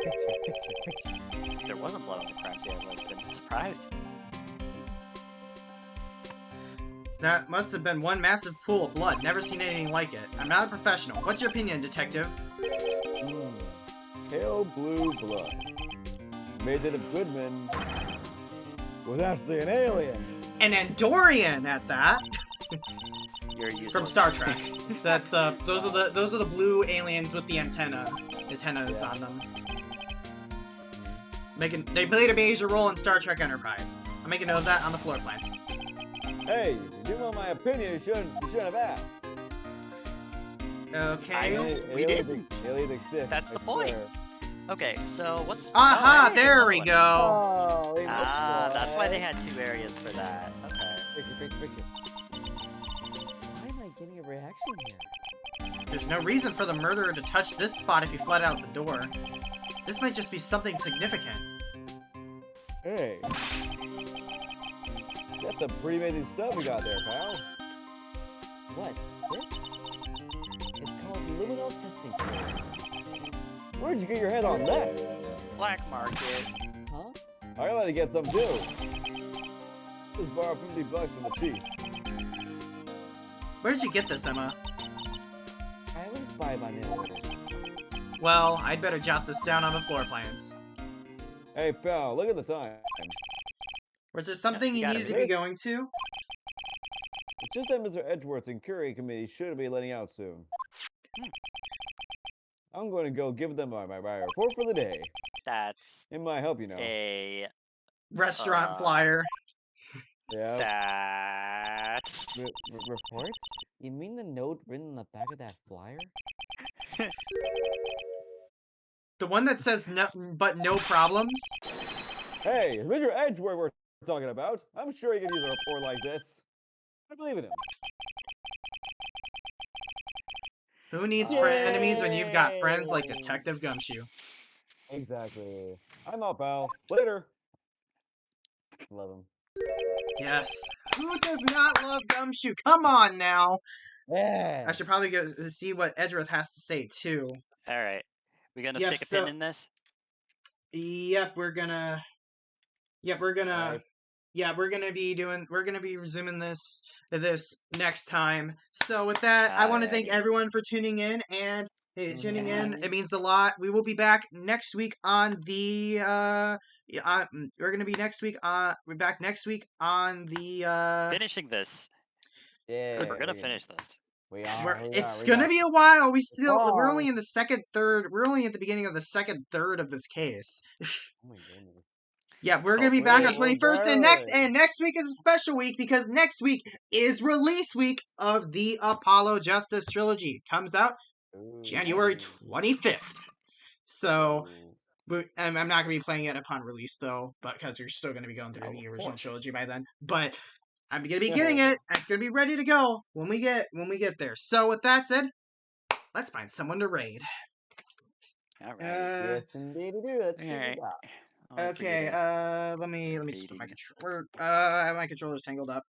If there wasn't blood on the crime scene, I would have been surprised. That must have been one massive pool of blood. Never seen anything like it. I'm not a professional. What's your opinion, detective? Pale blue blood. Major Goodman was actually an alien. An Andorian at that. You're useless. From Star Trek. Those are the blue aliens with the antennas on them. They played a major role in Star Trek Enterprise. I'm making note of that on the floor plans. Hey, if you didn't want my opinion, you shouldn't have asked. Okay. We didn't. Aliens exist. That's I the point. swear. Okay, so what's... Aha, oh, hey, there another we one. go. Oh, wait, Ah, that's why they had 2 areas for that. Okay. Why am I getting a reaction here? There's no reason for the murderer to touch this spot if he fled out the door. This might just be something significant. Hey. That's some pretty amazing stuff we got there, pal. What? This? It's called luminol testing fluid. Where'd you get your head on that? Black market. Huh? I'd like to get some too. Just borrow $50 from the chief. Where did you get this, Emma? I always buy by mail order. Well, I'd better jot this down on the floor plans. Hey, pal, look at the time. Was there something you you gotta needed to be. be going to? It's just that Mr. Edgeworth's and Curie committee should be letting out soon. I'm going to go give them my report for the day. That's It might help, you know. a... Restaurant Uh, flyer. Yeah. That's... Report? You mean the note written on the back of that flyer? The one that says no, but no problems? Hey, it's Mr. Edgeworth we're talking about. I'm sure he could use a report like this. I believe in him. Who needs enemies when you've got friends like Detective Gumshoe? Exactly. I'm out, pal. Later. Love him. Yes. Who does not love Gumshoe? Come on now. Yeah. I should probably go see what Edgeworth has to say too. Alright. We gonna Yep, stick a so- pin in this? Yep, we're gonna Alright. we're gonna be resuming this next time. So with that, I want to thank Alrighty. everyone for tuning in and tuning in. It means a lot. We will be back next week on the we're gonna be we're back next week on the Finishing this. Yeah. We're gonna finish this. We it's gonna be a while. We're are. only in the second third. We're only at the beginning of the second third of this case. Oh my goodness. Yeah, we're gonna called be back on waiting. 21st, and next week is a special week because next week is release week of the Apollo Justice trilogy. It comes out January 25th. So I'm not gonna be playing it upon release though, but because you're still gonna be going through Oh, the of original course. trilogy by then. But I'm gonna be getting it. And it's gonna be ready to go when we get there. So with that said, let's find someone to raid. Alright. Yes, indeed, we do. Let's see what we Alright. got. Okay, let me just put my controller. My controller's tangled up.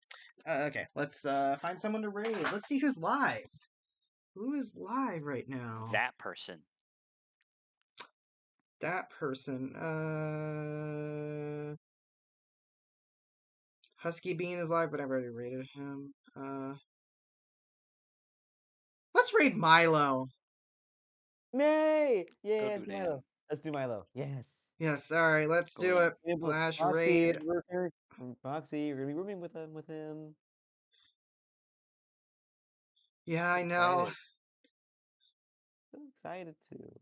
Okay, let's find someone to raid. Let's see who's live. Who is live right now? That person. That person. Husky Bean is live, but I've already raided him. Let's raid Milo. Yay! Go Yeah, do Milo. that. Let's do Milo. Yes. Yes, alright, let's Go do in. it. Flash raid. Foxy, you're gonna be rooming with him. Yeah, I So know. excited. So excited too.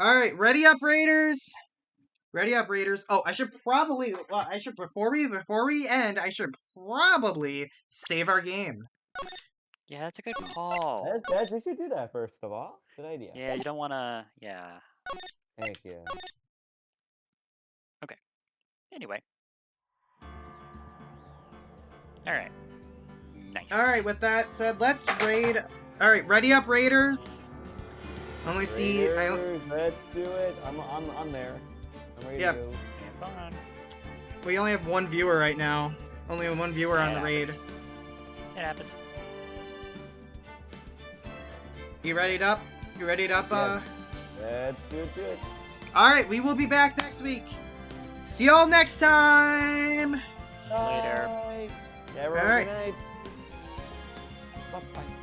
Alright, ready up, Raiders! Ready up, Raiders. Oh, I should probably, before we end, I should probably save our game. Yeah, that's a good call. We should do that first of all. Good idea. Yeah, you don't want to. Yeah. Thank you. Anyway. All right. Nice. All right, with that said, let's raid. All right, ready up, Raiders. Only see. Raiders, let's do it. I'm there. I'm ready Yep. to go. Have fun. We only have one viewer right now. Only one viewer on the Yeah. raid. It happens. You readied up? You readied up? Yes. Let's do it. All right, we will be back next week. See y'all next time. Later. Bye. Yeah, everyone, All right. good night. Bye-bye.